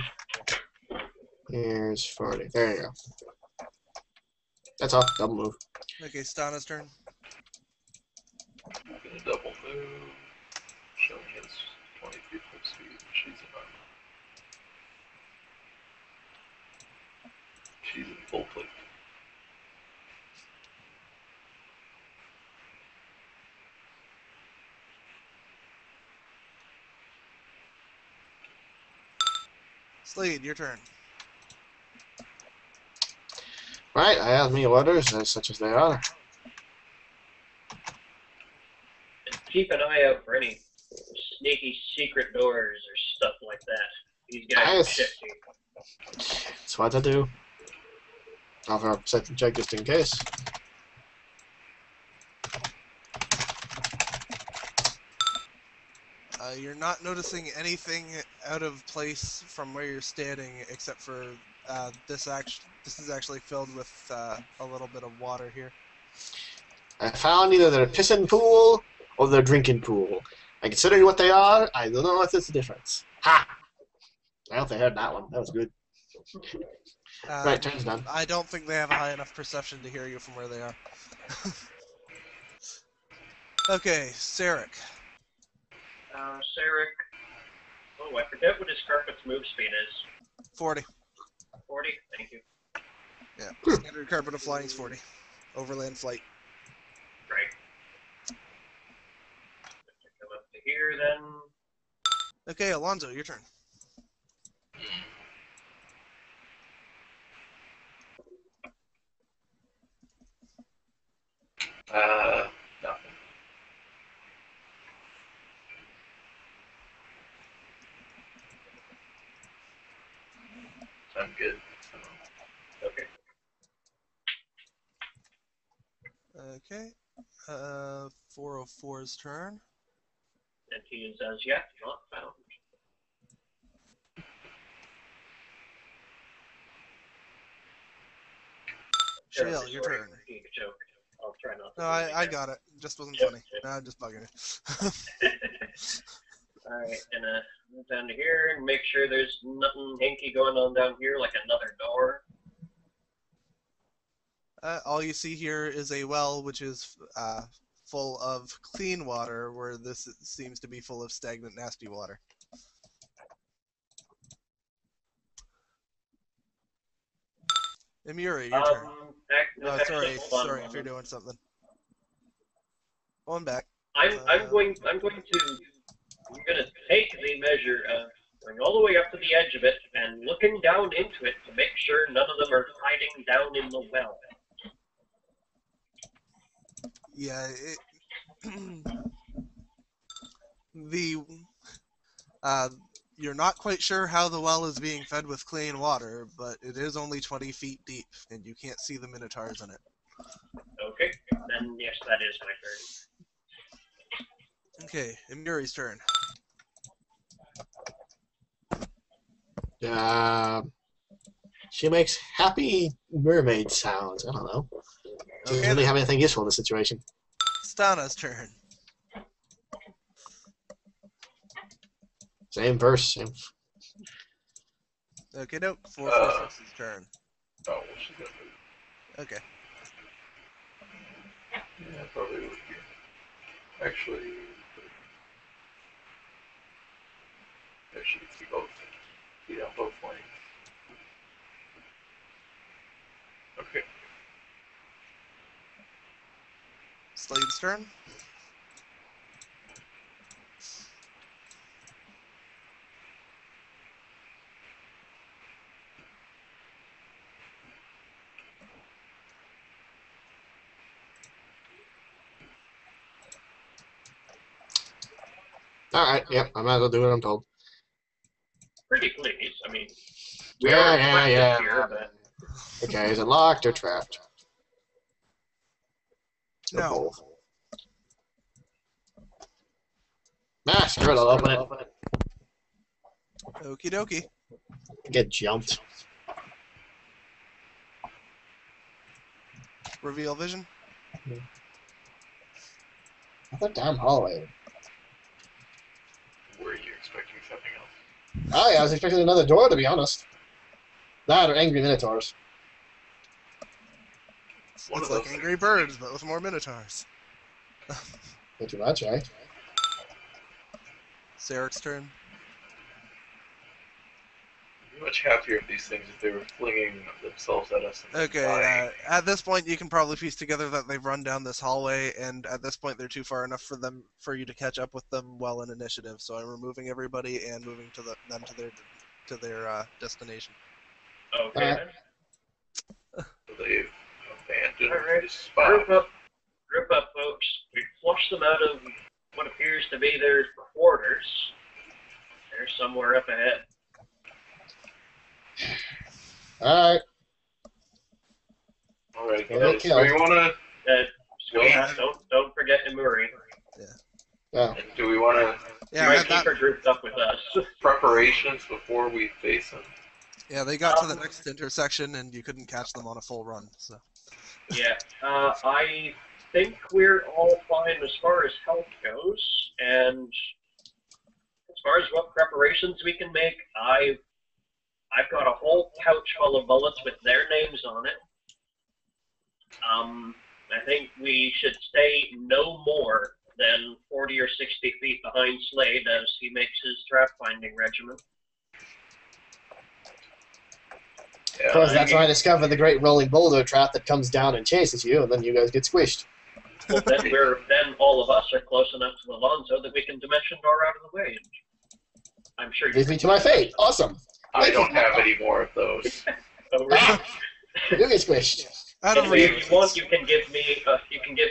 Here's 40. There you go. That's all. Double move. Okay, Stana's turn. I'm gonna double move. Showing his 23 foot speed. She's in armor. She's in full clip. Slade, your turn. Right, I have me orders, as such as they are. Just keep an eye out for any sneaky secret doors or stuff like that. These guys are Nice. shifty. That's what I do. I'll have a perception check just in case. You're not noticing anything out of place from where you're standing, except for this is actually filled with a little bit of water here. I found either their pissing pool or their drinking pool. And considering what they are, I don't know if it's a difference. Ha! I hope they heard that one. That was good. Right, turn's done. I don't think they have a high enough perception to hear you from where they are. Okay, Sarek. Sarek. Oh, I forget what his carpet's move speed is. 40. 40? Thank you. Yeah, standard carpet of flying is 40. Overland flight. Right. Come up to here then. Okay, Alonso, your turn. Nothing. I'm good. Okay. Okay. 404's turn. And he is as yet not found. Shale, your turn. Being a joke. I'll try not to. No, I got it. Just wasn't funny. Nah, I'm just bugging you. Alright, gonna move down to here and make sure there's nothing hinky going on down here, like another door. All you see here is a well which is full of clean water, where this seems to be full of stagnant, nasty water. Emuri, your turn. Oh, sorry if you're doing something. Going back. I'm gonna take the measure of going all the way up to the edge of it and looking down into it to make sure none of them are hiding down in the well. Yeah, you're not quite sure how the well is being fed with clean water, but it is only 20 feet deep, and you can't see the minotaurs in it. Okay, then yes, that is my turn. Okay, Emuri's turn. She makes happy mermaid sounds. I don't know. Doesn't Okay, really have anything useful in this situation. Stana's turn. Same verse. Same. Okay, nope. 446's turn. Oh, well, she's gonna move. Okay. Yeah, probably would be. Actually, yeah, she can see both. See on both lanes. Okay. Slade's turn. Alright, yep, I might as well do what I'm told. Pretty please. I mean, we are trapped here, but... Okay, is it locked or trapped? Or No. both? Nah, screw it, I'll open it. Okie dokie. Get jumped. Reveal vision. What damn hallway? Were you expecting something else? Oh yeah, I was expecting another door, to be honest. That or angry minotaurs. It's like Angry Birds, but with more minotaurs. Not too much, right? Sarek's turn. I'd be much happier if these things, if they were flinging themselves at us. Okay, at this point you can probably piece together that they've run down this hallway, and at this point they're too far enough for you to catch up with them well in initiative. So I'm removing everybody and moving them to their destination. Okay. So they've abandoned Alright. this spot. Group up, folks. We flushed them out of what appears to be their quarters. They're somewhere up ahead. Alright. Alright, Well, guys, so you wanna... Don't forget Emuri. Yeah. Do we wanna... Yeah, Keep her grouped up with us. preparations before we face them? yeah, they got to the next intersection and you couldn't catch them on a full run. So. Yeah, I think we're all fine as far as health goes, and as far as what preparations we can make, I've got a whole pouch full of bullets with their names on it. I think we should stay no more than 40 or 60 feet behind Slade as he makes his trap-finding regimen. Of course, that's when I discovered the great rolling boulder trap that comes down and chases you, and then you guys get squished. Well, then all of us are close enough to Alonzo that we can dimension door out of the way. I'm sure you Leads me to my fate. Awesome. I don't have any more of those. You get squished. I don't If you want, you can give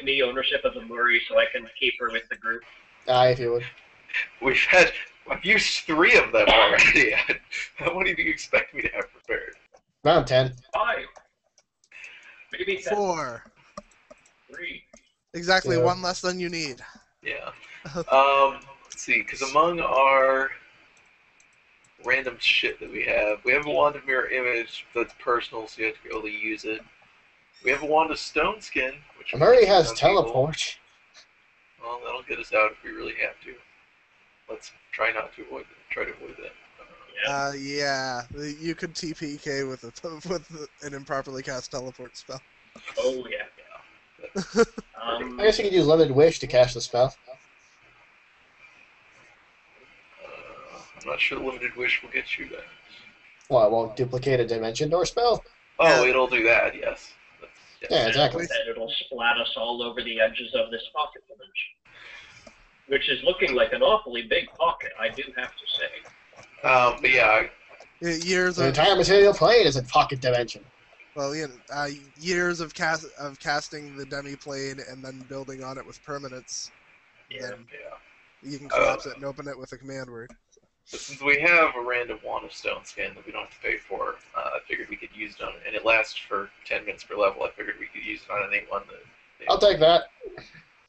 me ownership of the Murray so I can keep her with the group. If you would. I've used 3 of them already. What do you expect me to have prepared? Around 10. 5. Maybe 10. 4. 3. Exactly Yeah. one less than you need. Yeah. Let's see, because among our random shit that we have a wand of mirror image that's personal, so you have to be able to use it. We have a wand of stone skin, which we Murray can use has on people. teleport. Well, that'll get us out if we really have to. Let's try not to avoid that. Try to avoid that. Yeah, you could TPK with an improperly cast teleport spell. Oh, yeah. I guess you could use Limited Wish to cast the spell. I'm not sure Limited Wish will get you that. Well, it won't duplicate a Dimension Door spell. Oh, Yeah. it'll do that, yes. Yes. Yeah, exactly. And it'll splat us all over the edges of this pocket dimension. Which is looking like an awfully big pocket, I do have to say. But yeah, Years The of entire material plane is in Pocket Dimension. well, years of casting the demi plane and then building on it with permanence. Yeah. Then you can collapse it and open it with a command word. but since we have a random wand of stone skin that we don't have to pay for, I figured we could use it on, and it lasts for 10 minutes per level. I figured we could use it on anyone that. I'll take that.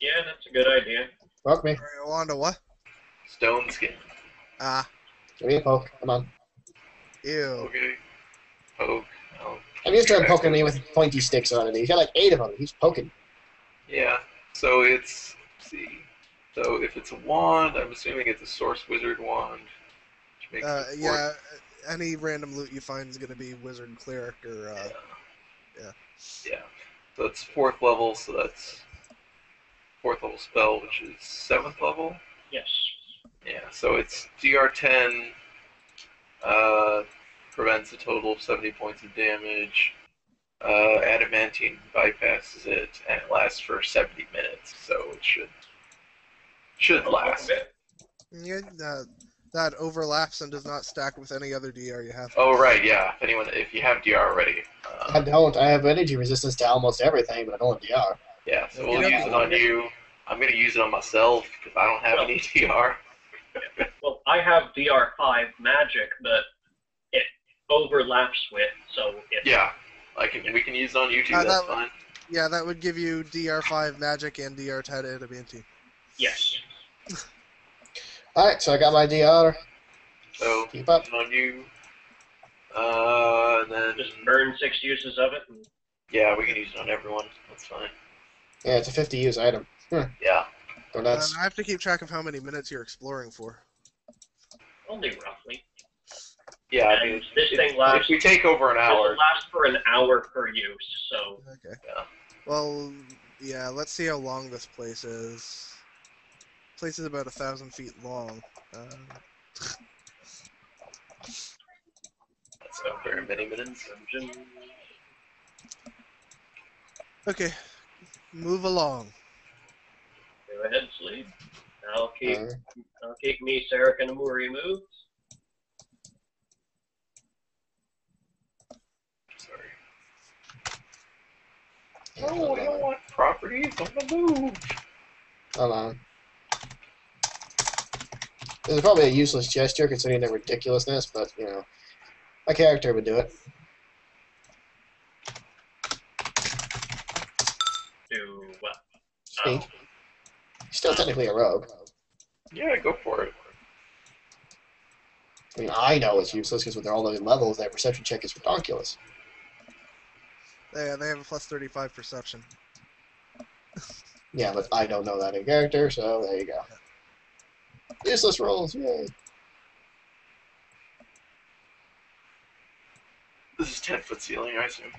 Yeah, that's a good idea. Poke me. On to what? Stone skin. Give me a poke. Come on. Ew. Okay. Poke. I'm used to him poking me with pointy sticks on it. He's got like 8 of them. He's poking. Yeah. So it's. Let's see. So if it's a wand, I'm assuming it's a Source Wizard wand. Which makes it Yeah, any random loot you find is going to be Wizard, Cleric, or Yeah. So it's 4th level, so that's 4th level spell, which is 7th level. Yes. Yeah, so it's DR10, prevents a total of 70 points of damage, adamantine bypasses it, and it lasts for 70 minutes, so it should last. Yeah, that overlaps and does not stack with any other DR you have. Oh, right, yeah, if you have DR already. I don't. I have energy resistance to almost everything, but I don't have DR. Yeah, so we'll use it on you. I'm going to use it on myself, because I don't have any DR. Well, I have DR5 magic that it overlaps with, so it's... Yeah, we can use it on you too, that's fine. Yeah, that would give you DR5 magic and DR10 adamantine. Yes. Alright, so I got my DR. So, Keep up. use it on you. And then... Just burn 6 uses of it. And... Yeah, we can use it on everyone. That's fine. Yeah, it's a 50 use item. Yeah. Go nuts. I have to keep track of how many minutes you're exploring for. Only roughly. Yeah, And I mean, this thing lasts... if we take over an hour... It'll last for an hour per use, so... Okay. Yeah. Well, yeah, let's see how long this place is. This place is about 1,000 feet long. That's not very many minutes. Okay, move along. Go ahead, sleep. I'll keep me, Sarek, and Amuri moved. Sorry. No, I don't want properties on the move. Hold on. This is probably a useless gesture considering their ridiculousness, but, you know, my character would do it. Do what? Speak. He's still technically a rogue. Yeah, go for it. I mean, I know it's useless because with all those levels, that perception check is ridiculous. Yeah, they have a plus 35 perception. Yeah, but I don't know that in character, so there you go. Useless rolls, yay! This is 10-foot ceiling, I assume.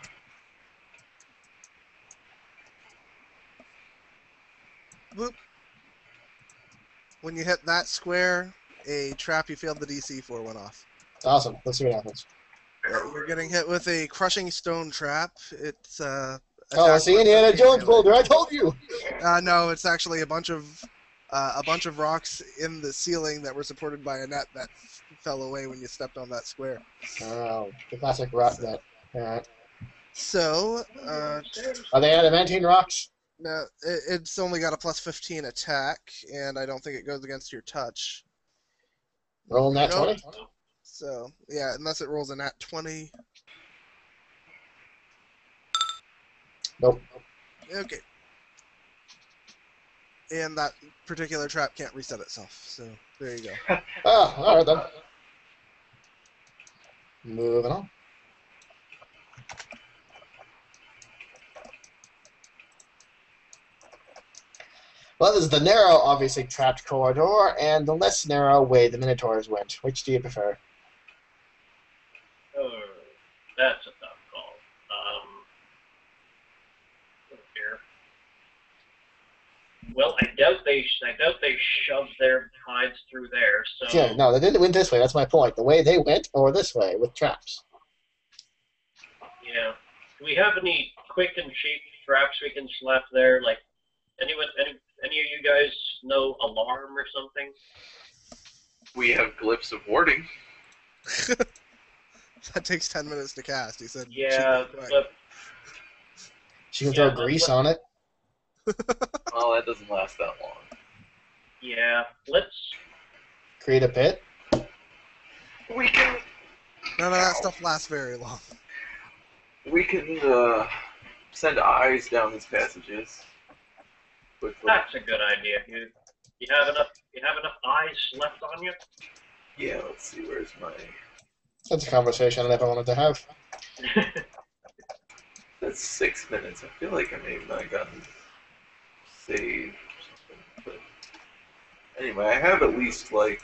Whoop. When you hit that square, a trap you failed the DC for went off. Awesome. Let's see what happens. You're getting hit with a crushing stone trap. It's Oh, it's the Indiana Jones boulder. I told you. No, it's actually a bunch of rocks in the ceiling that were supported by a net that fell away when you stepped on that square. Oh, the classic rock net. Alright. So, Are they adamantine rocks? no, it's only got a plus 15 attack, and I don't think it goes against your touch. Roll nat Nope. 20? So, yeah, unless it rolls a nat 20. Nope. Okay. And that particular trap can't reset itself, so there you go. Ah, alright then. Moving on. Well, there's the narrow, obviously trapped corridor, and the less narrow way the Minotaurs went. Which do you prefer? Oh, that's a tough call. Oh dear. Well, I doubt they shoved their hides through there. So Yeah, no, they didn't win this way. That's my point. The way they went, or this way with traps. yeah. Do we have any quick and cheap traps we can slap there? Like any of you guys know alarm or something? We have glyphs of warding. That takes 10 minutes to cast. He said. Yeah, but She can throw grease on it. Oh, that doesn't last that long. yeah, let's. Create a pit. We can. None of that stuff lasts very long. We can send eyes down these passages. With That's a good idea. You have enough eyes left on you? Yeah, let's see. Where's my? That's a conversation I never wanted to have. That's 6 minutes. I feel like I may have not gotten saved or something. But anyway, I have at least like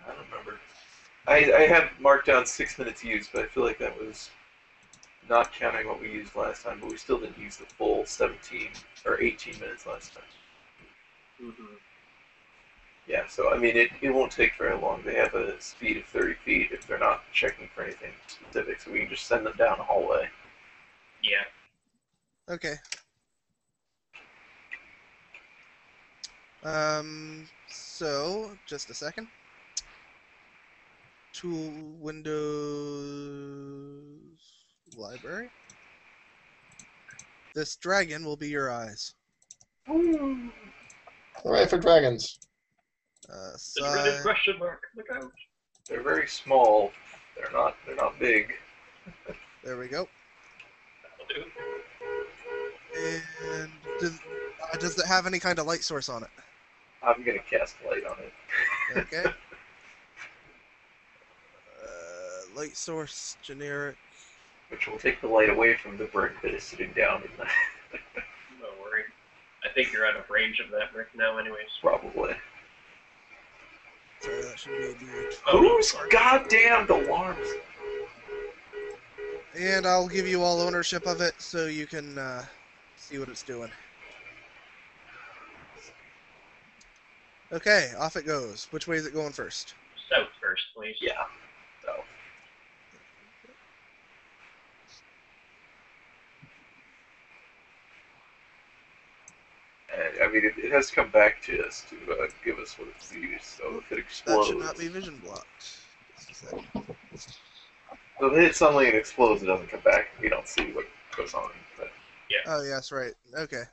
I don't remember. I have marked down 6 minutes used, but I feel like that was not counting what we used last time. But we still didn't use the full 17 or 18 minutes last time. Mm-hmm. Yeah, so I mean, it won't take very long. They have a speed of 30 feet if they're not checking for anything specific, so we can just send them down a hallway. Yeah. Okay. So, just a second. Tool, Windows, Library. This dragon will be your eyes. Hooray for dragons. The dreaded question mark. Look out. They're very small. They're not big. There we go. That'll do. And does it have any kind of light source on it? I'm gonna cast light on it. Okay. Light source, generic. Which will take the light away from the brick that is sitting down in the... Don't worry. I think you're out of range of that brick now anyways. Probably. Sorry, that should be a D8. Whose goddamn alarms? And I'll give you all ownership of it so you can see what it's doing. Okay, off it goes. Which way is it going first? South first, please. Yeah. So. I mean, it has to come back to us to give us what it's used, so if it explodes... That should not be vision blocked. Just a second. So if it hits something and explodes, it doesn't come back. We don't see what goes on. But... Yeah. Oh, yes, right. Okay.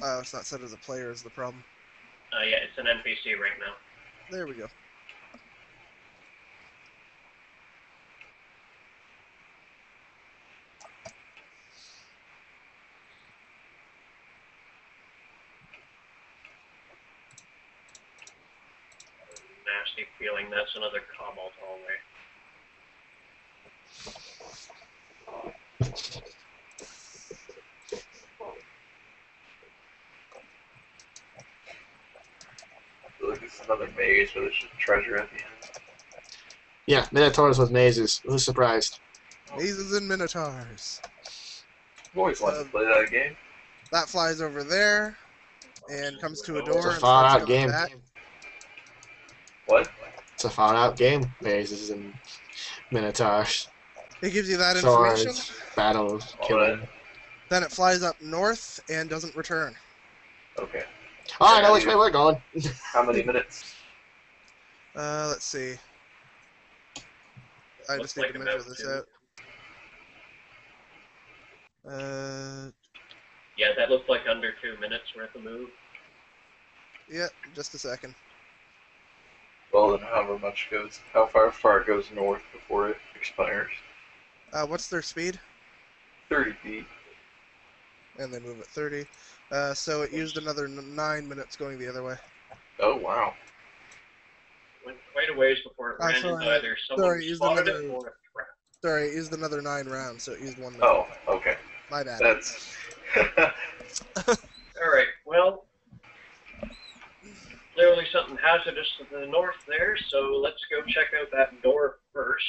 Oh, it's not set as a player is the problem. Yeah, it's an NPC right now. There we go. Nasty feeling that's another cobalt hallway. I feel like this is another maze where there's just treasure at the end. Yeah, Minotaurs with mazes. Who's surprised? Mazes and Minotaurs. I've always wanted to play that game. That flies over there and comes to a door. It's a and far starts out coming game. back. What? It's a far out game. Mazes and Minotaurs. It gives you that Swords, information. battles, All killing. right. Then it flies up north and doesn't return. Okay. Oh, I know which way we're going. How many minutes? Let's see. I Looks just need like to measure about this 2. out. Yeah, that looks like under 2 minutes worth of move. Yeah, just a second. Well, then however much goes, how far it goes north before it expires. What's their speed? 30 feet. And they move at 30. So it used another 9 minutes going the other way. Oh, wow. Went quite a ways before it ran into either someone who spotted it or a trap. Sorry, it used another 9 rounds, so it used 1 minute. Oh, okay. My bad. That's... Alright, well, clearly something hazardous to the north there, so let's go check out that door first.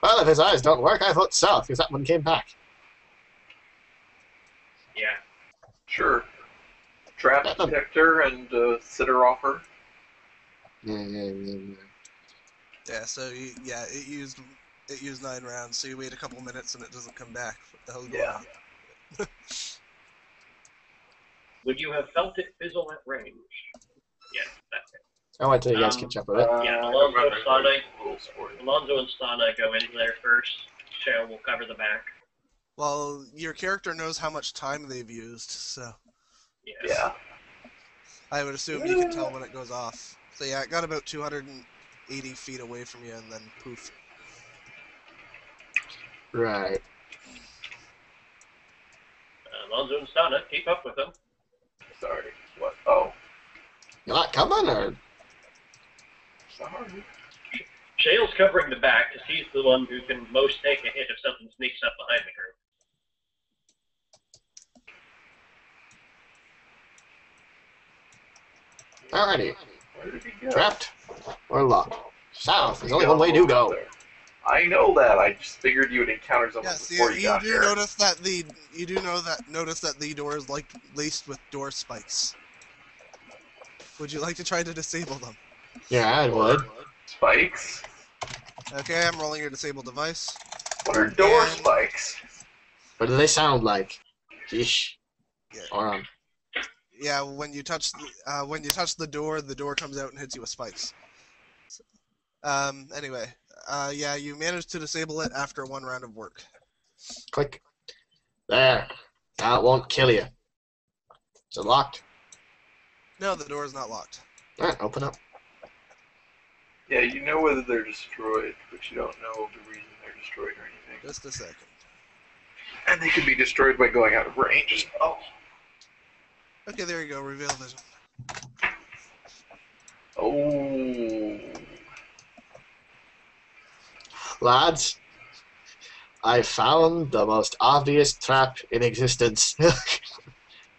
Well, if his eyes don't work, I vote south, because that one came back. Yeah. Sure. Trap detector and sitter offer. Yeah. Yeah, so it used 9 rounds, so you wait a couple minutes and it doesn't come back. What the hell's going on? Would you have felt it fizzle at range? Yes, that's it. I wait till you guys catch up with it. Yeah, Alonzo and Stana go in there first. Shale will cover the back. Well, your character knows how much time they've used, so... Yes. Yeah. I would assume you can tell when it goes off. So yeah, it got about 280 feet away from you, and then poof. Right. Alonzo and Stana, keep up with them. Sorry. What? Oh. You're not coming, or...? Sorry. Shale's covering the back because he's the one who can most take a hit if something sneaks up behind the group. Alrighty. Where did he go? Trapped or locked? South. There's only one way to go. I know that. I just figured you would encounter someone Yes, before you got here. Notice that the door is laced with door spikes. Would you like to try to disable them? Yeah, I would. Spikes? Okay, I'm rolling your disable device. What are door spikes? What do they sound like? Yeesh. Yeah. Or Yeah, when you touch the door comes out and hits you with spikes. Anyway, yeah, you managed to disable it after 1 round of work. click. There. That won't kill you. Is it locked? No, the door is not locked. Alright, open up. Yeah, you know whether they're destroyed, but you don't know the reason they're destroyed or anything. Just a second. And they could be destroyed by going out of range as well. Okay, there you go. Reveal vision. Oh. Lads, I found the most obvious trap in existence.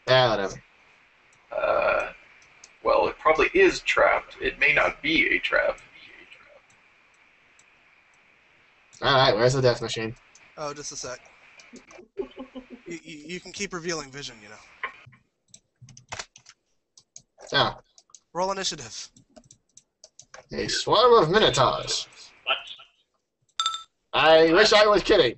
Yeah, whatever. Well, it probably is trapped. It may not be a trap. Alright, where's the death machine? Oh, just a sec. You can keep revealing vision, you know. Ah, Roll initiative. a swarm of minotaurs. What? I wish I was kidding.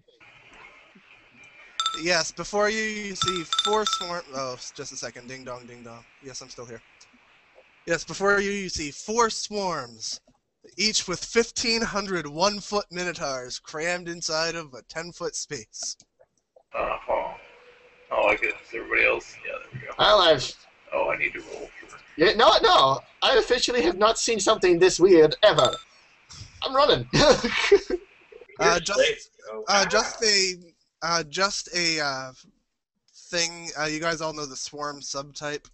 Yes, before you see 4 swarm... Oh, just a second. Ding dong, ding dong. Yes, I'm still here. Yes, before you see 4 swarms, each with 1,500 1-foot minotaurs crammed inside of a 10-foot space. Oh, I guess everybody else. Yeah, there we go. Well, Oh, I need to roll for. Yeah, no. I officially have not seen something this weird ever. I'm running. Just a thing. You guys all know the swarm subtype.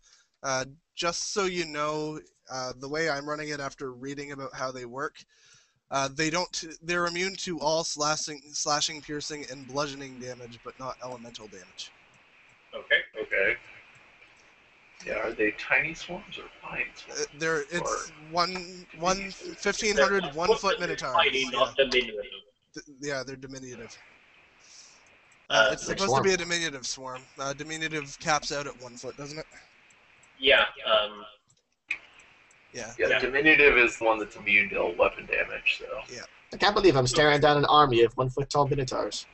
Just so you know, the way I'm running it after reading about how they work, they're immune to all slashing, piercing, and bludgeoning damage, but not elemental damage. Okay. Yeah, are they tiny swarms or fine swarms? It's 1,500 1-foot minotaurs. Tiny, not diminutive. Yeah, they're diminutive. It's Like supposed swarm. to be a diminutive swarm. Diminutive caps out at 1 foot, doesn't it? Yeah, Yeah. Diminutive is the one that's immune to weapon damage, so. I can't believe I'm staring down an army of 1-foot-tall minotaurs.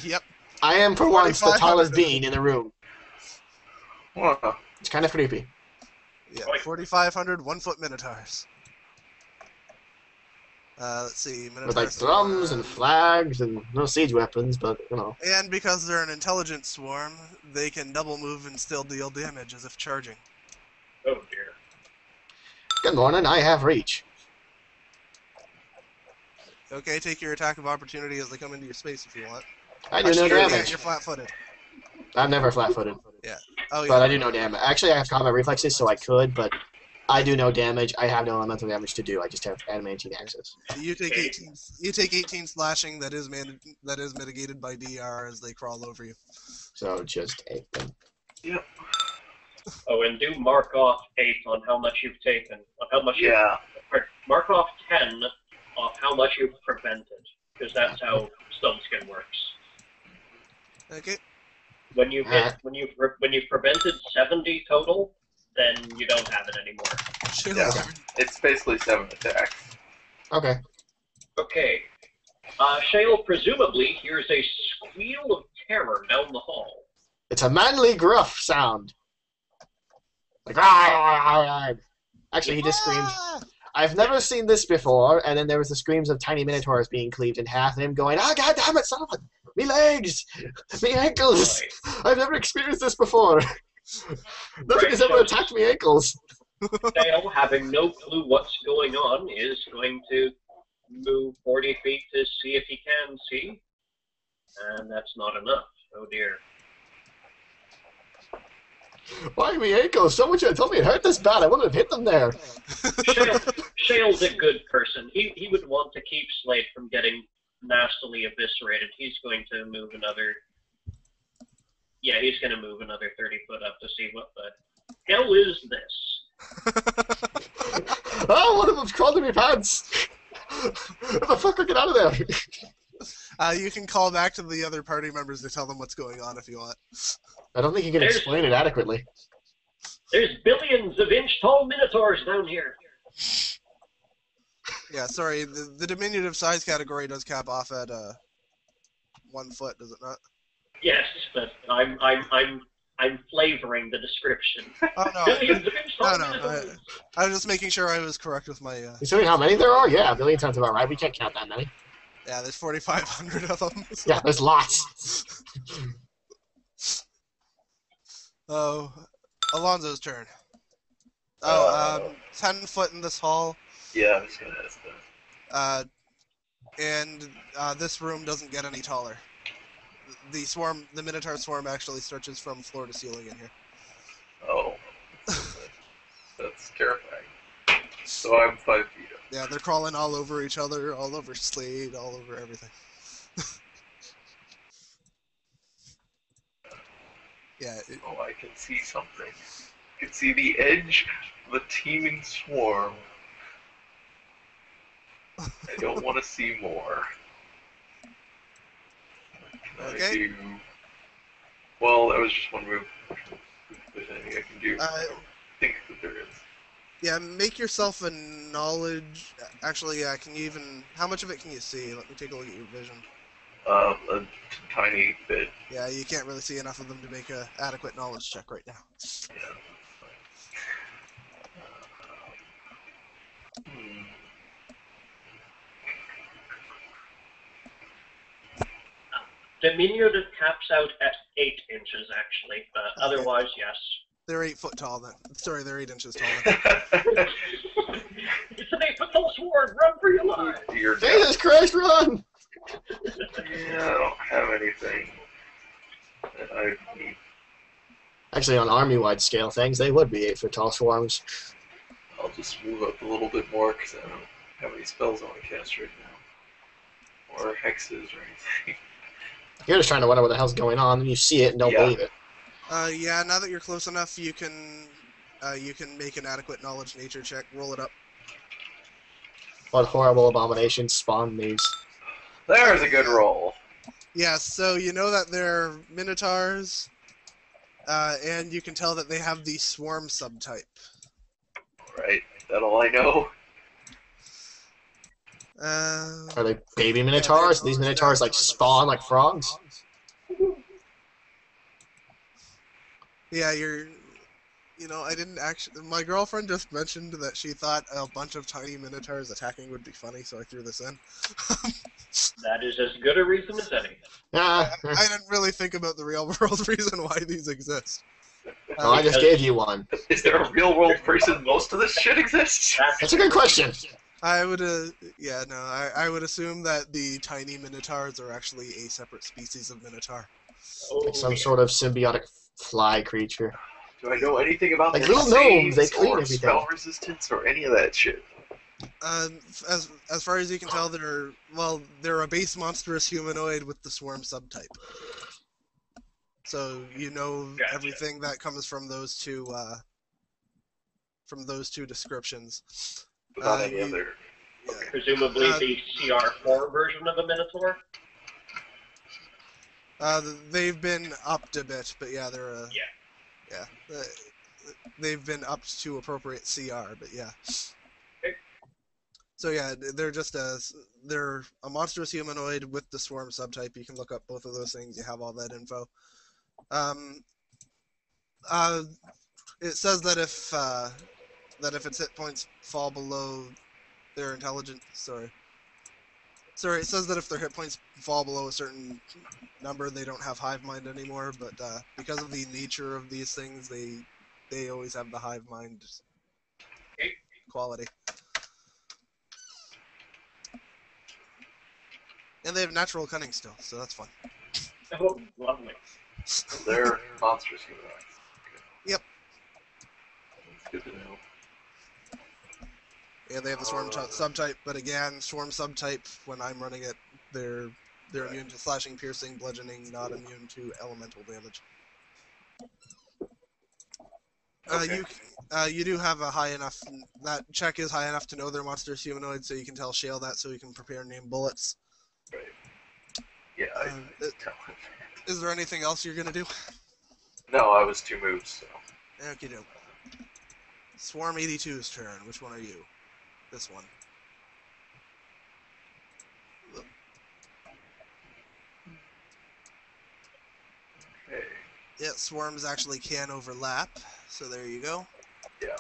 Yep. I am, for once, the 4,500 tallest of being in the room. Huh. It's kind of creepy. Yeah, 4,500 1-foot minotaurs. Let's see. With Minotaur like drums and Swarm. flags and no siege weapons, but you know. And because they're an intelligent swarm, they can double move and still deal damage as if charging. Oh dear. Good morning, I have reach. Okay, take your attack of opportunity as they come into your space if you want. I do no Actually, damage. you're flat-footed. I'm never flat-footed. Yeah. Oh, yeah. But I do no damage. Actually, I have combat reflexes, so I could, but I do no damage. I have no elemental damage to do. I just have adamantine access. You take 18. You take 18 slashing. That is mitigated by DR as they crawl over you. So just 8 then. Yep. Oh, and do mark off 8 on how much you've taken. On how much Yeah. Mark off 10 off how much you've prevented, because that's how Stone Skin works. Okay. When you've prevented 70 total, then you don't have it anymore. Sure. Yeah. It's basically 7 attacks. Okay. Okay. Shale presumably hears a squeal of terror down the hall. It's a manly gruff sound. Like, "Rah!" Actually, he just screamed. I've never seen this before, and then there was the screams of tiny minotaurs being cleaved in half, and him going, "Ah, God damn it, son of a... Me legs! Me ankles! Right. I've never experienced this before! Nothing has ever attacked me ankles!" Shale, having no clue what's going on, is going to move 40 feet to see if he can see. And that's not enough. Oh dear. Why me ankles? Someone should have told me it hurt this bad. I wouldn't have hit them there. Shale's a good person. He would want to keep Slade from getting nastily eviscerated. He's going to move another... Yeah, he's going to move another 30 foot up to see what the hell is this. Oh, one of them's crawled in my pants! What the fuck? Get out of there! You can call back to the other party members to tell them what's going on if you want. I don't think you can explain it adequately. There's billions of inch-tall minotaurs down here. Yeah, sorry. The diminutive size category does cap off at 1 foot, does it not? Yes, but I'm flavoring the description. Oh no. Billions of inch-tall No. minotaurs. I was just making sure I was correct with my. Considering how many there are, yeah, a billion sounds about right. We can't count that many. Yeah, there's 4,500 of them. So. Yeah, there's lots. Oh, Alonzo's turn. Oh, 10 foot in this hall. Yeah, I was gonna ask that. And this room doesn't get any taller. The Minotaur swarm actually stretches from floor to ceiling in here. Oh. That's terrifying. So I'm 5 feet up. Yeah, they're crawling all over each other, all over Slade, all over everything. Yeah. Oh, I can see something. I can see the edge of a teeming swarm. I don't want to see more. What can I do? Well, that was just one move. There's anything I can do. I don't think that there is. Yeah, make yourself a knowledge. Actually, yeah, can you even... How much of it can you see? Let me take a look at your vision. A tiny bit. Yeah, you can't really see enough of them to make an adequate knowledge check right now. Yeah. Diminutive caps out at 8 inches, actually, but otherwise, yes. They're 8 foot tall then. Sorry, they're 8 inches tall then. It's an 8 foot tall sword! Run for your life! Jesus Christ, run! Yeah, I don't have anything that I need. Actually, on army-wide scale things, they would be 8 foot tall swarms. I'll just move up a little bit more because I don't have any spells I want to cast right now. Or hexes or anything. You're just trying to wonder what the hell's going on, and you see it and don't believe it. Yeah, now that you're close enough, you can make an adequate knowledge nature check. Roll it up. What horrible abominations spawn these? There's a good roll. Yeah, so you know that they're minotaurs, and you can tell that they have the swarm subtype. Right, is that all I know? Are they baby minotaurs? These minotaurs like spawn like frogs? Yeah, You know, I didn't actually. My girlfriend just mentioned that she thought a bunch of tiny minotaurs attacking would be funny, so I threw this in. That is as good a reason as any. Ah, I didn't really think about the real world reason why these exist. well, I just gave you one. Is there a real world reason most of this shit exists? That's a good question. I would, yeah, no, I would assume that the tiny minotaurs are actually a separate species of minotaur. Like some sort of symbiotic fly creature. Do I know anything about Like their little gnomes, they saves clean or everything. spell resistance or any of that shit? As far as you can tell, they're a base monstrous humanoid with the swarm subtype. So you know Gotcha. everything that comes from those two descriptions. Without any other. Yeah. Presumably the CR4 version of a Minotaur? They've been upped a bit, but yeah, Yeah. They've been upped to appropriate CR, but yeah. Okay. So yeah, they're a monstrous humanoid with the swarm subtype. You can look up both of those things. You have all that info. It says that if its hit points fall below their intelligence, sorry, it says that if their hit points fall below a certain number, they don't have hive mind anymore. But because of the nature of these things, they always have the hive mind quality. And they have natural cunning still, so that's fun. Oh, lovely. They're monstrous humanoids. Okay. Yep. That's good to know. Yeah, they have the swarm subtype, but again, swarm subtype, when I'm running it, they're immune to slashing, piercing, bludgeoning, not immune to elemental damage. Okay. You do have a high enough, that check is high enough to know they're monstrous humanoids, so you can tell Shale that, so you can prepare name bullets. Right. Yeah, I tell him. Is there anything else you're gonna do? No, I was 2 moves, so. Okay, do. Swarm 82's turn. Which one are you? This one. Okay. Yeah, swarms actually can overlap, so there you go. Yeah.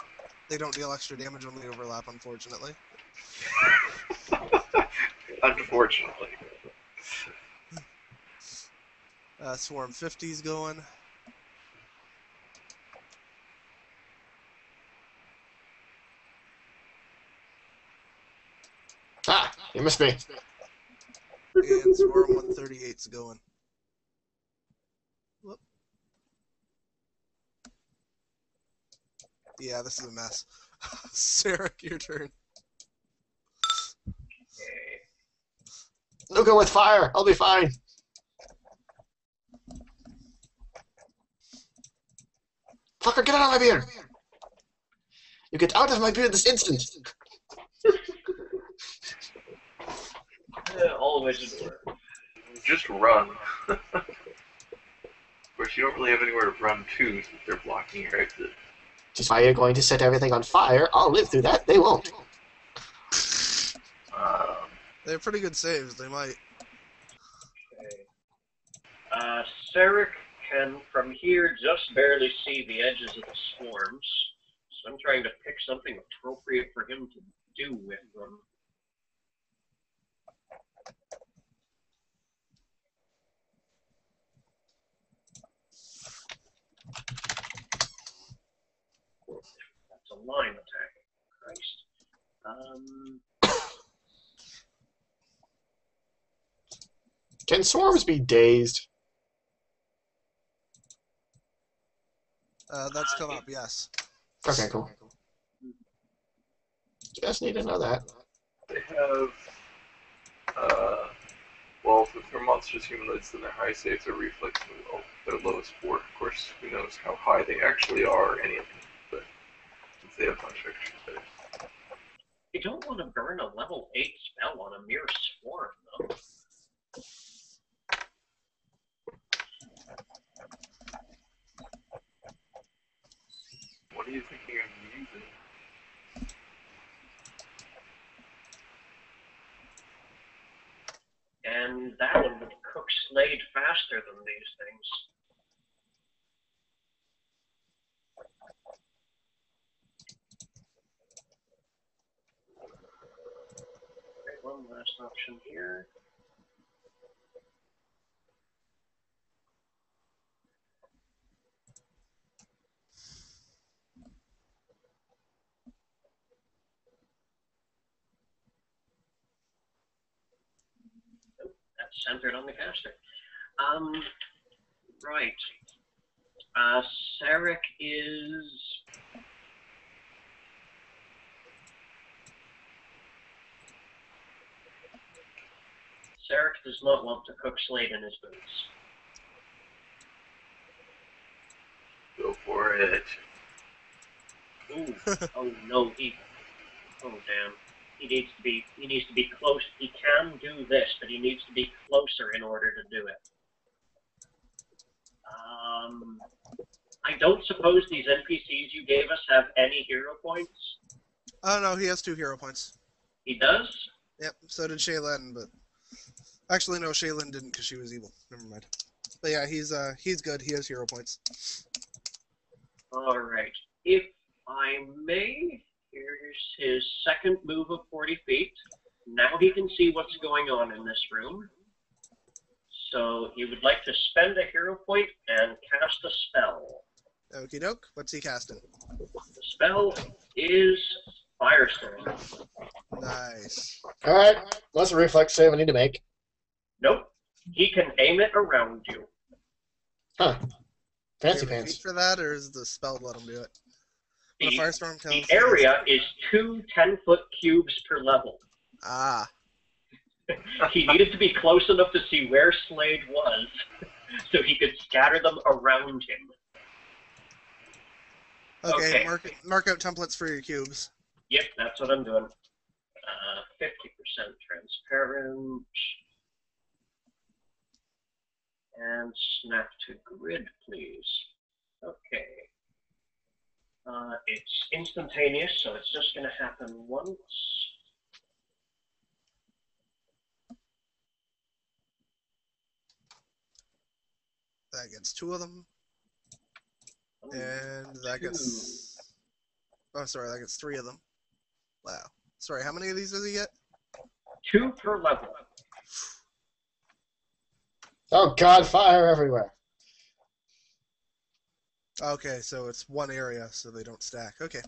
They don't deal extra damage when they overlap, unfortunately. Unfortunately. Swarm 50's going. Ah, you missed me. And Swarm 138's going. Whoop. Yeah, this is a mess. Sarah, your turn. Okay. Luca with fire. I'll be fine. Fucker, get out of my beard! You get out of my beard this instant! Always adore. Just run. Of course, you don't really have anywhere to run to since they're blocking your exit. Just why you're going to set everything on fire. I'll live through that. They won't. They're pretty good saves. They might. Okay. Sarek can, from here, just barely see the edges of the swarms. So I'm trying to pick something appropriate for him to do with them. That's a line attack. Christ. Can swarms be dazed? That's come up, yes. Okay, cool. Just need to know that. They have, well, if they're monstrous humanoids, then their high saves are reflex and low. Their lowest 4. Of course, who knows how high they actually are, any of them, but since they have a bunch of extra saves. You don't want to burn a level 8 spell on a mere swarm, though. What are you thinking of using? And that one would cook Slade faster than these things. one last option here. That's centered on the caster. Right. Sarek is... Sarek does not want to cook Slade in his boots. Go for it. Ooh. Oh no, oh damn. He needs to be close. He can do this, but he needs to be closer in order to do it. I don't suppose these NPCs you gave us have any hero points? Oh no, he has 2 hero points. He does? Yep, so did Shaylin, but... Actually, no, Shaylin didn't because she was evil. Never mind. But yeah, he's good. He has hero points. Alright. If I may, here's his second move of 40 feet. Now he can see what's going on in this room. So he would like to spend a hero point and cast a spell. Okie doke. What's he casting? The spell is Firestorm. Nice. Alright, what's a reflex save I need to make? Nope. He can aim it around you. Huh. Fancy Do you have a pants. feat for that, or is the spell let him do it? The Firestorm counts. The area is 2 10-foot cubes per level. Ah. He needed to be close enough to see where Slade was, so he could scatter them around him. Okay, mark out templates for your cubes. Yep, that's what I'm doing. 50% transparent. And snap to grid, please. Okay. It's instantaneous, so it's just going to happen once. That gets 2 of them. And that gets... Oh, sorry, that gets 3 of them. Wow. Sorry, how many of these does he get? 2 per level. Oh god, fire everywhere. Okay, so it's 1 area, so they don't stack. Okay.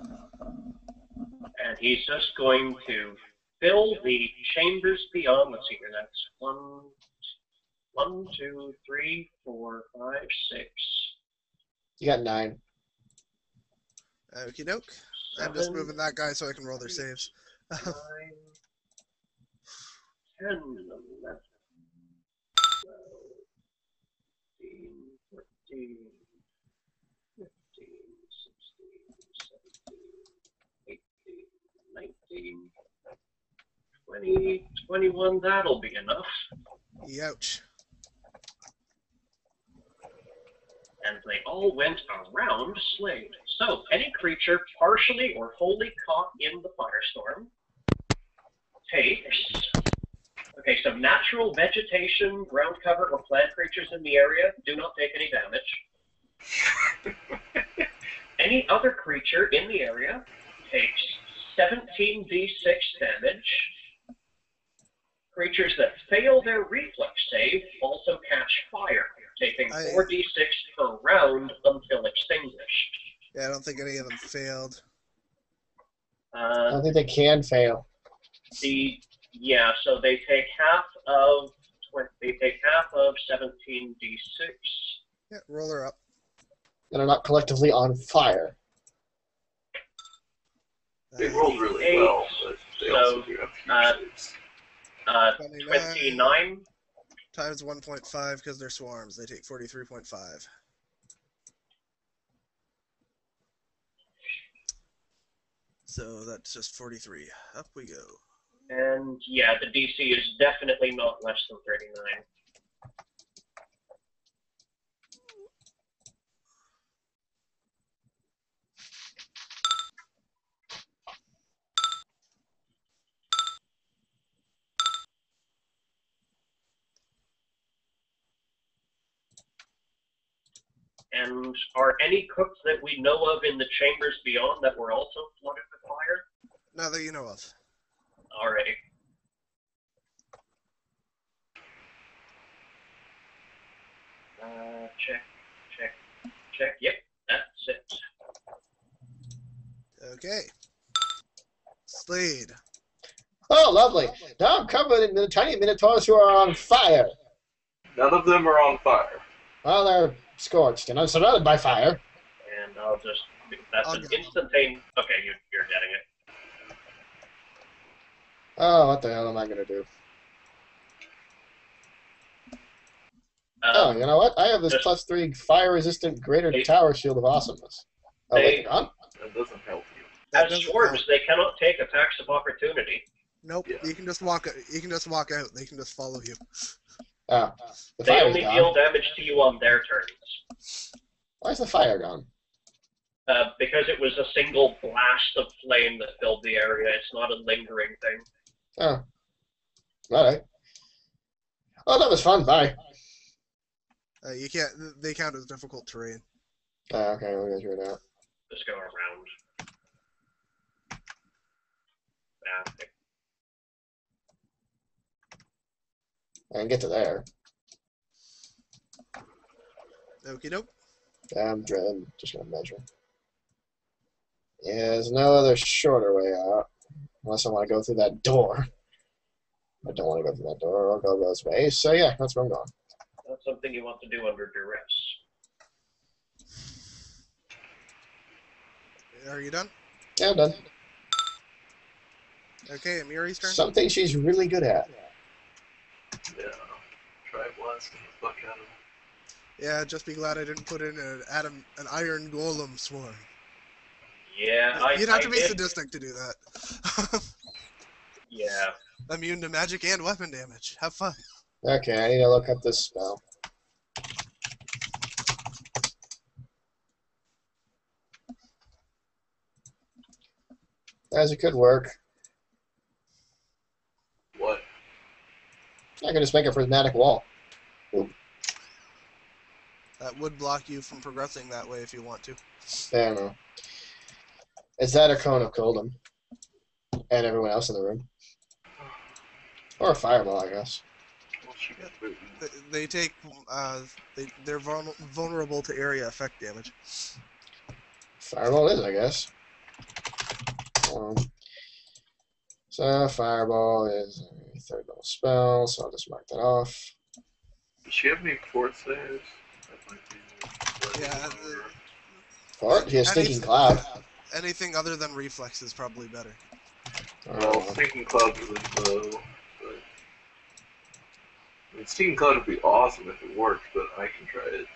And he's just going to fill the chambers beyond. Let's see here, that's 1, 2, 3, 4, 5, 6. You got 9. Okie doke. I'm just moving that guy so I can roll their saves. 9, 10, 11, 12, 13, 14, 15, 16, 17, 18, 19, 20, 21. That'll be enough. Youch. And they all went around Slade. So, any creature partially or wholly caught in the firestorm takes... Okay, so natural vegetation, ground cover, or plant creatures in the area do not take any damage. Any other creature in the area takes 17d6 damage. Creatures that fail their reflex save also catch fire, taking 4d6 per round until extinguished. Yeah, I don't think any of them failed. I don't think they can fail. Yeah, so they take half of 17d6. Yeah, roll her up. And are not collectively on fire. They rolled really well, but they also do have few saves. 29 times 1.5 because they're swarms. They take 43.5. So that's just 43. Up we go. And yeah, the DC is definitely not less than 39. And are any cooks that we know of in the chambers beyond that were also flooded with fire? Not that you know of. Alrighty. Check, check, check. Yep, that's it. Okay. Slade. Oh, lovely. Now I'm covered in the tiny minotaurs who are on fire. None of them are on fire. Well, they're scorched, and I'm surrounded by fire. And I'll just... That's I'll an get them. instantaneous... Okay, you're getting it. Oh, what the hell am I going to do? Oh, you know what? I have this just- +3 fire-resistant greater They- tower shield of awesomeness. Oh, wait, they- they're gone? That doesn't help you. That As doesn't swords, help. they cannot take attacks of opportunity. Nope. Yeah. You can just walk. You can just walk out. They can just follow you. Oh, the They fire's only gone. deal damage to you on their turns. Why's the fire gone? Because it was a single blast of flame that filled the area. It's not a lingering thing. Oh. Alright. Oh, that was fun. Bye. You can't. They count as difficult terrain. Oh, okay, we'll go through it out. Just go around. Yeah. I can get to there. Okie doke. I'm just going to measure. Yeah, there's no other shorter way out. Unless I want to go through that door. I don't want to go through that door. I'll go those ways. So, yeah, that's where I'm going. That's something you want to do under duress. Are you done? Yeah, I'm done. Okay, Amiri's turn. Something she's really good at. Yeah. Try blasting the fuck out of them. Yeah, just be glad I didn't put in an iron golem swarm. Yeah, You'd have to I be did. sadistic to do that. Yeah. Immune to magic and weapon damage. Have fun. Okay, I need to look up this spell. As it could work. What? I can just make a prismatic wall. That would block you from progressing that way if you want to. I don't know. Is that a cone of coldom? And everyone else in the room? Or a fireball, I guess. Well, she got booted. They take. They're vulnerable to area effect damage. Fireball is, I guess. So, fireball is a third level spell, so I'll just mark that off. Does she have any fort saves? That might be Yeah, Fort? He has Stinking Cloud. Anything other than reflex is probably better. Well, Stinking Cloud is low, but I mean, Stinking Cloud would be awesome if it worked, but I can try it.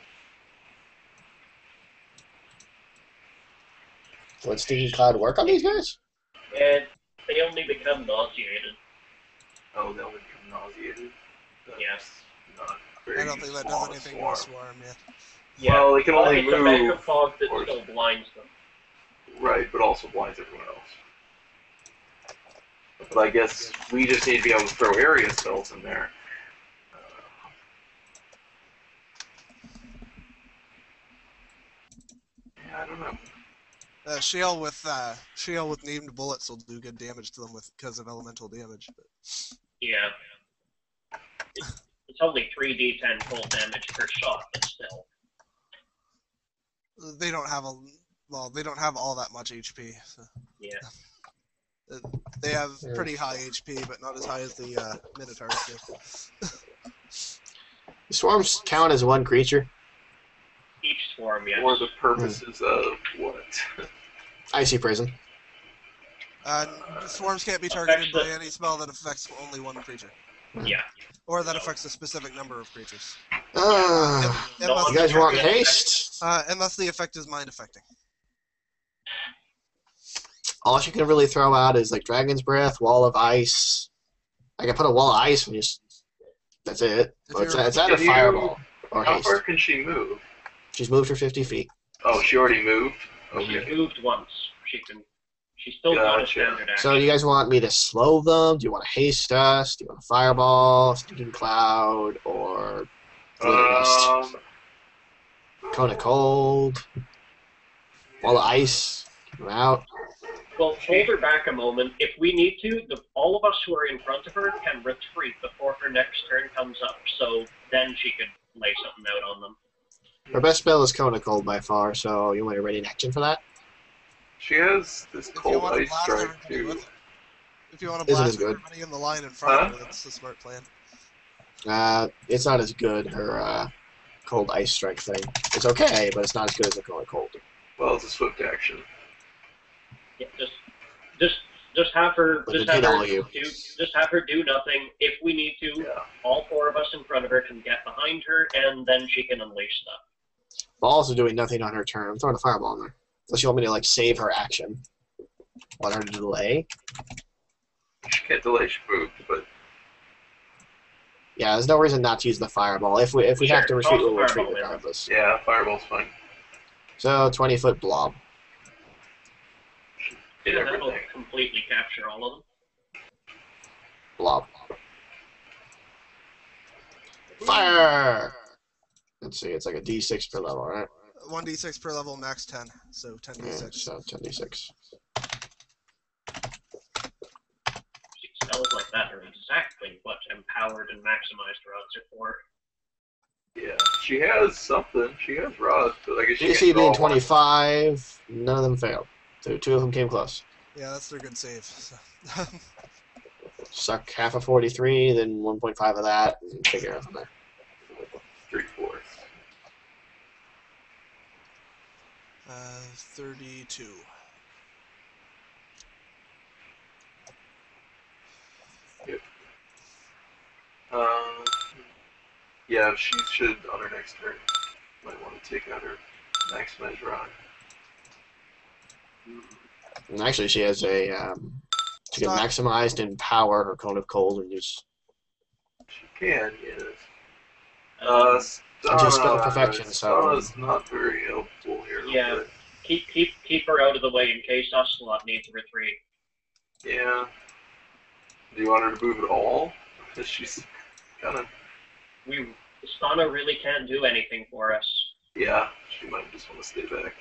Would Stinking Cloud work on these guys? And they only become nauseated. Oh, they'll become nauseated. That's Yes. not very I don't think that useful does on a anything swarm. to swarm yet. Yeah. Well, they can only it's a magic move, fog that or- still blinds them. right, but also blinds everyone else. But I guess we just need to be able to throw area spells in there. Yeah, I don't know. Shale with named bullets will do good damage to them because of elemental damage. But Yeah. It's only 3d10 cold damage per shot, but still. they don't have they don't have all that much HP. So. Yeah. They have pretty high HP, but not as high as the Minotaurs do. The swarms count as one creature. Each swarm, yes. For the purposes of what? Icy Prison. Swarms can't be targeted by any spell that affects only one creature, Yeah. or that affects a specific number of creatures. You guys want haste? Unless the effect is mind affecting. All you can really throw out is like Dragon's Breath, Wall of Ice. I can put a Wall of Ice and just... That's it. But it's not a Can you- fireball or How haste. far can she move? She's moved her 50 feet. Oh, she already moved? She Okay. moved once. She's still got a Gotcha. standard action. So do you guys want me to slow them? Do you want to haste us? Do you want a fireball, Stinking Cloud, or Haste? Cone of Cold? Wall of Ice? Keep them out. Well, hold her back a moment. If we need to, all of us who are in front of her can retreat before her next turn comes up. So then she could lay something out on them. Her best spell is Cone of Cold by far, so you want to ready an action for that? She has this cold ice strike too. If you want to blast good. everybody in the line in front of her, that's a smart plan. It's not as good, her Cold Ice Strike thing. It's okay, but it's not as good as the Cone of Cold. Well, it's a swift action. Yeah, just have her But just they have hit her all you. just have her do nothing. If we need to, Yeah. all four of us in front of her can get behind her, and then she can unleash stuff. I'm also doing nothing on her turn. I'm throwing a fireball in there. Unless you want me to like save her action. Want her to delay? She can't delay, she moved, but Yeah, there's no reason not to use the fireball. If we Sure, have to retreat, toss the we'll retreat fireball in. regardless. yeah, fireball's fine. So 20-foot blob. Did Yeah, that'll everything. completely capture all of them. Blob. Fire! Let's see, it's like a D6 per level, right? 1d6 per level, max 10. So 10d6. Yeah, so 10d6. Spells like that are exactly what empowered and maximized rods are for. Yeah, she has something. She has rods, but I guess she DC can't draw being one. 25, none of them failed. So 2 of them came close. Yeah, that's their good save. So. Suck half of 43, then 1.5 of that, and figure out from there. 3/4. 32. Yeah, she should, on her next turn, might want to take out her maximize rod. And actually, she has a she can Stop. maximized and power her Cone of Cold and use She can, yes. just spell perfection, so Stana's not very helpful here. Yeah. But Keep her out of the way in case Ocelot needs to retreat. yeah. Do you want her to move at all? Because she's kind of, Stana really can't do anything for us. yeah, she might just want to stay back.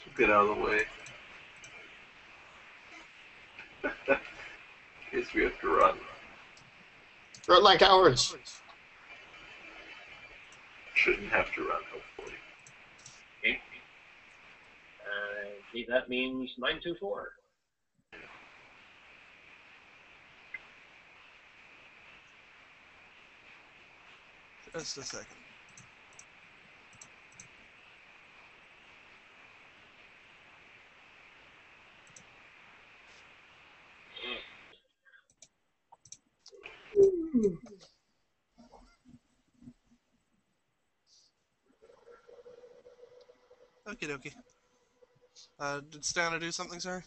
She'll get out of the way. In case we have to run. run like cowards. Shouldn't have to run, hopefully. Okay. See, that means 924. Just a second. Okie dokie. Did Stana do something, sorry?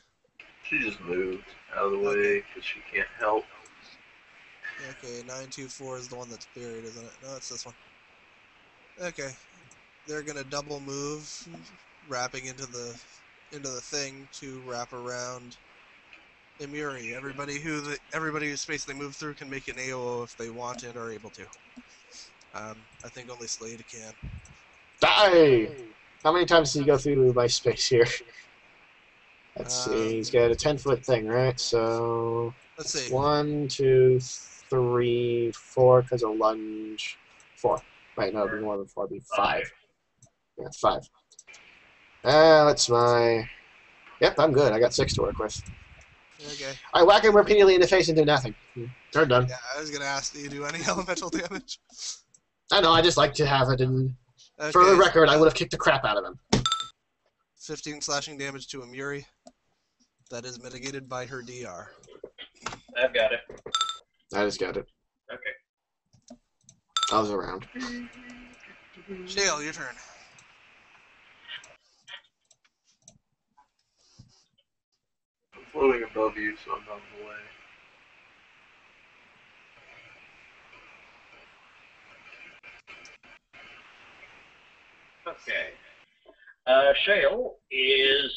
She just moved out of the way because she can't help. Okay, 924 is the one that's buried, isn't it? No, it's this one. Okay. They're gonna double move, wrapping into the thing to wrap around Imuri. Everybody whose space they move through can make an AOO if they want it or able to. I think only Slade can. Die! How many times did he go through my space here? Let's see, he's got a 10-foot thing, right? So Let's see. 1, 2, 3, 4, because of lunge. 4. Right, no, it'd be more than 4, it'd be 5. Yeah, 5. That's my... Yep, I'm good. I got 6 to work with. Okay. I whack him repeatedly in the face and do nothing. Turn done. Yeah, I was gonna ask, do you do any elemental damage? I know, I just like to have it, and Okay, for the record, I would have kicked the crap out of him. 15 slashing damage to Imuri. That is mitigated by her DR. I've got it. I just got it. Okay. I was around. Shale, your turn. I'm floating above you, so I'm not in the way. Okay. Shale is...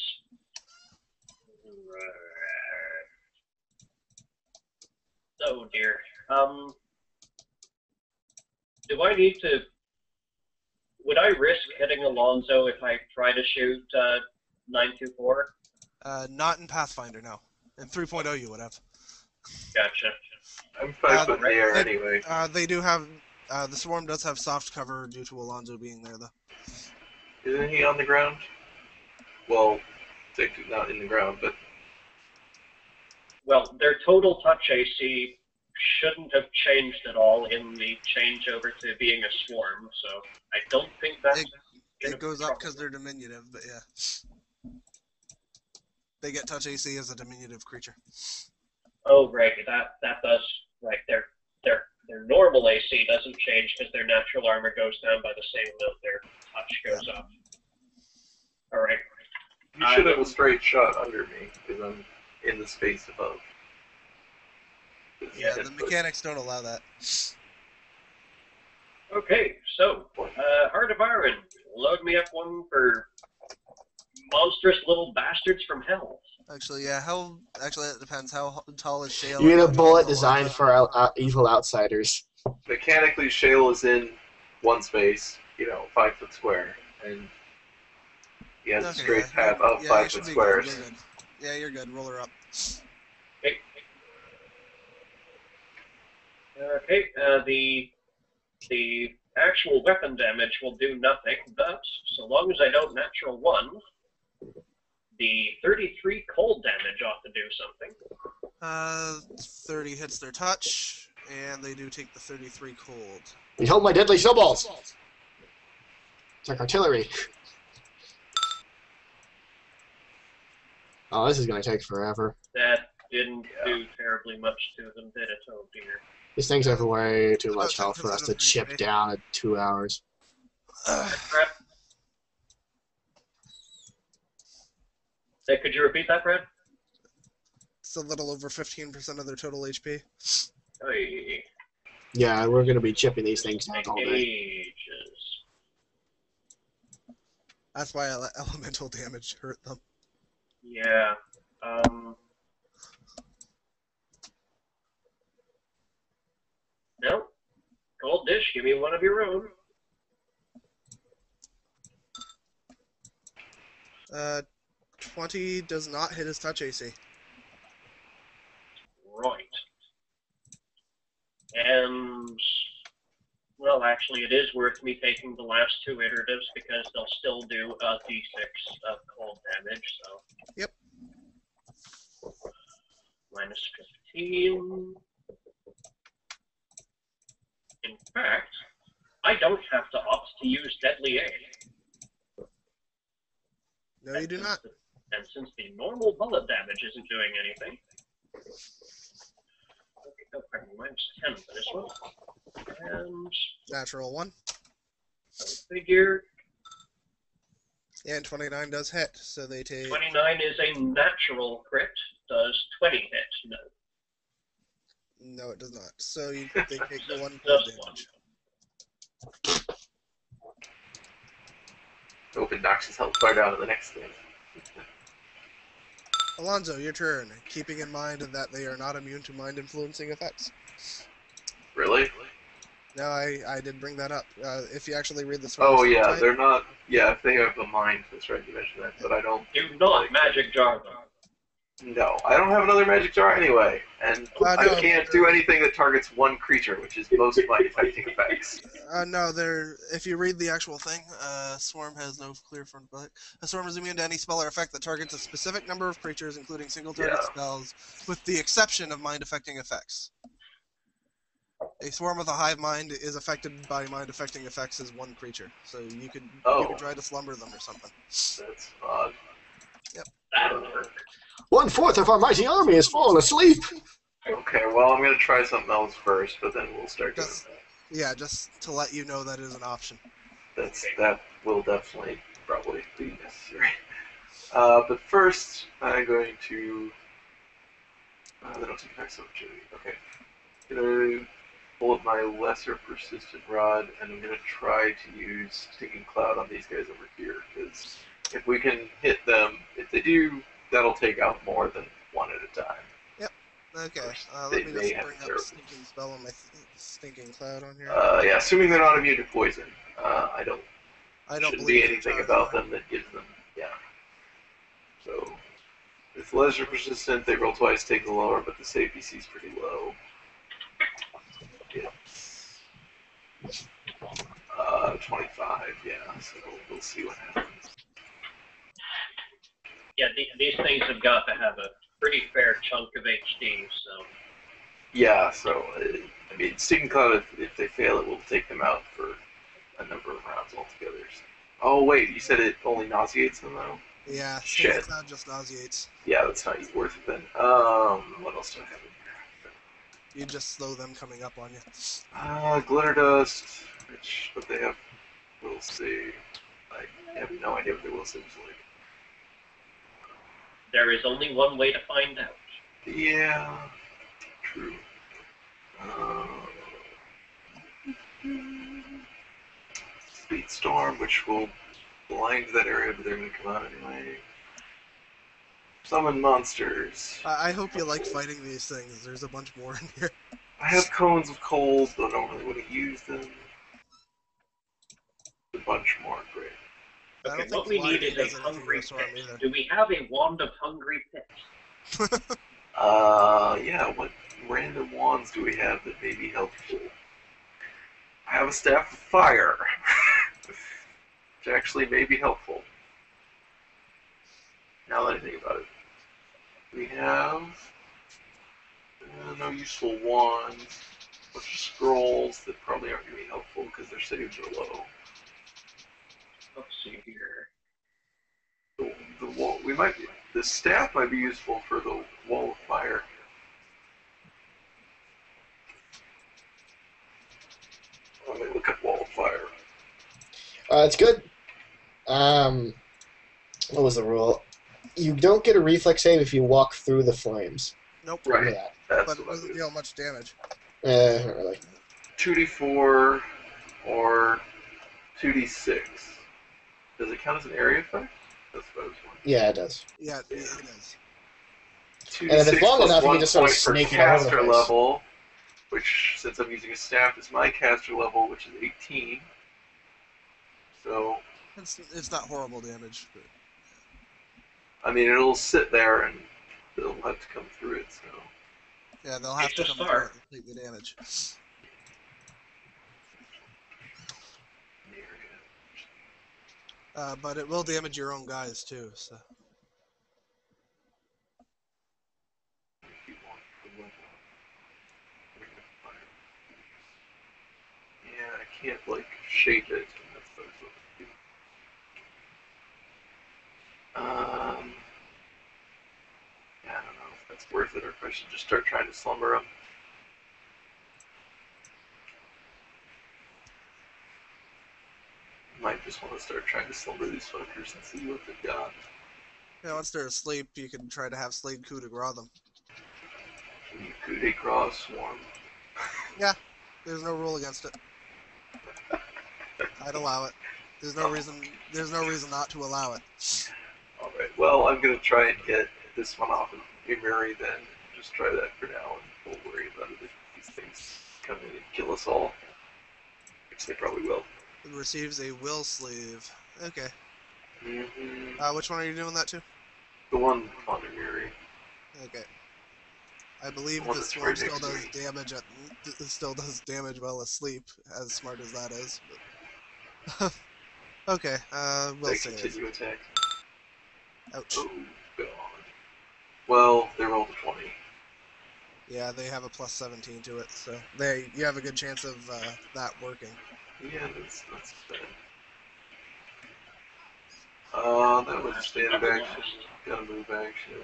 Oh dear. Do I need to... Would I risk hitting Alonzo if I try to shoot 924? Not in Pathfinder, no. In 3.0 you would have. Gotcha. I'm 5 foot in the air They- anyway. They do have, the swarm does have soft cover due to Alonzo being there, though. Isn't he on the ground? Well, technically not in the ground, but Well, their total touch AC shouldn't have changed at all in the changeover to being a swarm, so I don't think that's... It goes up because they're diminutive, but yeah. They get touch AC as a diminutive creature. Oh, right, that does... Right, their normal AC doesn't change because their natural armor goes down by the same amount their touch goes up. Alright. you should have a straight shot under me, because I'm in the space above. Yeah, the mechanics don't allow that. Okay, so, Heart of Iron, load me up one for monstrous little bastards from hell. Actually, yeah, actually, it depends. How tall is Shale? You get a bullet designed for evil outsiders. Mechanically, Shale is in one space, 5 foot square, and he has a straight path of 5 foot squares. You're good. Yeah, you're good. Roll her up. Okay, the actual weapon damage will do nothing, but so long as I don't natural 1, the 33 cold damage ought to do something. 30 hits their touch, and they do take the 33 cold. Behold my deadly snowballs! It's like artillery. Oh, this is going to take forever. That didn't do terribly much to them, did it? Oh dear. These things have way too much health for us to chip down in 2 hours. Brad? Could you repeat that, Brad? It's a little over 15% of their total HP. Hey. Yeah, we're going to be chipping these things down all day. Ages. That's why elemental damage hurt them. Yeah. No. Cold dish, give me one of your own. 20 does not hit his touch AC. Right. And, well, actually, it is worth me taking the last 2 iteratives because they'll still do a d6 of cold damage, so. Yep. Minus 15. In fact, I don't have to opt to use Deadly Aid. No, you do not. And since the normal bullet damage isn't doing anything, oh, pardon me, minus 10 for this one. And Natural 1. figure And 29 does hit, so they take... 29 is a natural crit. Does 20 hit? No. No, it does not. So they take the 1 cold Just damage. Hope it knocks his health bar down to the next thing. Alonzo, your turn. Keeping in mind that they are not immune to mind-influencing effects. Really? No, I did bring that up. If you actually read the Oh, source yeah, type, they're not... Yeah, if they have a mind, that's right, you mentioned that, but I don't... Do not magic jar them. No, I don't have another magic jar anyway, and No. I can't do anything that targets one creature, which is most of my affecting effects. no, if you read the actual thing, Swarm has no clear front back. A Swarm is immune to any spell or effect that targets a specific number of creatures, including single target spells, with the exception of mind-affecting effects. A Swarm with a hive mind is affected by mind-affecting effects as 1 creature, so you could try to slumber them or something. That's odd. Yep. That'll work. 1/4 of our mighty army has fallen asleep. Okay, well, I'm going to try something else first, but then we'll start doing Just- that. Yeah, just to let you know that is an option. That will definitely probably be necessary. But first, I'm going to... they don't take effects so much. Okay. I'm going to pull up my lesser persistent rod, and I'm going to try to use Stinking Cloud on these guys over here, because if we can hit them, if they do, that'll take out more than 1 at a time. Yep. Okay. Let They me may just have bring up terrible- Stinking Spell on my Stinking Cloud on here. Yeah, assuming they're not immune to poison. I don't shouldn't be believe anything they about are. them that gives them, So, if lesser persistent, they roll twice, take the lower, but the save DC is pretty low. 25, yeah, so we'll see what happens. Yeah, these things have got to have a pretty fair chunk of HD, so... Yeah, so, I mean, Stinging Cloud, if they fail, it will take them out for a number of rounds altogether. So. Oh, wait, you said it only nauseates them, though? Yeah, Stinging Shit. Cloud just nauseates. Yeah, that's not worth it then. What else do I have in here? You just slow them coming up on you. Glitter Dust, but they have will save. I have no idea what their will save is like. There is only one way to find out. Yeah, true. Speed Storm, which will blind that area, but they're going to come out anyway. Summon monsters. I hope you like fighting these things. There's a bunch more in here. I have Cones of Cold, but I don't really want to use them. A bunch more, great. Okay, what we need is a hungry pit. Do we have a wand of hungry pits? Yeah, what random wands do we have that may be helpful? I have a Staff of Fire, which actually may be helpful. Now that I think about it. We have no useful wands, a bunch of scrolls that probably aren't going to be helpful because their saves are low. Let's see here. The wall, the staff might be useful for the wall of fire. Let me look at wall of fire. It's good. What was the rule? You don't get a reflex save if you walk through the flames. Nope. Right. That's but it doesn't deal much damage. Not really. 2d4 or 2d6. Does it count as an area effect? That's what I was wondering. Yeah, it does. Yeah, it is. 2d6 And if it's long enough, you can just sort of point per snake it all over the caster place. level, which, since I'm using a staff, is my caster level, which is 18. So, It's not horrible damage. But... I mean, it'll sit there and they'll have to come through it, so... Yeah, they'll have to come through it and take the damage. But it will damage your own guys, too, so... Yeah, I can't, like, shape it. That's what I was looking to do. Yeah, I don't know if that's worth it or if I should just start trying to slumber them. Might just want to start trying to slumber these fuckers and see what they've got. Yeah, once they're asleep, you can try to have Slade coup de grace them. Coup de grace swarm. Yeah, there's no rule against it. I'd allow it. There's no reason not to allow it. Alright, well, I'm gonna try and get this one off of Imuri then. Just try that for now, and we'll worry about it if these things come in and kill us all. Which they probably will. It receives a will sleeve. Okay. Mm-hmm. Which one are you doing that to? The one on Imuri. Okay. I believe the swarm still does damage while asleep, as smart as that is. But... okay, we'll save. Continue attack. Ouch. Oh, God. Well, they rolled a 20. Yeah, they have a plus 17 to it, so you have a good chance of that working. Yeah, that's bad. That was standard action. Gotta move action.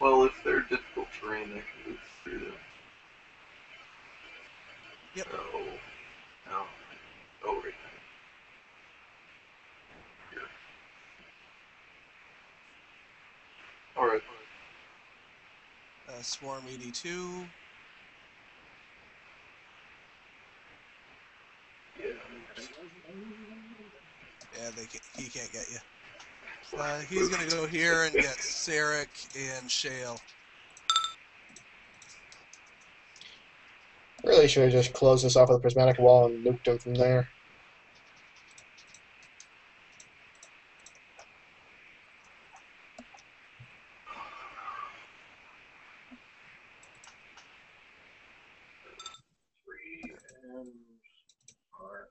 Well, if they're difficult terrain, I can move through them. Yep. So, no. Oh, right. Here. Alright. Swarm 82. Yeah. Yeah, he can't get you. He's gonna go here and get Sarek and Shale. Really should have just closed this off with a prismatic wall and nuked him from there. are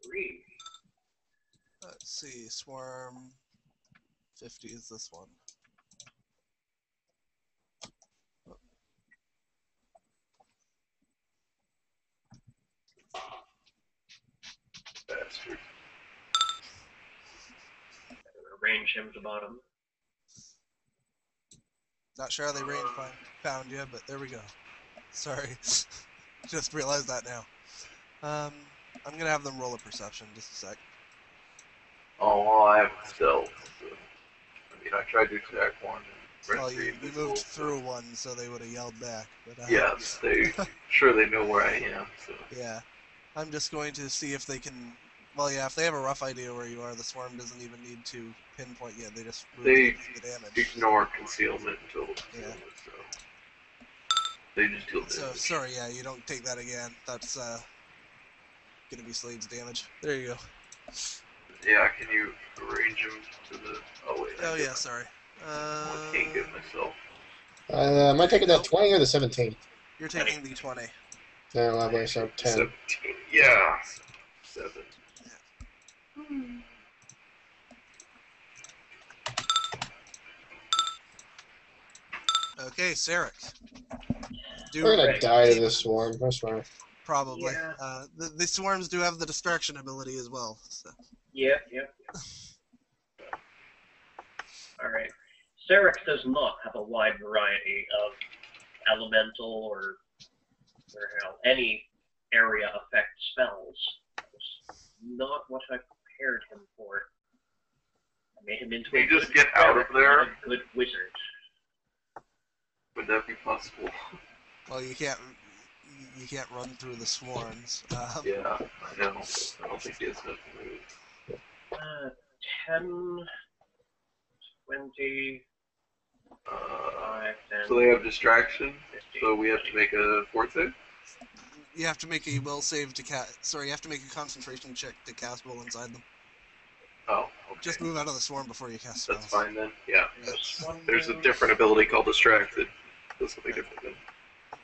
3. Let's see, swarm 50 is this one. Bastard. Arrange him to bottom. Not sure how they found you, but there we go. Sorry, just realized that now. I'm gonna have them roll a perception. Just a sec. Oh, well, I have stealth. So, I mean, I tried to attack one. Well, you moved through one, so they would have yelled back. But yes, sure they know where I am. So yeah, I'm just going to see if they can. Well, yeah, if they have a rough idea where you are, the swarm doesn't even need to pinpoint you. They just they the damage. ignore concealment until yeah. So they just deal damage. So sorry, yeah, you don't take that again. That's gonna be Slade's damage. There you go. Yeah, can you arrange him to the? Oh wait. Oh yeah, sorry. I can't get myself. Am I taking that 20 or the 17? You're taking the 20. Yeah, lovely. So 10. 17. Yeah. 7. Okay, Sarek. We're gonna die to this swarm. I swear. Probably. Yeah. The swarms do have the distraction ability as well. So. Yep. Alright. Sarek does not have a wide variety of elemental or hell, any area effect spells. That's not what I prepared him for. I made him into Can you just get out of there? Not a good wizard. Would that be possible? Well, you can't run through the swarms. Yeah, I know. I don't think he has enough to move. 10, 20, 5, 10. So they have distraction, 50, so we have to make a fort save? You have to make a will save to cast. Sorry, you have to make a concentration check to cast will inside them. Oh, okay. Just move out of the swarm before you cast That's spells. fine then. Yeah, there's a different ability called Distract that does something different then.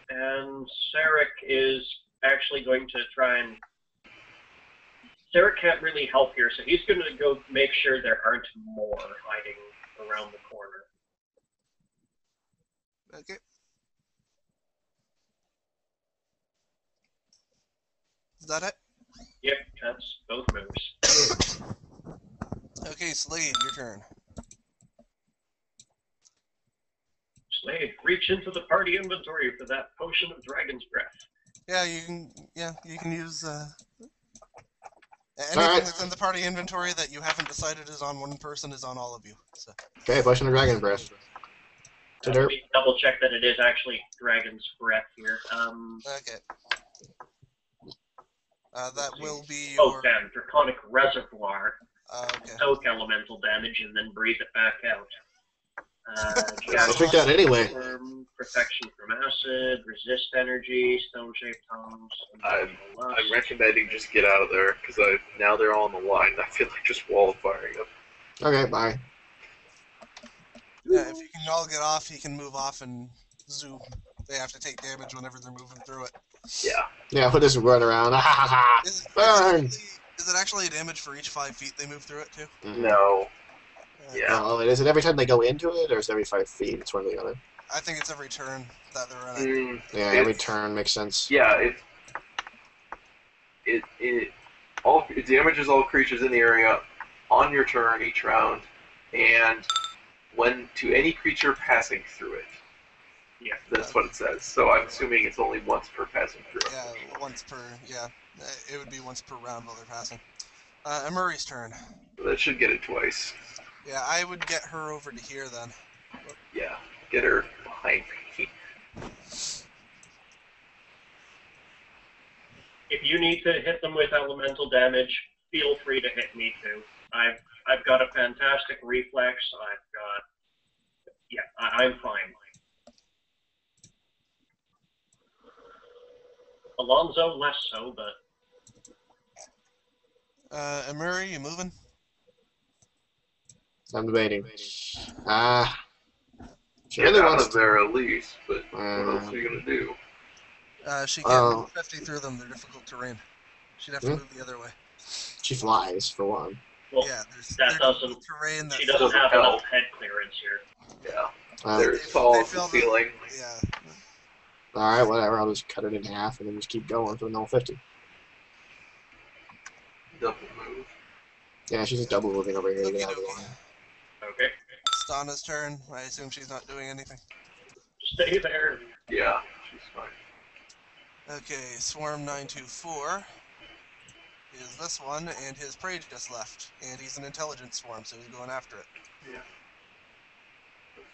And Sarek is actually going to try and... Sarek can't really help here, so he's going to go make sure there aren't more hiding around the corner. Okay. Is that it? Yep, that's both moves. Okay, Slade, your turn. Slade, reach into the party inventory for that potion of dragon's breath. Yeah, you can use anything that's in the party inventory that you haven't decided is on one person is on all of you. So. Okay, potion of dragon breath. Let me double check that it is actually dragon's breath here. Okay. That will be your... Oh, damn, draconic reservoir. Okay. Soak elemental damage and then breathe it back out. I'll take that anyway. Protection from acid, resist energy, stone-shaped tongues. I'm recommending just get out of there, because now they're all on the line. I feel like just wall of firing up. Okay, bye. Yeah, if you can all get off, he can move off and zoom. They have to take damage whenever they're moving through it. Yeah. Yeah, we'll just run around. Burn! Is it actually damage for each 5 feet they move through it, too? No. Yeah. Oh, is it every time they go into it, or is it every 5 feet? It's one or the other. I think it's every turn that they're in it. Yeah, every turn makes sense. Yeah, it damages all creatures in the area on your turn each round, and when to any creature passing through it. Yeah, that's what it says. So I'm assuming it's only once per passing through. Yeah, once per. Yeah, it would be once per round while they're passing. Murray's turn. That should get it twice. Yeah, I would get her over to here then. Yeah, get her behind me. If you need to hit them with elemental damage, feel free to hit me too. I've got a fantastic reflex. I'm fine. Alonzo less so, but Murray, you moving? I'm debating. She Get really out wants of there at least, but what else are you gonna do? She can't move 50 through them. They're difficult terrain. She'd have to move the other way. She flies, for one. Well, Yeah, that doesn't. Terrain that She doesn't have enough head clearance here. Yeah. They're as tall as the ceiling. Yeah. Alright, whatever. I'll just cut it in half and then just keep going for the normal 50. Double move. Yeah, she's just double moving over here to get out of the Okey-dokey. line. Okay. Stana's turn. I assume she's not doing anything. Stay there. Yeah, she's fine. Okay, Swarm 924 is this one, and his prey just left. And he's an intelligent swarm, so he's going after it. Yeah. That's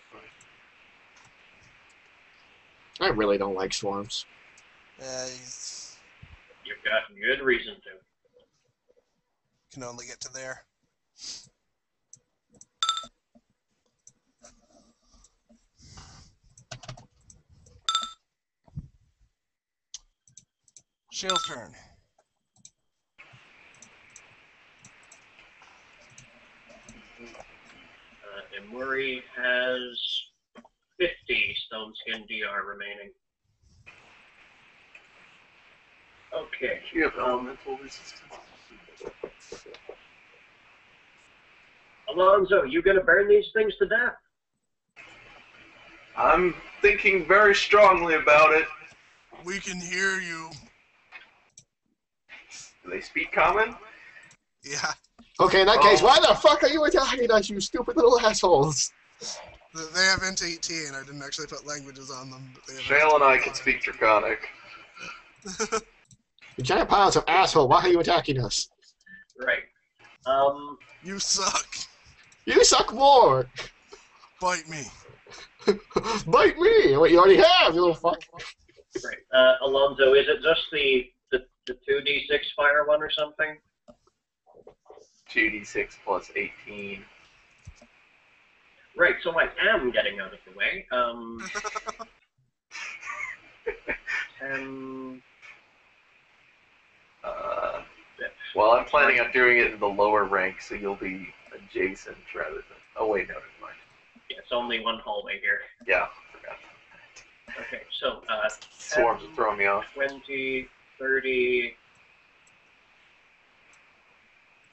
I fine. really don't like swarms. He's You've got good reason to. can only get to there. Shale's turn. And Murray has 50 Stone Skin DR remaining. Okay. You have elemental resistance. Alonzo, you gonna burn these things to death? I'm thinking very strongly about it. We can hear you. Do they speak common? Yeah. Okay, in that case, why the fuck are you attacking us, you stupid little assholes? They have int 18. I didn't actually put languages on them. But they have Shale and I can speak Draconic. You giant piles of asshole, why are you attacking us? Right. You suck. You suck more! Bite me. Bite me! What you already have, you little fuck. Right. Alonzo, is it just the 2d6 fire one or something? 2d6 plus 18. Right, so I am getting out of the way. 10... Well, I'm planning on doing it in the lower rank, so you'll be adjacent rather than... Oh, wait, no, never mind. Yeah, it's only one hallway here. Yeah, forgot. Okay, so, Swarms are throwing me off. 20, 30,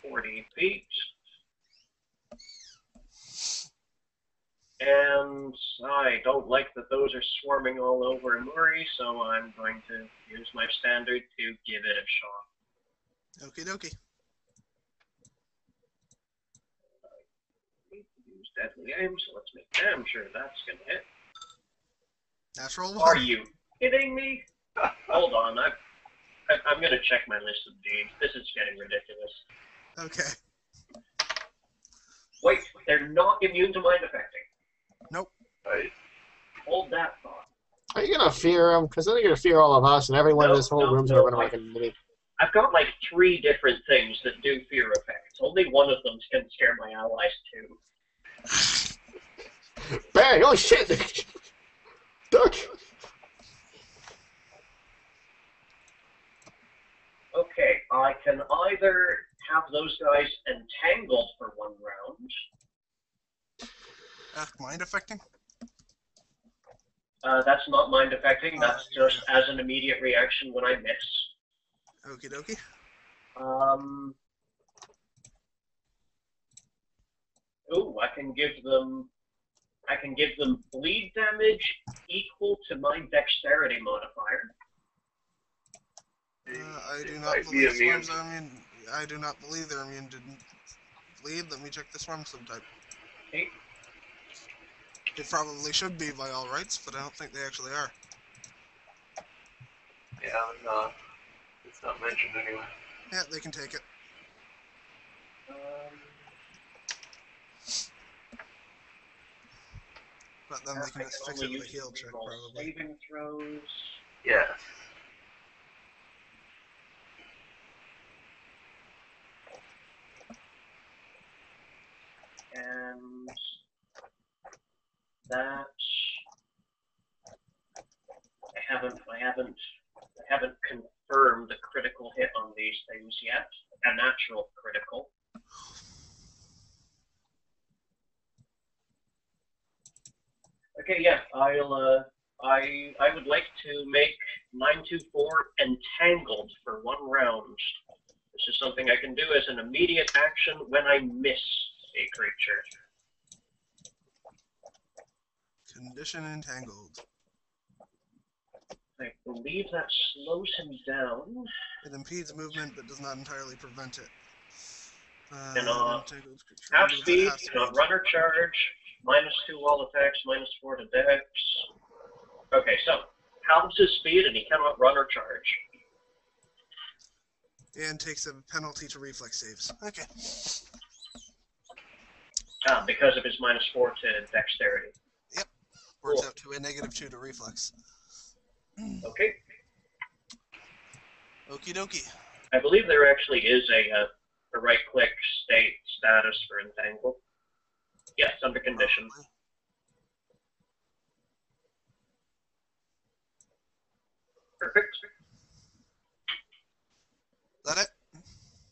40 feet. And I don't like that those are swarming all over Murray, so I'm going to use my standard to give it a shot. Okie dokie. Use deadly aim, so let's make damn sure that's gonna hit. Natural one. Are you kidding me? Hold on, I'm gonna check my list of deeds. This is getting ridiculous. Okay. Wait, they're not immune to mind affecting. Nope. Right. Hold that thought. Are you gonna fear them? Because then you're gonna fear all of us, and everyone in this whole room's gonna run around like an idiot. I've got like 3 different things that do fear effects. Only one of them can scare my allies too. Bang! Oh shit! Duck! Okay, I can either have those guys entangled for 1 round. Mind affecting? That's not mind affecting, that's just as an immediate reaction when I miss. Okie dokie. Ooh, I can give them bleed damage equal to my dexterity modifier. I do not believe swarms are immune. I do not believe they're immune to bleed. Let me check the swarm subtype. Okay. It probably should be by all rights, but I don't think they actually are. Yeah, it's not mentioned anyway. Yeah, they can take it. But then they can just fix it with a heal check, probably. Saving throws. Yes. And that I haven't confirmed the critical hit on these things yet. A natural critical. Okay, yeah, I would like to make 924 entangled for 1 round. This is something I can do as an immediate action when I miss a creature. Condition entangled. I believe that slows him down. It impedes movement but does not entirely prevent it. Cannot half speed, cannot run or charge, -2 all attacks, -4 to dex. Okay, so halves his speed and he cannot run or charge. And takes a penalty to reflex saves. Okay. Because of his -4 to dexterity. Yep. Works out to a -2 to reflex. Okay. Okie dokie. I believe there actually is a right-click state status for entangle. Yes, under condition. Perfect. Is that it?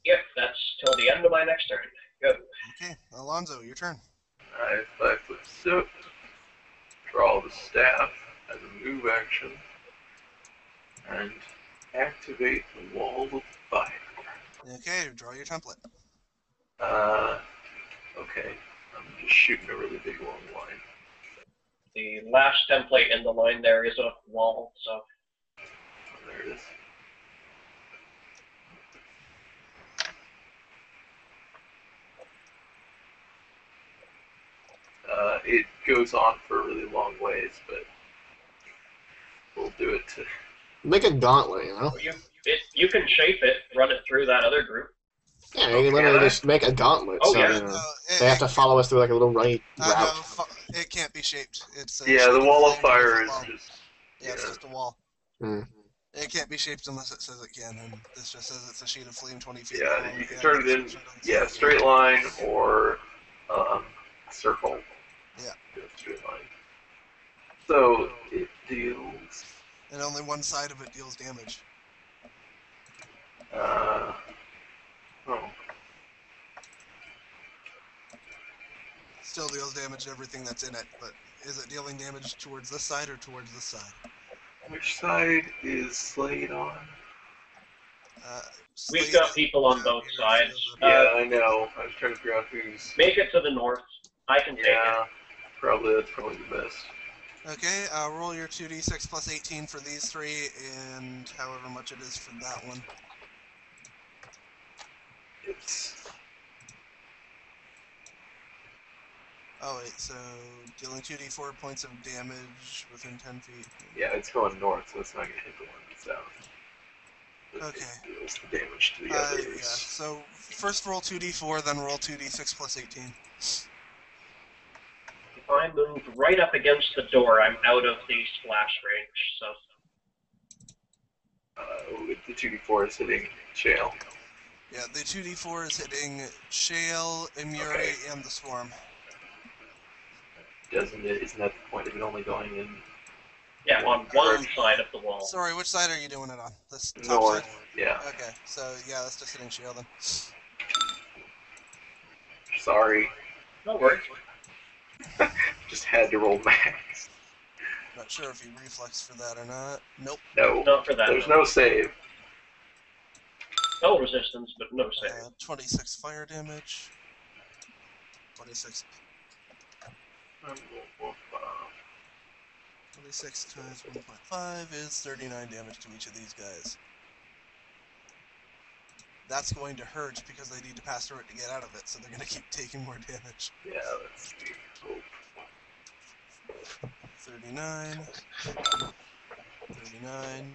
Yep, that's till the end of my next turn. Go. Okay, Alonzo, your turn. I 5-foot step. Draw the staff as a move action. And activate the wall of fire. Okay, draw your template. Okay. I'm just shooting a really big long line. The last template in the line there is a wall, so. Oh, there it is. It goes on for a really long ways, but we'll do it to... Make a gauntlet, you know? You can shape it, run it through that other group. Yeah, you can literally just make a gauntlet, Oh, so yeah. you know, they have to follow us through like a little route. No, it can't be shaped. It's yeah, the wall of fire is just... Yeah, it's just a wall. Hmm. It can't be shaped unless it says it can, and this just says it's a sheet of flame 20 feet Yeah, long. you can turn it in, yeah, straight line or circle. Yeah. Straight line. So, it deals... And only one side of it deals damage. Oh. Still deals damage to everything that's in it, but is it dealing damage towards this side or towards this side? Which side is Slade on? We've got people on both sides. Yeah, I know. I was trying to figure out who's... Make it to the north. I can take it. That's probably the best. Okay, roll your 2d6 plus 18 for these three, and however much it is for that one. It's... Oh wait, so dealing 2d4 points of damage within 10 feet. Yeah, it's going north, so it's not going to hit the one that's south. But Okay. it deals the damage to the others. Yeah, so first roll 2d4, then roll 2d6 plus 18. If I move right up against the door, I'm out of the splash range, so... The 2d4 is hitting Shale. Yeah, the 2d4 is hitting Shale, Imuri, and the Swarm. Isn't that the point of it only going in? Yeah, on one side of the wall. Sorry, which side are you doing it on? This top North, side? yeah. Okay, so yeah, that's just hitting Shale then. Sorry. No worries. Just had to roll max. Not sure if you reflex for that or not. Nope. No. Not for that. There's no save. No resistance, but no save. 26 fire damage. 26. 26 times 1.5 is 39 damage to each of these guys. That's going to hurt because they need to pass through it to get out of it, so they're going to keep taking more damage. Yeah, let's see. Hope. 39. 39.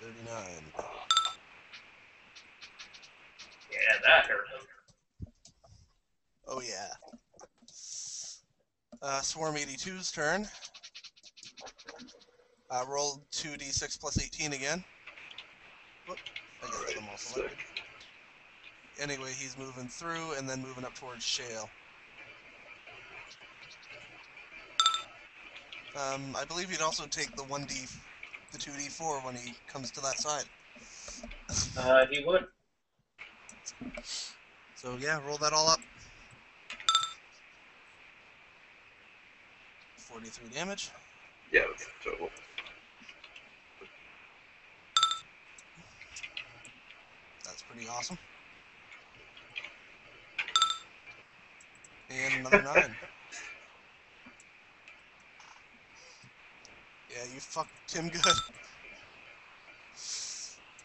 39. Yeah, that hurt. Oh yeah. Swarm 82's turn. Roll 2d6 plus 18 again. Whoop. I got them all selected. Anyway, he's moving through and then moving up towards Shale. I believe he'd also take the 2d4 when he comes to that side. He would. So yeah, roll that all up. 43 damage. Yeah, that's the total. That's pretty awesome. And another 9. Yeah, you fucked him good.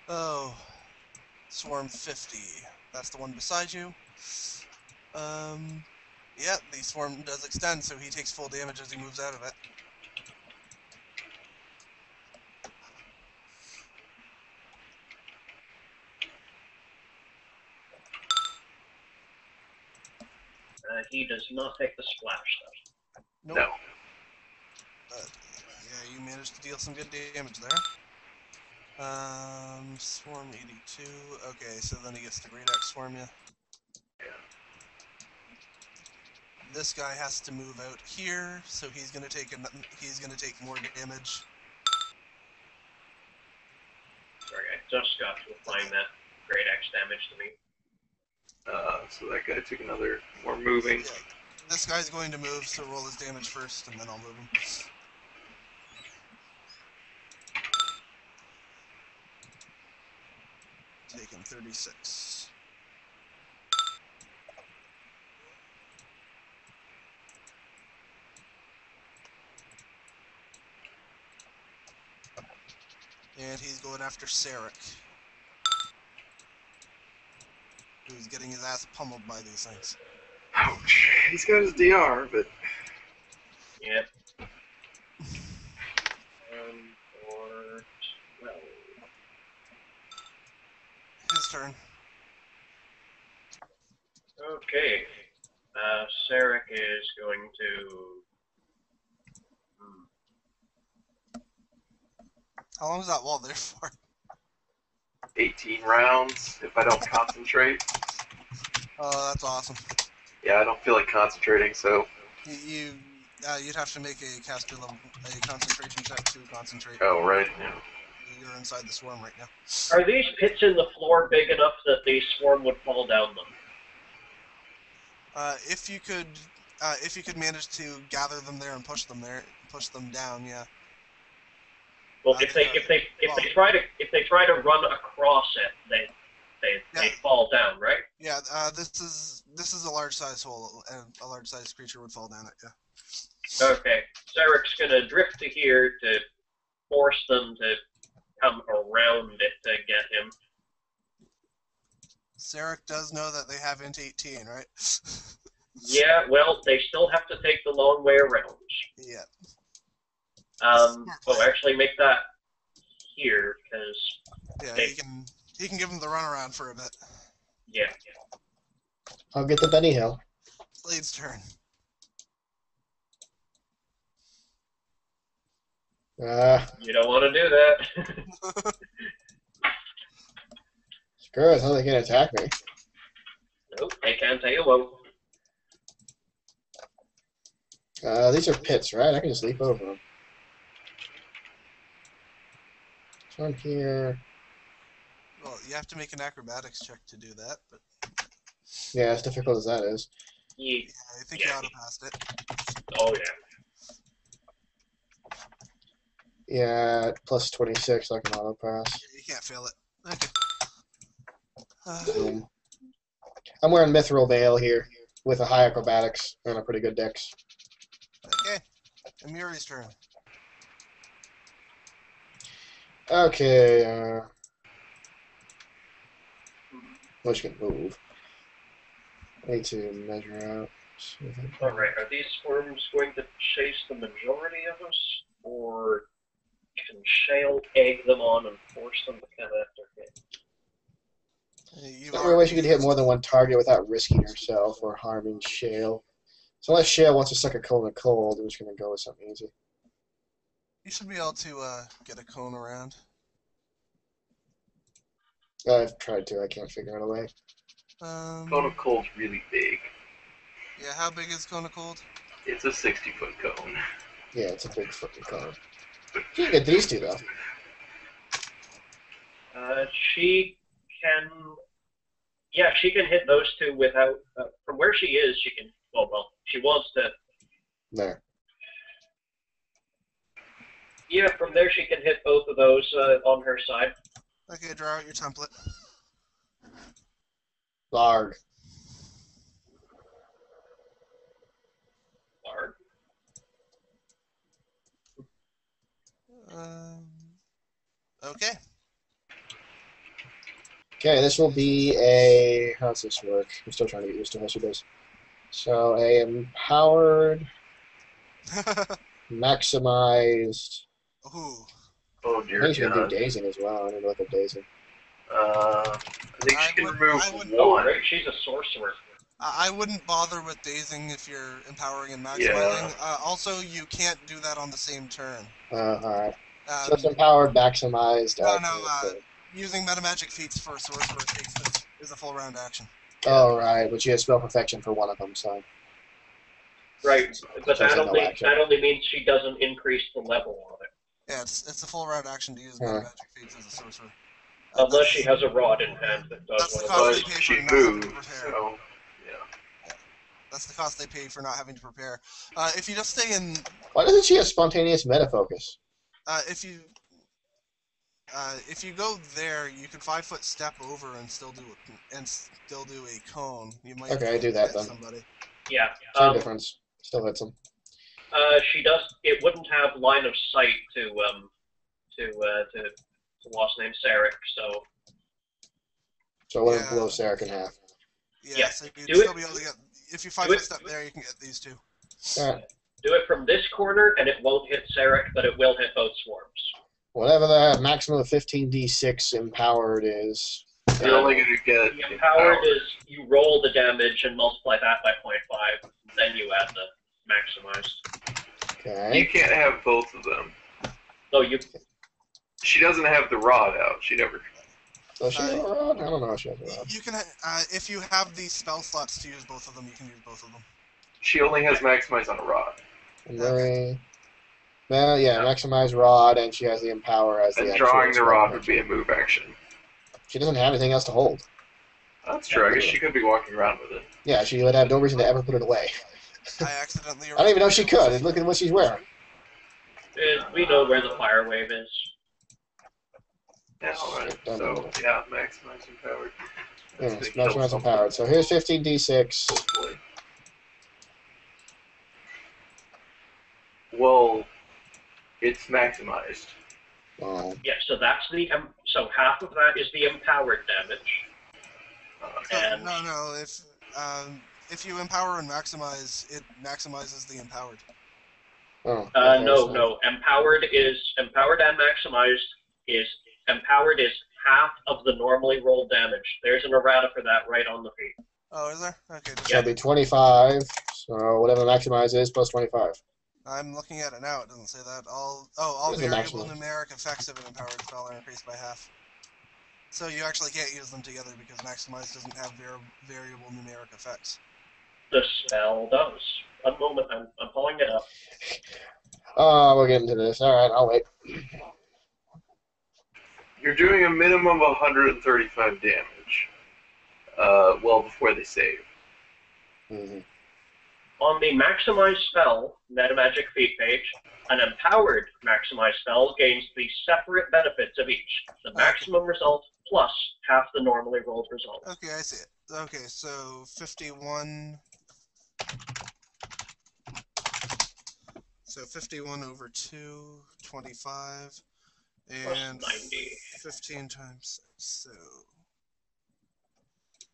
Oh. Swarm 50. That's the one beside you. Yeah, the swarm does extend, so he takes full damage as he moves out of it. He does not take the splash, though. Nope. No. Yeah, you managed to deal some good damage there. Swarm 82. Okay, so then he gets the Great Axe Swarm, yeah. This guy has to move out here, so he's gonna take more damage. Sorry, I just got to applying that Great Axe damage to me. So that guy took another more moving. Yeah, this guy's going to move, so roll his damage first, and then I'll move him. Taking 36. And he's going after Sarek, who's getting his ass pummeled by these things. Ouch. He's got his DR, but... Yep. Or 12. His turn. Okay. Sarek is going to... How long is that wall there for? 18 rounds if I don't concentrate. Oh, that's awesome. Yeah, I don't feel like concentrating, so... You'd have to make a caster level, a concentration check to concentrate. Oh, right, yeah. You're inside the swarm right now. Are these pits in the floor big enough that the swarm would fall down them? If you could manage to gather them there and push them down, yeah. Well, if they try to run across it, they fall down, right? Yeah, this is a large size hole, and a large size creature would fall down it. Yeah. Okay, Sarek's gonna drift to here to force them to come around it to get him. Sarek does know that they have int 18, right? Yeah, well, they still have to take the long way around. Yeah. Actually make that here, because... Yeah, he can give him the runaround for a bit. Yeah. I'll get the Benny Hill. Blade's turn. You don't want to do that. Screw it, how they can attack me. Nope, they can't take a low. These are pits, right? I can just leap over them. So I'm here. Well, you have to make an acrobatics check to do that, but... Yeah, as difficult as that is. Yeah, I think you auto-passed it. Oh, yeah. Yeah, plus 26, I can auto-pass. You can't fail it. Okay. Boom. I'm wearing Mithril Veil here, with a high acrobatics and a pretty good dex. Okay. Amiri's turn. Okay, well, she can move. I need to measure out. Alright, are these swarms going to chase the majority of us? Or can Shale egg them on and force them to come after him? Is there a way she could hit more than one target without risking herself or harming Shale? So unless Shale wants to suck a cone of cold, we're just going to go with something easy. You should be able to get a cone around. I've tried to, I can't figure out a way. Cone of Cold's really big. Yeah, how big is Cone of Cold? It's a 60-foot cone. Yeah, it's a big fucking cone. She can get these two, though. She can... Yeah, she can hit those two without... from where she is, she can... Well, she wants to... There. Yeah, from there she can hit both of those on her side. Okay, draw out your template. Larg. Larg. Okay. Okay, this will be a... How does this work? I'm still trying to get used to how she does. So, a empowered, maximized... Ooh. Oh I dear think she can do God. dazing as well. I need to look at dazing. I think she can remove Oh, one. right, she's a sorcerer. I wouldn't bother with dazing if you're empowering and maximizing. Yeah. Also, you can't do that on the same turn. Alright. So it's empowered, maximized... No, using metamagic feats for a sorcerer is a full round action. Oh, right, but she has spell perfection for one of them, so... Right, but So it's that a no action. only means she doesn't increase the level on it. Yeah, it's a full round action to use metamagic feats as a sorcerer. Unless she has a rod in hand that does That's the one of cost those. they pay She for not having to moves, prepare. so yeah. That's the cost they pay for not having to prepare. If you just stay in, Why doesn't she have spontaneous metafocus? if you go there, you can 5-foot step over and still do a cone. You might Okay, do that hit then. somebody. Yeah. Same difference. Still hits him. She does. It wouldn't have line of sight to what's name Sarek. So it wouldn't blow Sarek in half. Yeah, So you'd do still it. be able to get. If you 5-foot step there, you can get these two. Alright. Do it from this corner, and it won't hit Sarek, but it will hit both swarms. Whatever the maximum of 15d6 empowered is. You're only going to get The empowered is you roll the damage and multiply that by 0.5, then you add the maximized. Okay. You can't have both of them. So you. She doesn't have the rod out. She never. Does she have a rod? I don't know if she has a rod. You can, if you have these spell slots to use both of them, you can use both of them. She only has maximize on a rod. Okay. Well, yeah, maximize rod, and she has the empower as the And actual drawing the rod would action. be a move action. She doesn't have anything else to hold. That's true. I guess she could be walking around with it. Yeah, she would have no reason to ever put it away. I accidentally. I don't even know if she could. And look at what she's wearing. We know where the fire wave is. Yeah, alright. So, yeah, maximize empowered. Yeah, That's it's gonna kill maximize something, empowered. So here's 15d6. hopefully. Well, it's maximized. Oh. Yeah, so that's the so half of that is the empowered damage. And No. If you empower and maximize, it maximizes the empowered. Oh. Okay, so- no. Empowered and maximized is empowered is half of the normally rolled damage. There's an errata for that right on the feed. Oh, is there? Okay. So it'll be 25. So whatever maximize is plus 25. I'm looking at it now. It doesn't say that. All Where's the variable maximum? numeric effects of an empowered spell are increased by half. So you actually can't use them together because maximize doesn't have variable numeric effects. The spell does. A moment, I'm pulling it up. Oh, we're getting to this. All right, I'll wait. You're doing a minimum of 135 damage. Well, before they save. Mm-hmm. On the maximized spell metamagic feat page, an empowered maximized spell gains the separate benefits of each. The maximum result plus half the normally rolled result. Okay, I see it. Okay, so 51. So 51 over 2, 25, and Plus 90. 15 times 6, so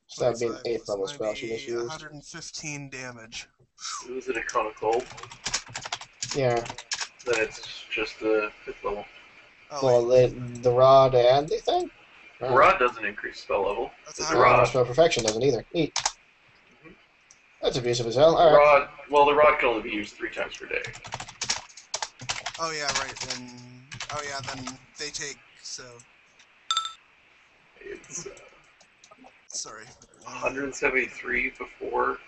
So that'd be an 25 8th level plus spell she 90, just used. 115 damage. Was it a cone of cold? Yeah. Then it's just the 5th level. Oh, Well, wait, the rod and the thing? The rod doesn't increase spell level. that's The a The hundred- rod spell perfection doesn't either. Neat. Mhm. That's abusive as hell. The All right. rod, well, the rod can only be used 3 times per day. Oh yeah, right. Then then they take so. It's Sorry. 173 before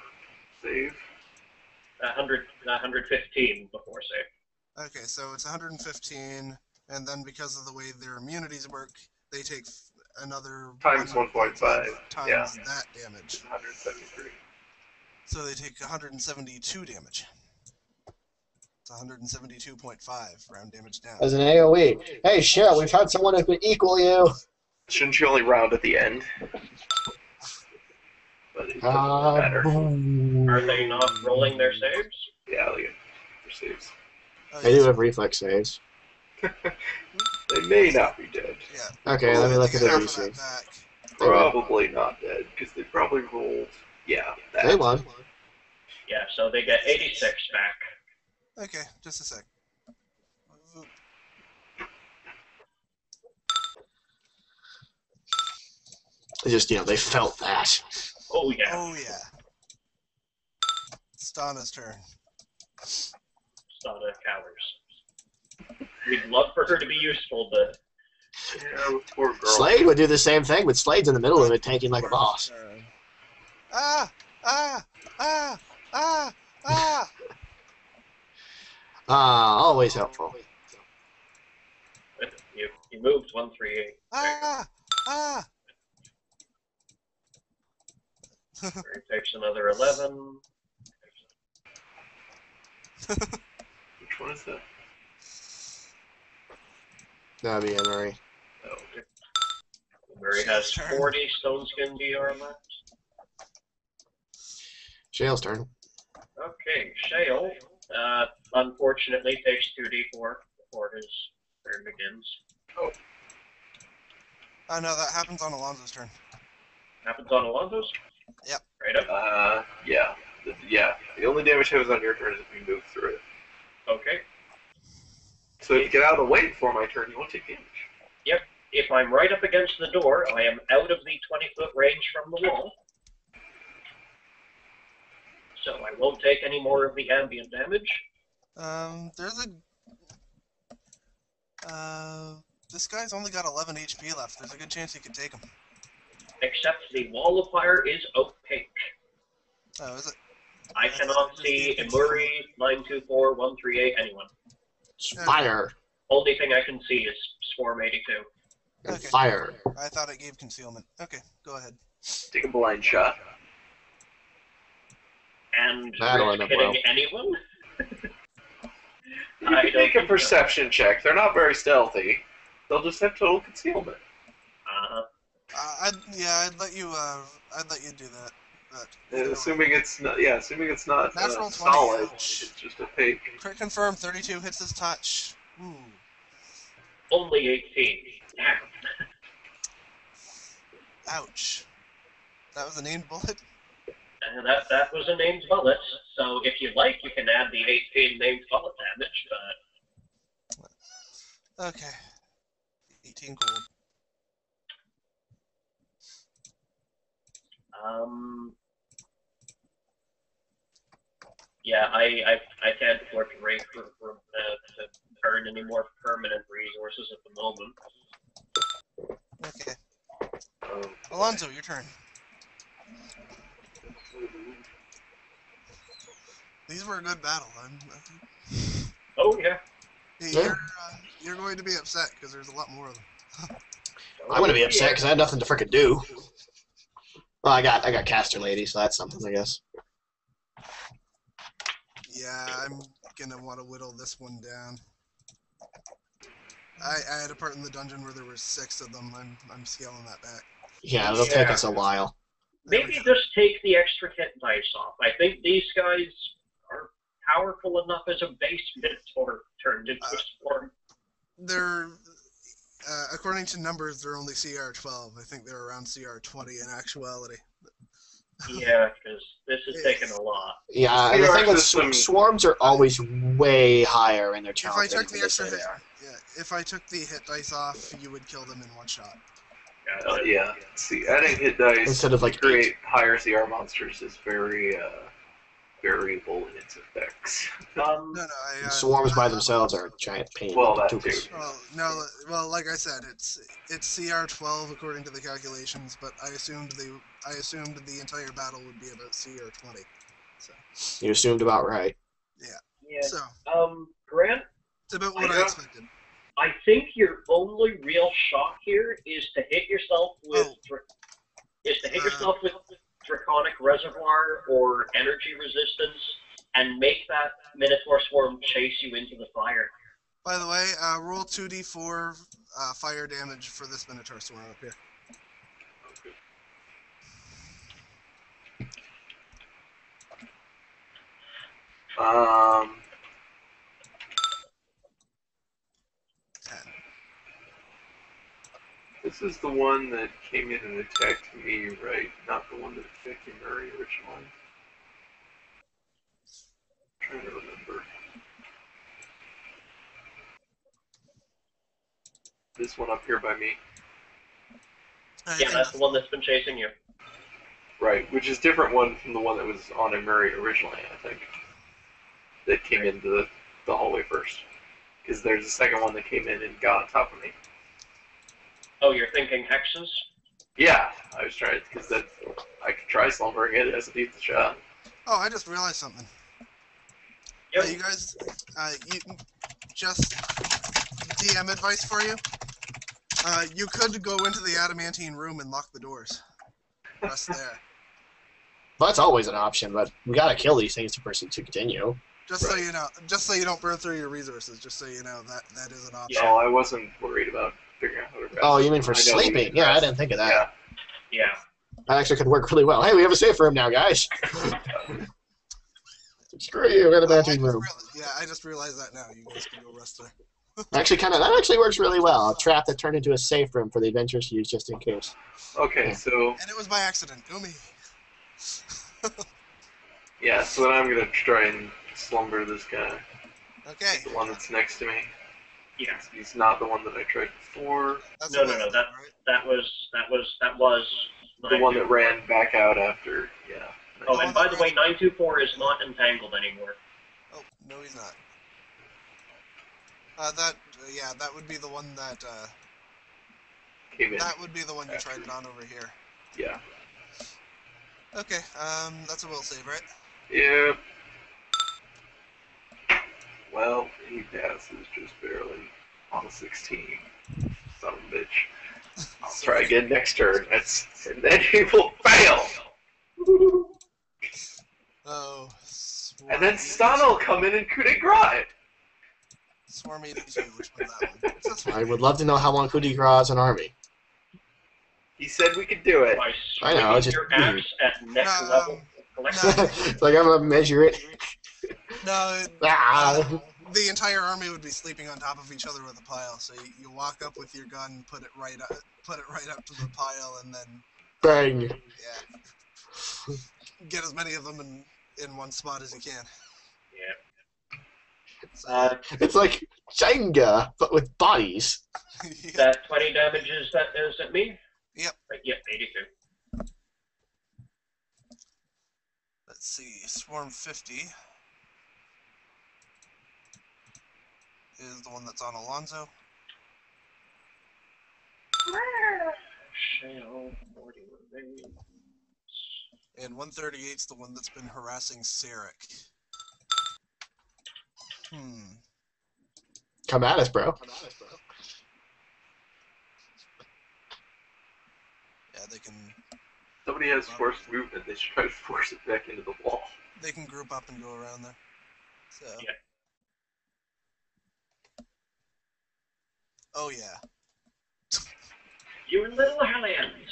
save. 115 before save. Okay, so it's 115, and then because of the way their immunities work, they take another Times 1.5, times yeah. that damage. 173. So they take 172 damage. It's 172.5 round damage down. As an AoE. Hey, shit, we've had someone who could equal you. Shouldn't you only round at the end? But it doesn't matter. Are they not rolling their saves? Yeah, they get their saves. Oh, They do have reflex saves. They may not be dead. Yeah. Okay, let me look at the Half of DC. that back. Probably not dead, because they probably rolled. Yeah, that. They won. Yeah, so they get 86 back. Okay, just a sec. They just, they felt that. Oh, yeah. Oh, yeah. Stana's turn. Stana cowers. We'd love for her to be useful, but... Yeah, poor girl. Slade would do the same thing, but Slade's in the middle of it, tanking like a boss. Ah! Ah! Ah! Ah! Ah! Always helpful. You moved 138. Ah! Ah! He takes another 11. Which one is that? That'd be Emery. Oh, okay. Murray has 40 stone skin DR left. Shale's turn. Okay, Shale, unfortunately takes 2d4 before his turn begins. Oh. Oh no, that happens on Alonzo's turn. Happens on Alonzo's? Yep. Right up? Yeah. The only damage happens on your turn is if you move through it. Okay. So if you get out of the way before my turn, you won't take damage. Yep. If I'm right up against the door, I am out of the 20-foot range from the wall. So I won't take any more of the ambient damage. There's a... this guy's only got 11 HP left. There's a good chance he could take him. Except the wall of fire is opaque. Oh, is it? I cannot see Imuri, 924, 138, anyone. Fire. Only thing I can see is Swarm 82. And Okay. fire. I thought it gave concealment. Okay, go ahead. Take a blind shot. And That'll risk end up hitting well. anyone? You I can don't make a think perception check. They're not very stealthy. They'll just have total concealment. Uh-huh. I'd let you do that. But Assuming it's not Natural 20, solid, ouch. it's just opaque. Crit confirm, 32 hits his touch. Ooh. Only 18. Damn. Ouch. That was a named bullet? And that was a named bullet, so if you like, you can add the 18 named bullet damage, but... Okay. 18 gold. Yeah, I can't afford to rate to earn any more permanent resources at the moment. Okay. Alonzo, your turn. These were a good battle. Oh, yeah. You're going to be upset because there's a lot more of them. I'm gonna be upset because I had nothing to frickin' do. Well, I got Caster Lady, so that's something, I guess. Yeah, I'm gonna want to whittle this one down. I had a part in the dungeon where there were 6 of them. I'm scaling that back. Yeah, it'll take us a while. Maybe just take the extra hit dice off. I think these guys are powerful enough as a base Minotaur turned into a swarm. They're, according to numbers, they're only CR 12. I think they're around CR 20 in actuality. Yeah, because this is taking a lot. Yeah, and the thing with swarms are always way higher in their challenge. If I took the extra hit, if I took the hit dice off, you would kill them in one shot. Yeah. See, adding hit dice instead of like create higher CR monsters is very variable in its effects. Swarms by themselves are a giant pain. Well, that too. Well, like I said, it's CR 12 according to the calculations, but I assumed the entire battle would be about CR 20. So. You assumed about right. Yeah. So. Grant. It's about what I expected. I think your only real shot here is to hit yourself with Draconic Reservoir or Energy Resistance and make that Minotaur Swarm chase you into the fire. By the way, roll 2d4 fire damage for this Minotaur Swarm up here. Um, 10. this is the one that came in and attacked me, right? Not the one that attacked Murray originally. I'm trying to remember. This one up here by me. Yeah, that's the one that's been chasing you. Right, which is a different one from the one that was on Murray originally, I think. That came into the hallway first. Because there's a second one that came in and got on top of me. Oh, you're thinking hexes? Yeah, I was trying, because I could try slumbering it as a decent shot. Oh, I just realized something. Yep. You guys, you just DM advice for you. You could go into the adamantine room and lock the doors. Rest there. Well, that's always an option, but we gotta kill these things to continue. Just so you know, just so you don't burn through your resources. Just so you know that is an option. Yeah. Oh, I wasn't worried about figuring out how to rest. Oh, you mean for sleeping? Yeah, I didn't think of that. Yeah. Yeah. That actually could work really well. Hey, we have a safe room now, guys. Screw you, we're in the bathroom room. I just realized that now. You guys can go rest there. Actually, that actually works really well. A trap that turned into a safe room for the adventurers to use just in case. Okay, so... And it was by accident. Go me. Yeah, so then I'm going to try and slumber this guy. Okay. The one that's next to me. Yeah. He's not the one that I tried before. That's No. right? That was The one that ran back out after, yeah. Oh, and by the way, 924 is not entangled anymore. Oh, no, he's not. That would be the one that, Came in. that would be the one you after. tried it on over here. Yeah. Okay, that's a will save, right? Yeah. Well, he passes just barely on a 16. Son of a bitch. I'll try again next turn. And then he will fail! Oh, And then Stan will come in and coup de grace! Swarm 82, which one's that one? That's I would love to know how long Coup de Grace is an army. He said we could do it. By I know, it's swinging just your weird. axe at next No, level. It's like I'm gonna measure it. No, Ah. the entire army would be sleeping on top of each other with a pile. So you walk up with your gun, put it right up to the pile, and then Bang. yeah, get as many of them in one spot as you can. Yeah. So, It's like Jenga, but with bodies. yeah. That 20 damage is at me? Yep. Right, yep, 82. Let's see, Swarm 50 is the one that's on Alonzo. Shale, 40 remains. And 138 is the one that's been harassing Sarek. Come at us, bro. Yeah, they can. Somebody has forced movement. They should try to force it back into the wall. They can group up and go around there. So. Yeah. Oh yeah. You little hellions.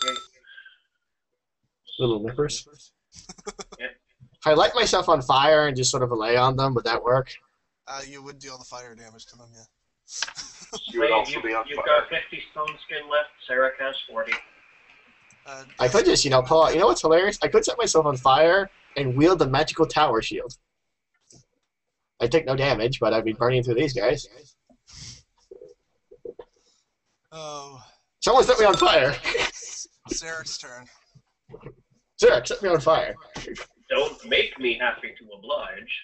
Okay. Little nippers. Yeah. If I light myself on fire and just sort of lay on them, would that work? You would deal the fire damage to them, yeah. You would also be on You've fire. got 50 stone skin left. Sarah has 40. I could just, pull out. You know what's hilarious? I could set myself on fire and wield the magical tower shield. I'd take no damage, but I'd be burning through these guys. Oh. Someone set me on fire! Sarek's turn. Sarek, set me on fire. Don't make me happy to oblige.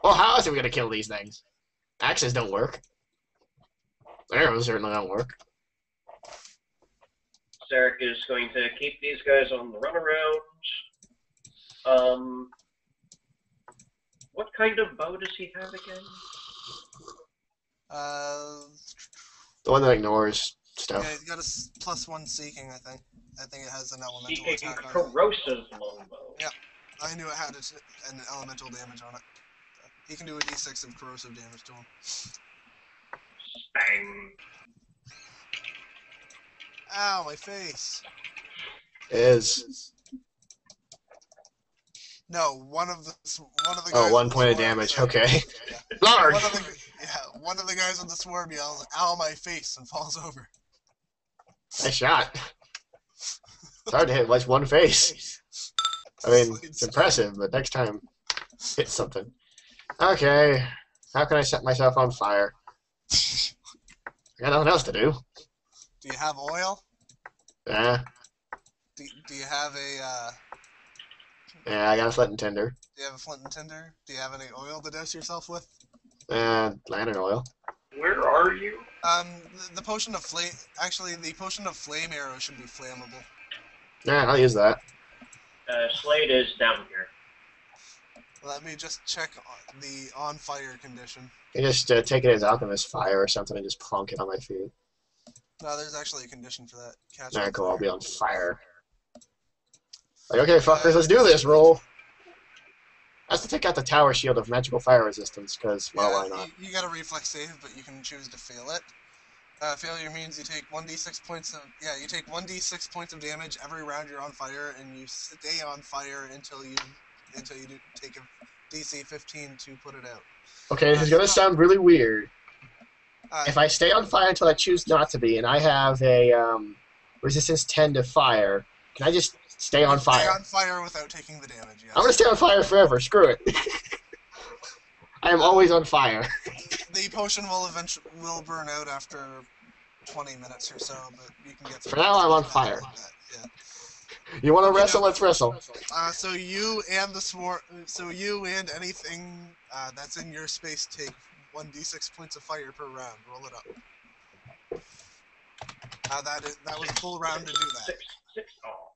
Well, how else are we going to kill these things? Axes don't work. Arrows certainly don't work. Sarek is going to keep these guys on the runaround. What kind of bow does he have again? The one that ignores. stuff. Yeah, he's got a +1 seeking, I think. I think it has an elemental Seeking attack on it. corrosive longbow. Yep. I knew it had an elemental damage on it. He can do a d6 of corrosive damage to him. Bang. Ow, my face. Is. No, one of the guys. Oh, 1 point of swarm damage. said- Okay. Yeah. Large. One of the guys in the swarm yells, "Ow, my face," and falls over. Nice shot. It's hard to hit like one face. I mean, it's impressive, but next time, hit something. Okay. How can I set myself on fire? I got nothing else to do. Do you have oil? Yeah. Do you have a Yeah, I got a flint and tinder. Do you have a flint and tinder? Do you have any oil to douse yourself with? Lantern oil. Where are you? The potion of flame. Actually, the potion of flame arrow should be flammable. Yeah, I'll use that. Slade is down here. Let me just check the on fire condition. I can just take it as alchemist fire or something and just plonk it on my feet. No, there's actually a condition for that. Catch Alright, on cool. fire. I'll be on fire. Like, okay, fuckers, let's do this. Roll. I have to take out the tower shield of magical fire resistance, because, well, why not? You got a reflex save, but you can choose to fail it. Failure means you take 1d6 points of you take 1d6 points of damage every round you're on fire, and you stay on fire until you take a DC 15 to put it out. Okay, this is gonna sound really weird. If I stay on fire until I choose not to be, and I have a resistance 10 to fire, can I just stay on fire? Stay on fire without taking the damage. Yes. I'm gonna stay on fire forever. Screw it. I am always on fire. The potion will burn out after 20 minutes or so, but you can get through. For now, I'm on fire. Yeah. You want to wrestle? Let's wrestle. So you and and anything that's in your space take 1d6 points of fire per round. Roll it up. That was a full round to do that. Six. Oh.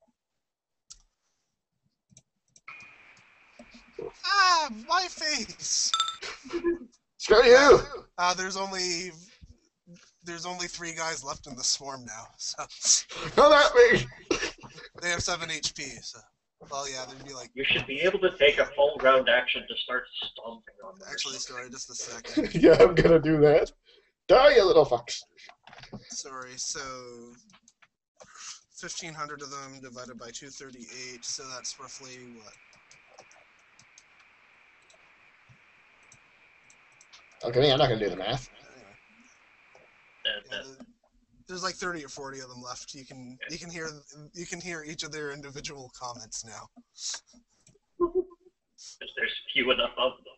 Ah, my face. Screw you! There's only 3 guys left in the swarm now, so Come at me! they have 7 HP. So, well, yeah, they'd be like. You should be able to take a full round action to start stomping on them. Actually, sorry, just a second. Yeah, I'm gonna do that. Die, you little fucks. Sorry, so 1,500 of them divided by 238, so that's roughly what? Okay, I'm not gonna do the math. Yeah, there's like 30 or 40 of them left. You can hear each of their individual comments now. There's few enough of them.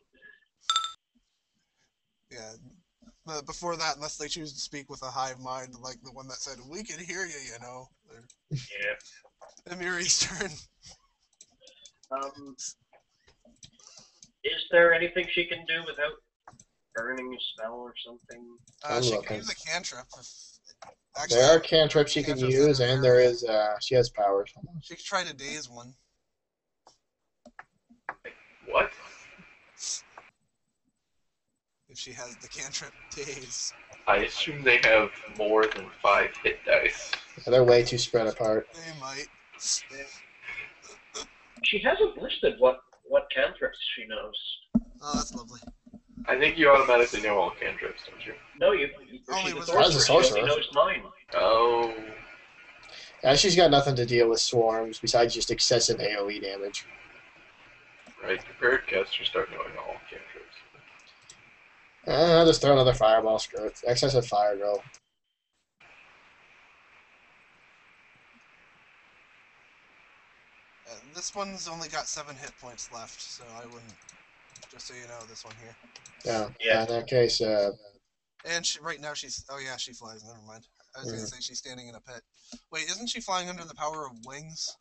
Yeah, but before that, unless they choose to speak with a hive mind, like the one that said, "We can hear you," you know. Yeah. Amiri's turn. Is there anything she can do without burning a spell or something? She can use a cantrip. There are cantrips she can use, and there is, she has powers. She could try to daze one. What? If she has the cantrip daze. I assume they have more than 5 hit dice. They're way too spread apart. They might. She hasn't listed what cantrips she knows. Oh, that's lovely. I think you automatically know all cantrips, don't you? No, you Only she's with a her as a sorcerer. She only sorcerer. knows mine. Oh. Yeah, she's got nothing to deal with swarms besides just excessive AoE damage. Right, prepared casters start knowing all cantrips. I'll just throw another fireball. Screw it. Excessive fire girl. This one's only got 7 hit points left, so I wouldn't. Just so you know, this one here. Yeah. In that case, And right now she's. Oh yeah, she flies. Never mind. I was gonna say she's standing in a pit. Wait, isn't she flying under the power of wings?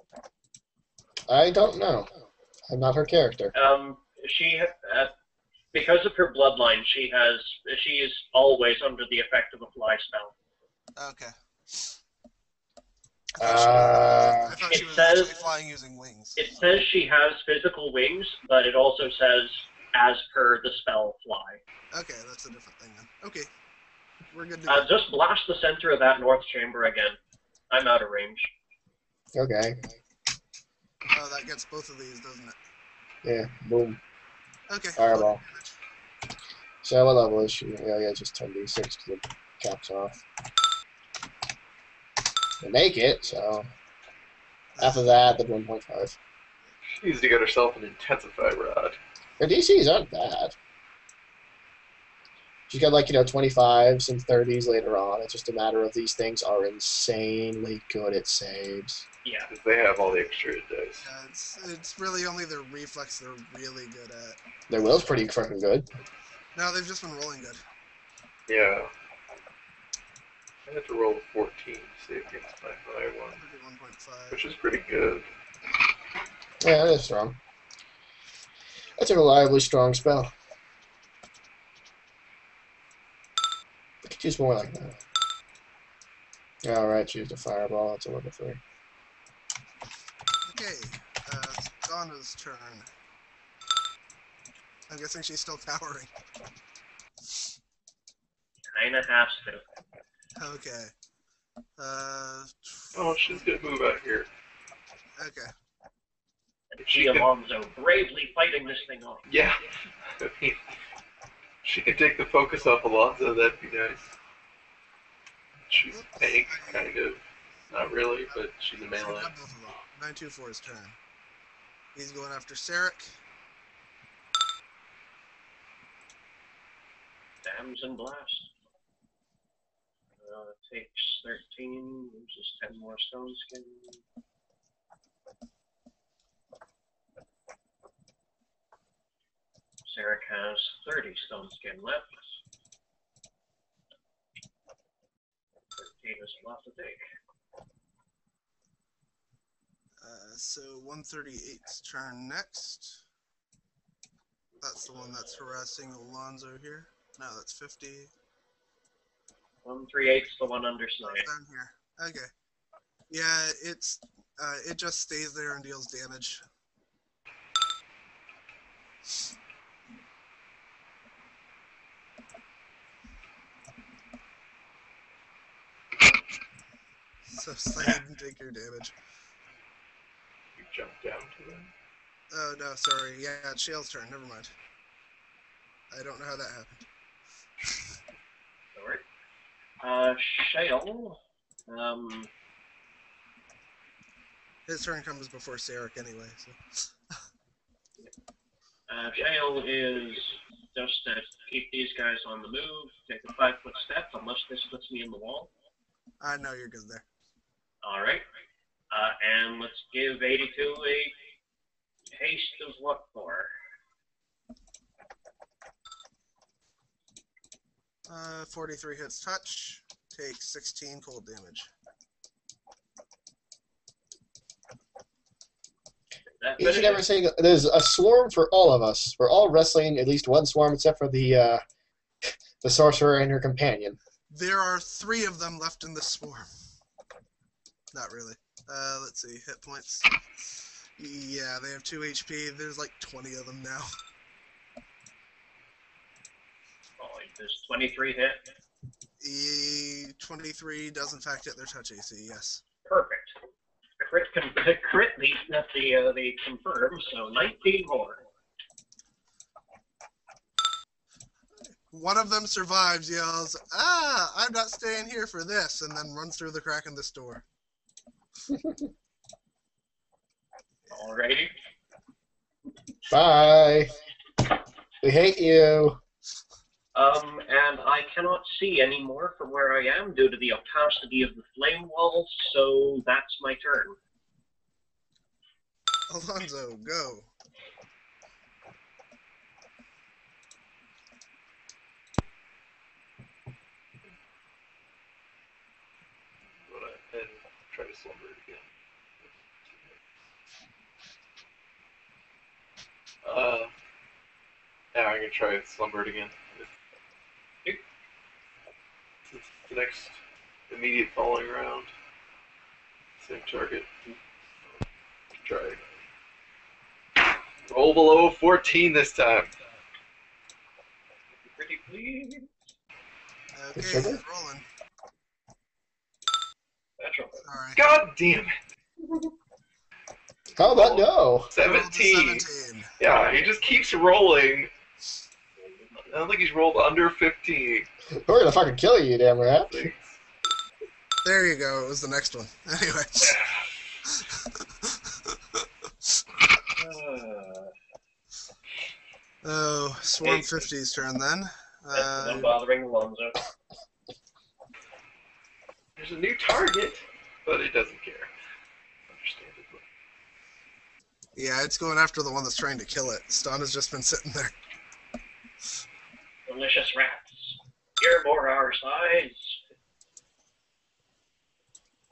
I don't know. I'm not her character. She because of her bloodline, she is always under the effect of a fly spell. Okay. Uh, I thought she it was says- actually flying using wings. It says she has physical wings, but it also says, as per the spell, fly. Okay, that's a different thing then. Okay. We're good to go. Just blast the center of that north chamber again. I'm out of range. Okay. Oh, that gets both of these, doesn't it? Yeah. Boom. Okay. Fireball. So what level is she? Oh yeah, just 10d6 because the cap's off. They make it, so after that, the 1.5. She needs to get herself an intensify rod. Her DCs aren't bad. She's got like 25s and 30s later on. It's just a matter of these things are insanely good at saves. Yeah. Because they have all the extra dice. Yeah, it's really only their reflex they're really good at. Their will's pretty freaking good. No, they've just been rolling good. Yeah. I had to roll a 14 to save against my high one. 31.5. Which is pretty good. Yeah, that's strong. That's a reliably strong spell. I could use more like that. Alright, choose the fireball. It's a level 3. Okay, Donna's turn. I'm guessing she's still towering. Kinda has to. Okay. Oh, she's gonna move out here. Okay. And see Alonzo bravely fighting this thing off. Yeah. I mean, she could take the focus off Alonzo, that'd be nice. She's a tank, kind of. Not really, but she's a melee. 924's turn. He's going after Sarek. Dams and blast. Takes 13, loses 10 more stone skin. Sarek has 30 stone skin left. 13 is left to take. So 138's turn next. That's the one that's harassing Alonzo here. No, that's 50. 138's the one under Slade. Down here. Okay. Yeah, it just stays there and deals damage. So Slade can take your damage. You jump down to them. Oh no, sorry. Yeah, it's Shale's turn. Never mind. I don't know how that happened. Alright. Shale. His turn comes before Sarek anyway, so. Shale is just to keep these guys on the move, take a 5-foot step, unless this puts me in the wall. I know you're good there. Alright. And let's give 82 a haste of what for? 43 hits touch, takes 16 cold damage. You should never say there's a swarm for all of us. We're all wrestling at least one swarm, except for the sorcerer and her companion. There are 3 of them left in the swarm. Not really. Let's see, hit points. Yeah, they have 2 HP. There's like 20 of them now. Oh, does 23 hit? 23 does in fact hit their touch AC, yes. Perfect. Crit the confirm, so 19 more. One of them survives, yells, "Ah, I'm not staying here for this," and then runs through the crack in this door. Alrighty. Bye. We hate you. And I cannot see anymore from where I am due to the opacity of the flame walls, so that's my turn. Alonzo, go. And try to slumber it again. Yeah, I'm gonna try to slumber it again. Since the next immediate following round. Same target. Try. Roll below 14 this time. Pretty please. Okay, Sugar? he's rolling. Alright. God damn it. How about no? 17. 17. Yeah, he just keeps rolling. I don't think he's rolled under 15. We're gonna fucking kill you, you damn rat. There you go. It was the next one. Anyway. Oh, Swarm 50's turn then. I'm bothering Alonzo. There's a new target, but it doesn't care. Understandably. Yeah, it's going after the one that's trying to kill it. Ston has just been sitting there. Delicious rats. You're more our size.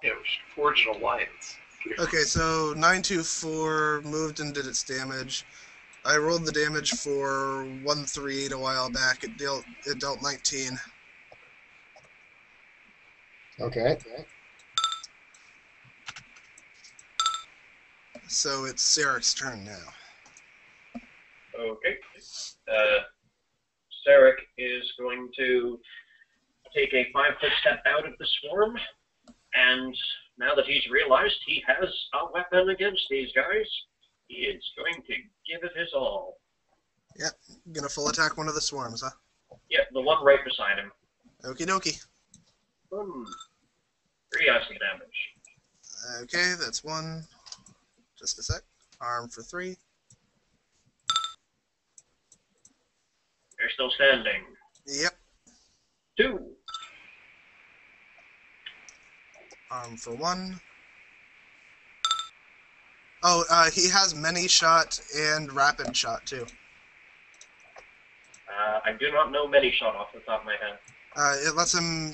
Yeah, we should forge an alliance. Okay, so 924 moved and did its damage. I rolled the damage for 138 a while back. It dealt 19. Okay. So it's Sarek's turn now. Okay. Sarek is going to take a 5-foot step out of the swarm, and now that he's realized he has a weapon against these guys, he is going to give it his all. Yep, gonna full attack one of the swarms, huh? Yep, the one right beside him. Okie dokie. 3 acid damage. Okay, that's one. Just a sec. Arm for 3. They're still standing. Yep. 2. Arm for 1. Oh, he has many shot and rapid shot too. I do not know many shot off the top of my head. It lets him.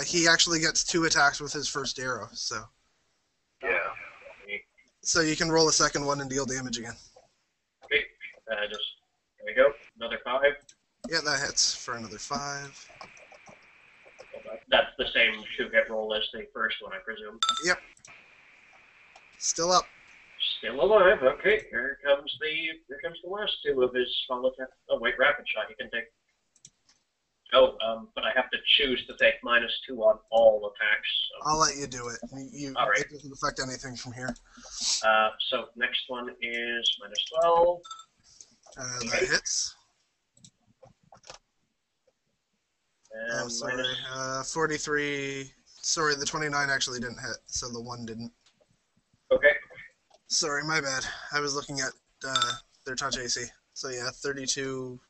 He actually gets 2 attacks with his first arrow, so. Yeah. So you can roll a second one and deal damage again. Okay, there we go. Another 5. Yeah, that hits for another 5. That's the same 2-hit roll as the first one, I presume. Yep. Still up. Still alive. Okay, here comes the last 2 of his small attack. Oh wait, rapid shot. He can take. Oh, but I have to choose to take -2 on all attacks. So. I'll let you do it. All right. It doesn't affect anything from here. So next one is -12. That hits. And Oh, sorry. 43. Sorry, the 29 actually didn't hit, so the 1 didn't. Okay. Sorry, my bad. I was looking at their touch AC. So yeah, 32.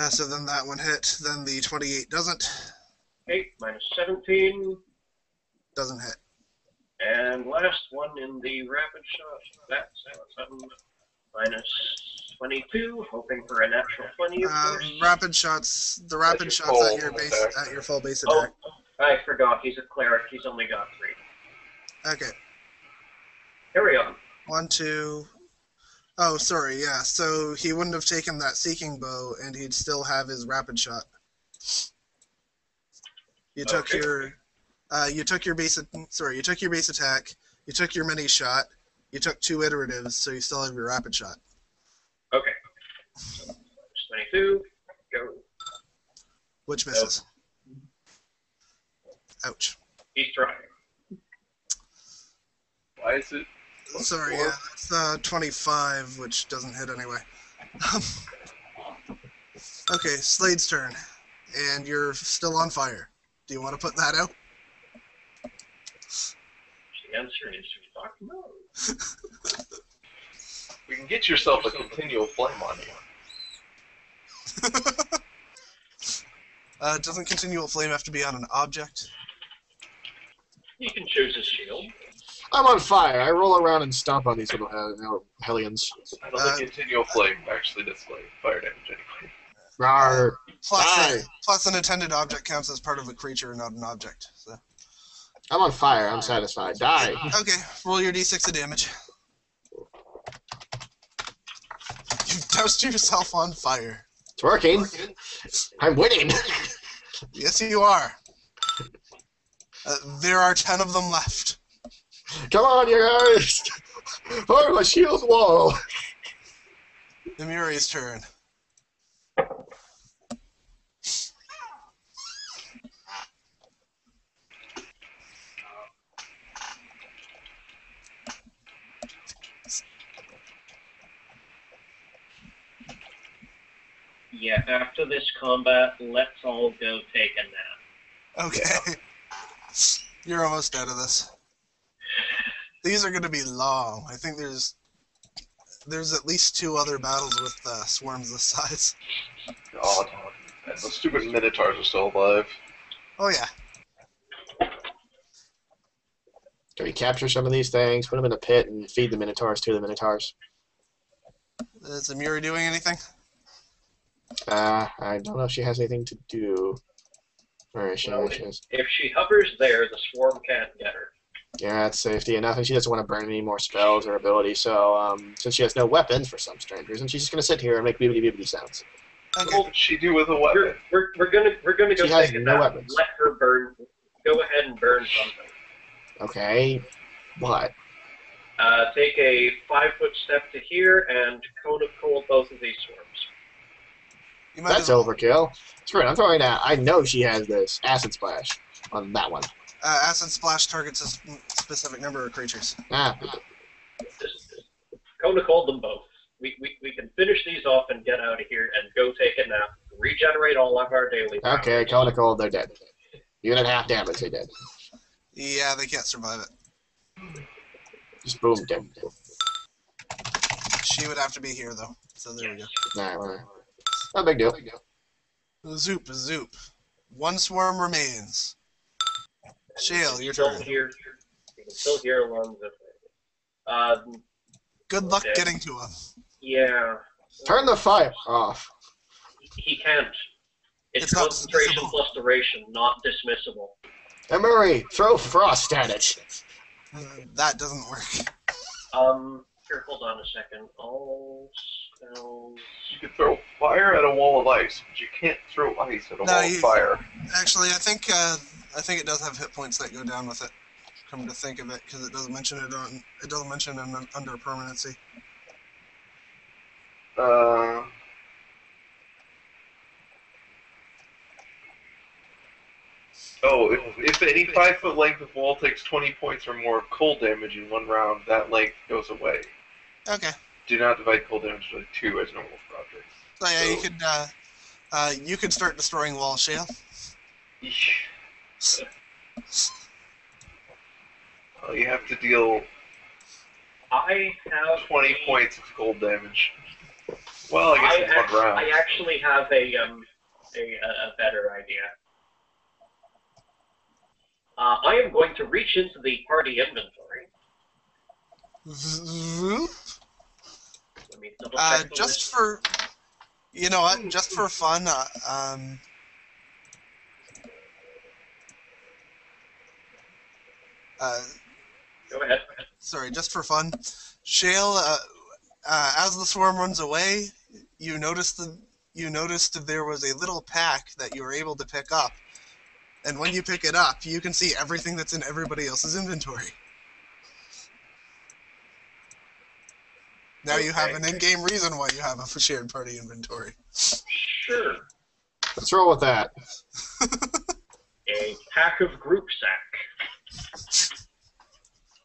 So then that one hit. Then the 28 doesn't. 8 -17. Doesn't hit. And last one in the rapid shot. That's 7 -22. Hoping for a natural 20. Of course. Rapid shots. The rapid That's your shots full at your base attack. at your full base Oh, attack. I forgot. He's a cleric. He's only got 3. Okay. Carry on. 1, 2. Oh, sorry. Yeah. So he wouldn't have taken that seeking bow, and he'd still have his rapid shot. You took Okay. your. You took your base. Sorry. You took your base attack. You took your mini shot. You took 2 iteratives, so you still have your rapid shot. Okay. So, -22. Go. Which misses. Ouch. He's trying. Why is it? Sorry, yeah, that's 25, which doesn't hit anyway. Okay, Slade's turn, and you're still on fire. Do you want to put that out? The answer is fuck no. We can get yourself a continual flame on you. Doesn't continual flame have to be on an object? You can choose his shield. I'm on fire. I roll around and stomp on these little hellions. I don't think continual flame actually does fire damage anyway. Rawr. Plus an intended object counts as part of a creature, not an object. So. I'm on fire. I'm satisfied. Die. Okay, roll your d6 of damage. You've doused yourself on fire. It's working. I'm winning. Yes, you are. There are 10 of them left. Come on, you guys. Form a shield wall. Emiri's turn. Yeah, after this combat, let's all go take a nap. Okay. You're almost out of this. These are going to be long. I think there's at least 2 other battles with swarms this size. God, and those stupid minotaurs are still alive. Oh yeah. Can we capture some of these things, put them in a pit, and feed the minotaurs to the minotaurs? Is Amiri doing anything? I don't know if she has anything to do. Where is she? Well, There she is. if she hovers there, the swarm can't get her. Yeah, that's safety enough, and she doesn't want to burn any more spells or abilities, so since she has no weapons for some strange reason, she's just going to sit here and make bibbidi-bibbidi sounds. Okay. What would she do with a weapon? We're gonna go She has take a no nap. weapons. Let her burn. Go ahead and burn something. Okay, what? Take a 5-foot step to here and cone of cold both of these swarms. You might That's as well. overkill. Screw it, I'm throwing that. I know she has this acid splash on that one. Acid Splash targets a specific number of creatures. Ah, Just cone of cold them both. We can finish these off and get out of here and go take a nap. Regenerate all of our daily powers. okay, cone of cold, they're dead. Unit half damage, they dead. Yeah, they can't survive it. Just boom, dead. She would have to be here though. So there we go. Nah, whatever. No big deal. Zoop, zoop. 1 swarm remains. Shale, your turn. You can still hear alarms. Good luck Okay. getting to him. Yeah. Turn the fire off. He can't. It's It's not concentration dismissible. plus duration, not dismissible. Emery, throw frost at it. That doesn't work. Here, hold on a second. All spells. You could throw fire at a wall of ice, but you can't throw ice at a No, wall of fire. Actually, I think it does have hit points that go down with it. Come to think of it, because it doesn't mention it on. It doesn't mention it under permanency. Oh, if any 5-foot length of wall takes 20 points or more of cold damage in 1 round, that length goes away. Okay. Do not divide cold damage by 2 as normal for objects. So yeah, you could start destroying walls, Shale. Eesh. Well, you have to deal I have 20 points of cold damage. Well, I guess in 1 round. I actually have a better idea. I am going to reach into the party inventory. Zoop. Let me double check the Just list. for, you know what? Just for fun, Go ahead. sorry, just for fun, Shale. As the swarm runs away, you noticed that there was a little pack that you were able to pick up, and when you pick it up, you can see everything that's in everybody else's inventory. Now you have an in-game reason why you have a shared party inventory. Sure. Let's roll with that. A pack of group sack.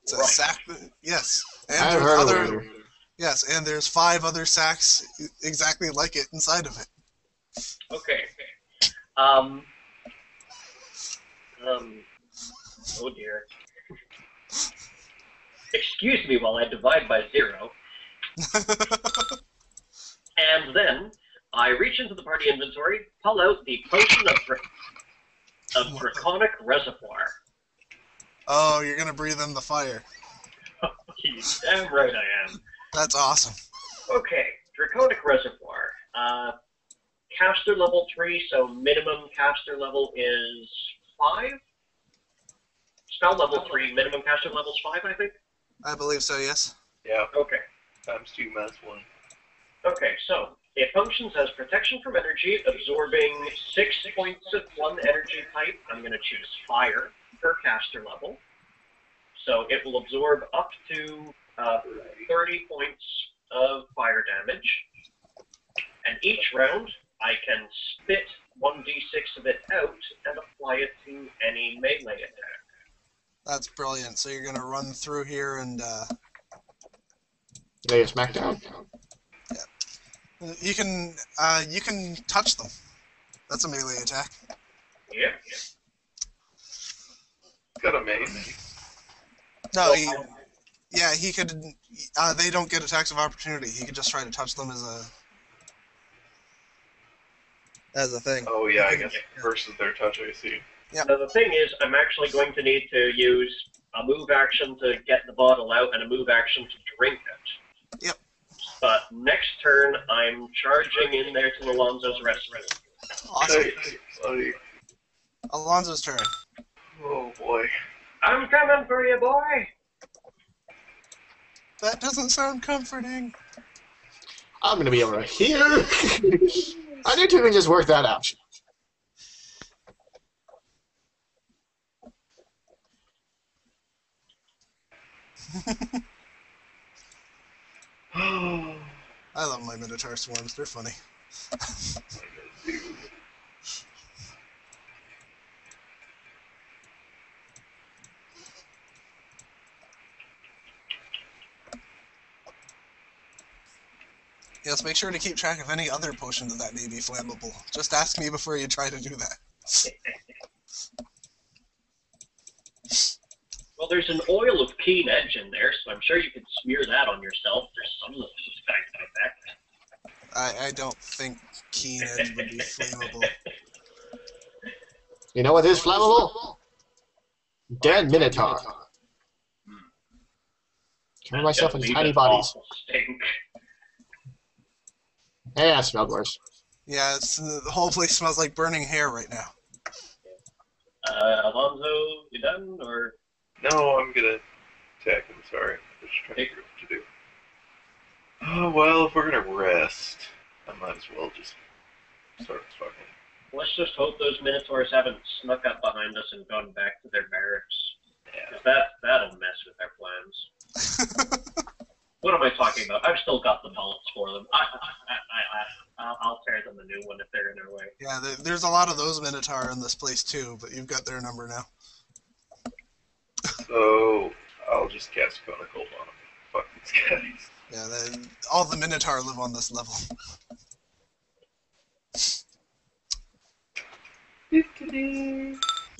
It's a Right. sack. Yes, and I've there's heard other. of it. Yes, and there's 5 other sacks exactly like it inside of it. Okay. Oh dear. Excuse me while I divide by 0. And then I reach into the party inventory, pull out the potion of draconic reservoir. Oh, you're gonna breathe in the fire. You damn right I am. That's awesome. Okay, draconic reservoir. Caster level 3, so minimum caster level is 5. Spell level 3, minimum caster level is 5, I think. I believe so. Yes. Yeah, Okay. times 2 minus 1. Okay, so it functions as protection from energy, absorbing 6 points of one energy type. I'm going to choose fire per caster level. So it will absorb up to 30 points of fire damage. And each round, I can spit 1d6 of it out and apply it to any melee attack. That's brilliant. So you're gonna run through here and Lay a smackdown. You can touch them. That's a melee attack. Yep. Got a mace. No, he could. They don't get attacks of opportunity. He could just try to touch them as a thing. Oh yeah, I guess versus their touch. I see. Yeah. Now the thing is, I'm actually going to need to use a move action to get the bottle out and a move action to drink it. Yep. But next turn, I'm charging in there to Alonzo's rescue. Awesome. Buddy. Alonzo's turn. Oh boy. I'm coming for you, boy! That doesn't sound comforting. I'm gonna be over here. I need to just work that out. I love my Minotaur swarms. They're funny. Yes, make sure to keep track of any other potions that may be flammable. Just ask me before you try to do that. Well, there's an oil of keen edge in there, so I'm sure you could smear that on yourself. There's some of those effect. I don't think keen edge would be flammable. You know what is flammable? Dead Minotaur. Cover myself in tiny bodies. Stink. Yeah, it smelled worse. Yeah, the whole place smells like burning hair right now. Alonzo, you done, or? No, I'm gonna attack him. Sorry, I'm just trying to figure out what to do. Oh well, if we're gonna rest, I might as well just start fucking. Let's just hope those Minotaurs haven't snuck up behind us and gone back to their barracks. Yeah. 'Cause that'll mess with their plans. What am I talking about? I've still got the bullets for them. I'll tear them a new one if they're in our way. Yeah, there's a lot of those Minotaur in this place too, but you've got their number now. So I'll just cast Cone of Cold on him. Fuck these guys. Yeah, all the Minotaur live on this level.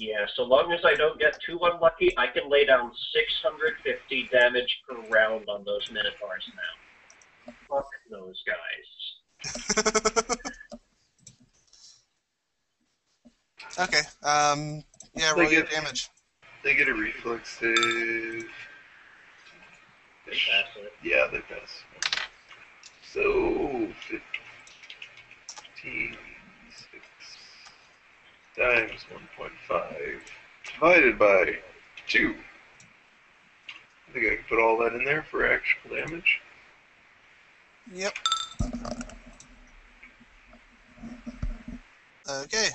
Yeah, so long as I don't get too unlucky, I can lay down 650 damage per round on those Minotaurs now. Fuck those guys. Okay, yeah, roll your damage. They get a reflex save. They pass it. Yeah, they pass. So 15, 6 times 1.5 divided by 2. I think I can put all that in there for actual damage. Yep. Okay.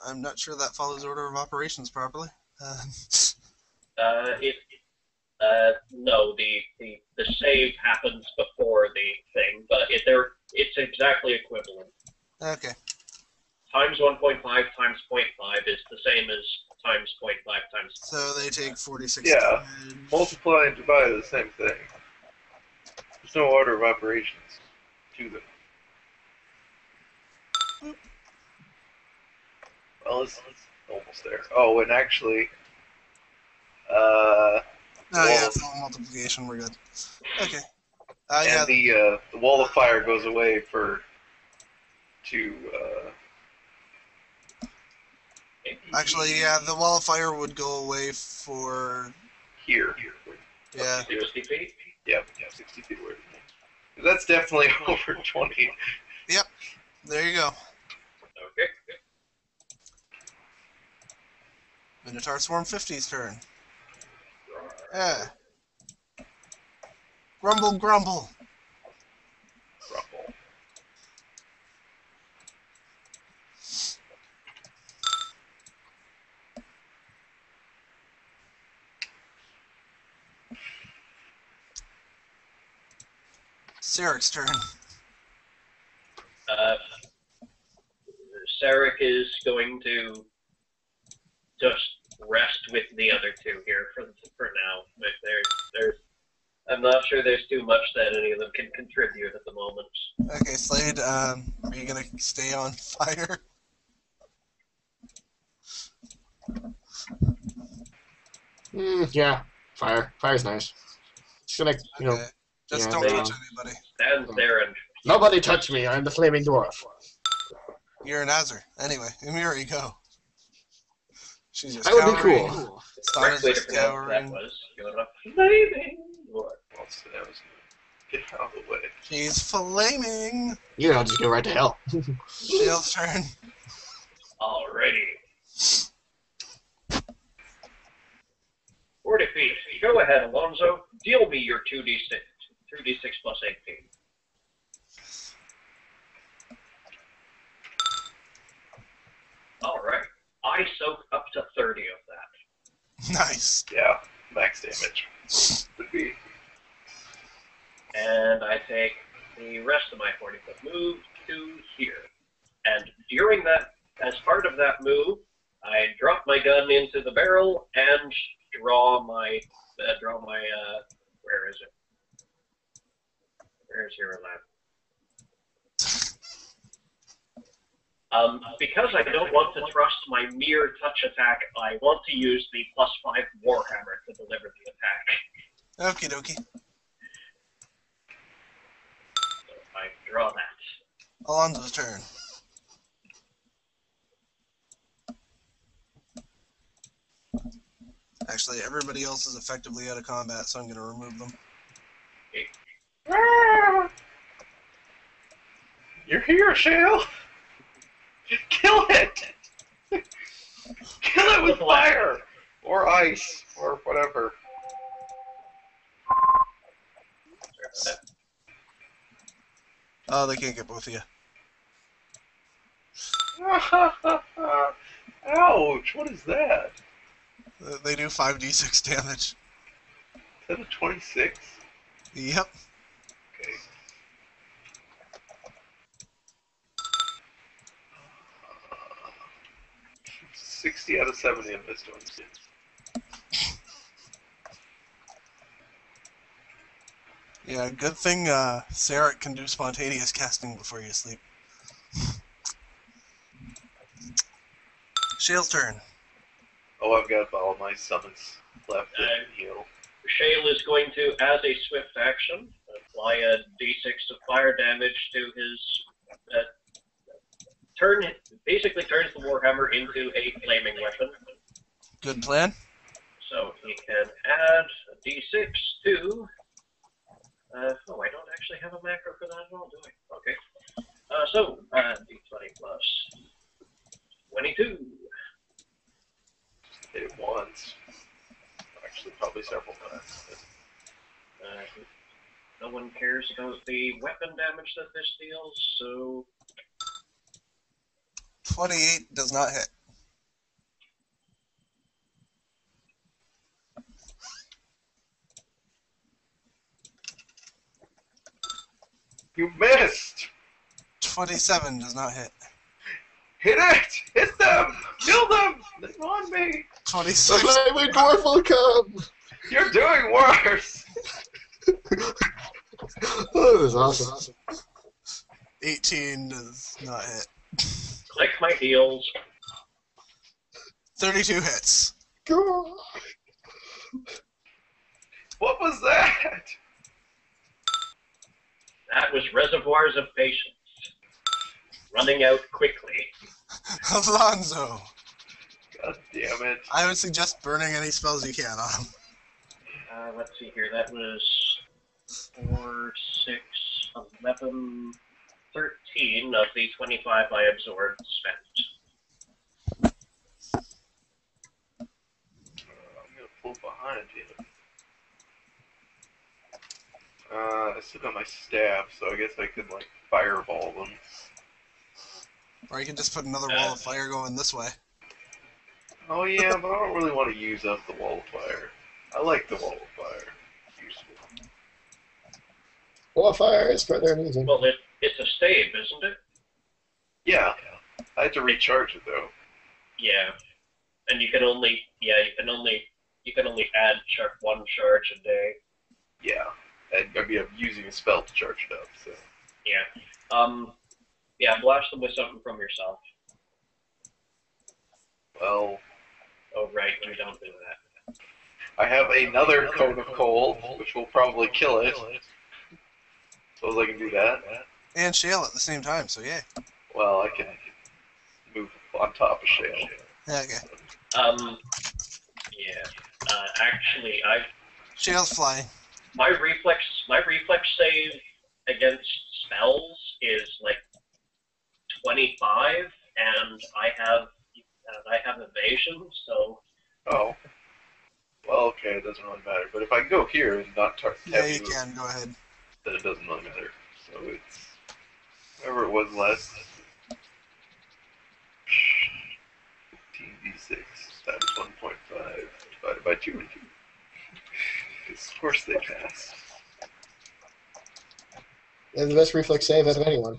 I'm not sure that follows order of operations properly. No, the save happens before the thing, but it's exactly equivalent. Okay. Times 1.5 times 0.5 is the same as times 0.5 times. So they take 46 Yeah. damage. Multiply and divide are the same thing. There's no order of operations to them. Well, it's almost there. Oh, and actually, Oh yeah, it's all multiplication, we're good. Okay. Yeah. and the wall of fire goes away Actually, yeah, the wall of fire would go away for... here. Yeah. 60 feet? Yeah, 60 feet away from me. That's definitely over 20. Yep. There you go. Okay. Minotaur Swarm 50's turn. Yeah. Grumble, grumble. Rumble. Sarek's turn. Sarek is going to just rest with the other two here for now. There's I'm not sure there's too much that any of them can contribute at the moment. Okay, Slade, are you gonna stay on fire? Yeah, fire. Fire's nice. Just gonna, Okay. Just yeah, don't they- touch anybody. Stand there and nobody touch me. I'm the flaming dwarf. You're an Azur. Anyway, Emiri, go. She's just That would be cowering. cool. correct Stana's way to just pronounce that cowering. was you're a flaming dwarf. I'll say I was gonna get out of the way. She's flaming. You know, just go right to hell. Shale's turn. Alrighty. 40 feet. Go ahead, Alonzo. Deal me your 2d6. 2d6 plus 18. Alright. I soak up to 30 of that. Nice. Yeah, max damage would be. And I take the rest of my 40-foot move to here. And during that, as part of that move, I drop my gun into the barrel and draw my, where is it? Where's Hero Lab? Because I don't want to trust my mere touch attack, I want to use the +5 Warhammer to deliver the attack. Okie dokie. So I draw that. Alonzo's turn. Actually, everybody else is effectively out of combat, so I'm going to remove them. You're here, Shale! Kill it! Kill it with fire! Or ice, or whatever. Oh, they can't get both of you. Ouch, what is that? They do 5d6 damage. Is that a 26? Yep. Okay. Uh, 60 out of 70 on this one. Yeah, good thing Sarek can do spontaneous casting before you sleep. Shale's turn. Oh, I've got all my summons left and heal. Shale is going to, as a swift action, apply a d6 of fire damage to his basically turns the Warhammer into a flaming weapon. Good plan. So he can add a d6 to... oh, I don't actually have a macro for that at all, do I? Okay. So, d20 plus 22. Hit it once. Actually, probably several times. No one cares about the weapon damage that this deals, so... 28 does not hit. You missed! 27 does not hit. Hit it! Hit them! Kill them! They want me! 26. The flaming dwarf will come. You're doing worse! Oh, this is awesome. 18 does not hit. Click my heels. 32 hits. God. What was that? That was Reservoirs of Patience. Running out quickly. Alonzo. God damn it. I would suggest burning any spells you can on him. Let's see here. That was 4, 6, 11, 13 of the 25 I absorbed spent. I'm gonna pull behind you. I still got my staff, so I guess I could, like, fireball them. Or you can just put another wall of fire going this way. Oh yeah, but I don't really want to use up the wall of fire. I like the wall of fire. Useful. Wall of fire is further amusing. Well, it's a stave, isn't it? Yeah. I had to recharge it though. Yeah. And you can only add one charge a day. Yeah. And I mean, I'm using a spell to charge it up, so. Yeah. Yeah, blast them with something from yourself. Well. Oh, right, you don't do that. I have another cone of cold, which will probably kill it. Suppose I can do that. And Shale at the same time, so yeah. Well, I can move on top of Shale. Yeah, okay. Yeah. Actually, Shale's flying. my reflex save against spells is like 25, and I have evasion, so. Oh. Well, okay, it doesn't really matter. But if I go here and not Yeah, you can. Go ahead. Then it doesn't really matter. So it's whatever it was less. 15d6 times 1.5 divided by 2. Because of course they pass. They have the best reflex save out of anyone.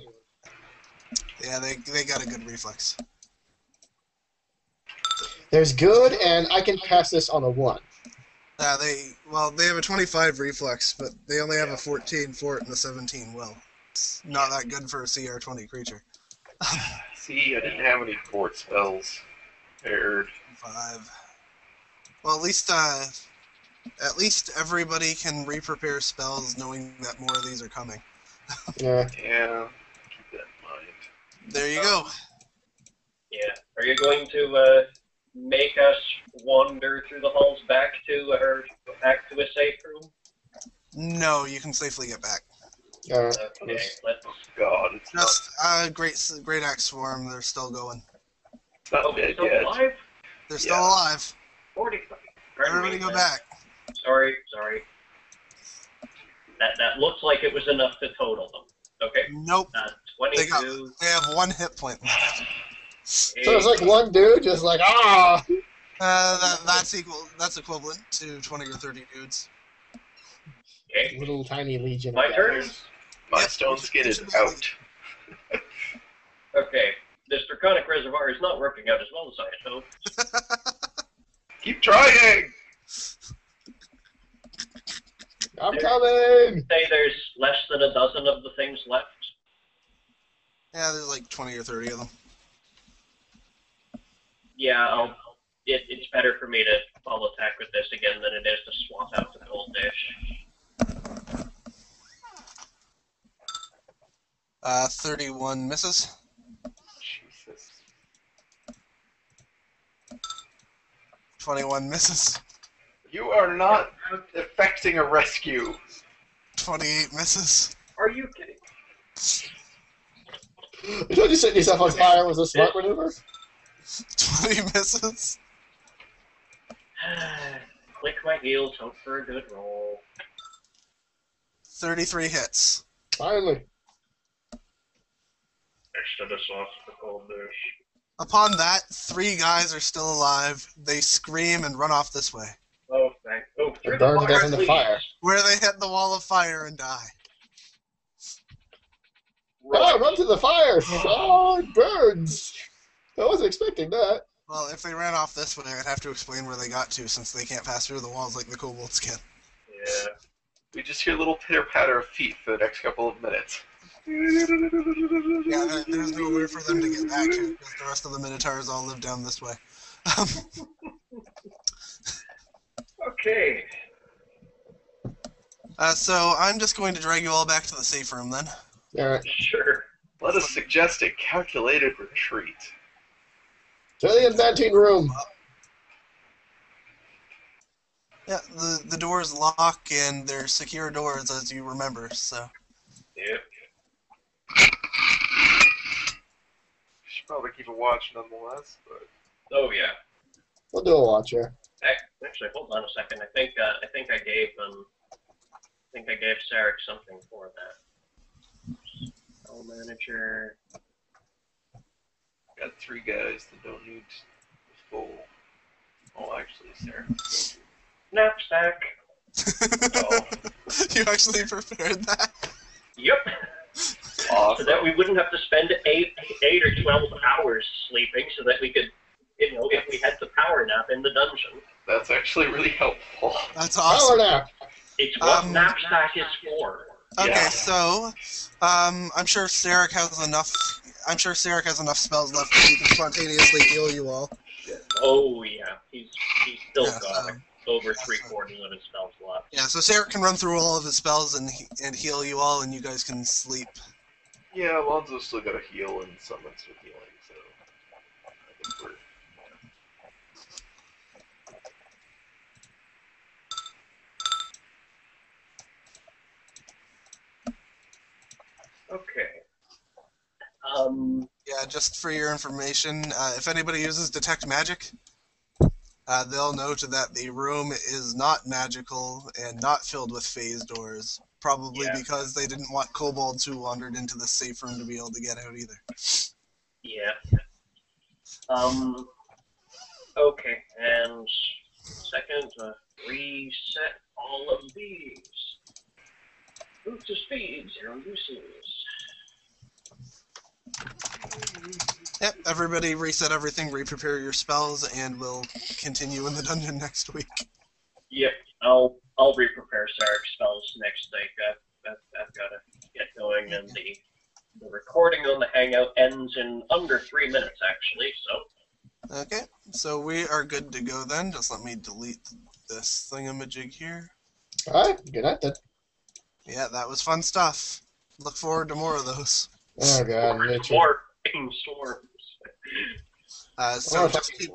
Yeah, they got a good reflex. There's good, and I can pass this on a 1. They have a 25 reflex, but they only have a 14 fort and a 17 will. It's not that good for a CR20 creature. See, I didn't have any fort spells paired. 5. Well, at least everybody can re-prepare spells knowing that more of these are coming. Yeah. Yeah, keep that in mind. There you go. Yeah. Are you going to make us wander through the halls back to a safe room? No, you can safely get back. Alright. Okay. Let's. God, it's Just great axe swarm. They're still going. not dead still yet. alive? They're still alive. 45. Everybody go back. Sorry. That looks like it was enough to total them. Okay. Nope. 22. They have 1 hit point left. So it's like one dude just like, ah! That's equivalent to 20 or 30 dudes. Okay. Little tiny legion. My of turn? guys. My stone skin is out. Okay. This draconic reservoir is not working out as well as I had hoped. Keep trying! I'm coming! Say there's less than a dozen of the things left. Yeah, there's like 20 or 30 of them. Yeah, it's better for me to fall attack with this again than it is to swap out the gold dish. 31 misses. Jesus. 21 misses. You are not effecting a rescue. 28 misses. Are you kidding? You told you setting yourself on fire was a smart maneuver? 20 misses. Click my heels, hope for a good roll. 33 hits. Finally. Instead of sauce the cold dish. Upon that, 3 guys are still alive. They scream and run off this way, Oh, thank. Oh, They through burned to the death fire, in the please. fire. where they hit the wall of fire and die. Oh, run to the fire! Oh, it burns! I wasn't expecting that. Well, if they ran off this way, I'd have to explain where they got to, since they can't pass through the walls like the kobolds can. Yeah. We just hear a little pitter-patter of feet for the next couple of minutes. Yeah, there's nowhere for them to get back to, because the rest of the Minotaurs all live down this way. Okay. So I'm just going to drag you all back to the safe room then. Alright. Sure. Let us suggest a calculated retreat. To the inventing room! Yeah, the doors lock and they're secure doors, as you remember, so. Yep. Should probably keep a watch nonetheless, but... Oh yeah. We'll do a watcher. Actually, hold on a second. I think I gave Sarek something for that. Spell manager. Got 3 guys that don't need the full... Oh, actually, Sarah. Knapsack. Oh. You actually prepared that? Yep. Awesome. So that we wouldn't have to spend 8 or 12 hours sleeping, so that we could, if we had to power nap in the dungeon. That's actually really helpful. That's Power awesome. nap! It's what knapsack is for. Okay, Yeah. so I'm sure Sarek has enough. I'm sure Sarek has enough spells left that he can spontaneously heal you all. Oh yeah, he's still Yeah, got over 3/4 of his spells left. Yeah, so Sarek can run through all of his spells and heal you all, and you guys can sleep. Yeah, Alonzo's still got a heal and summons with healing, so I think we're. Okay. Yeah, just for your information, if anybody uses Detect Magic, they'll note that the room is not magical and not filled with phase doors, probably because they didn't want kobolds who wandered into the safe room to be able to get out either. Yeah. Okay, and second, reset all of these. Move to speed, 0 uses. Yep, everybody reset everything, re-prepare your spells, and we'll continue in the dungeon next week. Yep, I'll re-prepare Sarek's spells next week. I've got to get going, and the recording on the Hangout ends in under 3 minutes, actually, so... Okay, so we are good to go then. Just let me delete this thingamajig here. Alright, good night then. Yeah, that was fun stuff. Look forward to more of those. Oh god, More swarms. So just keep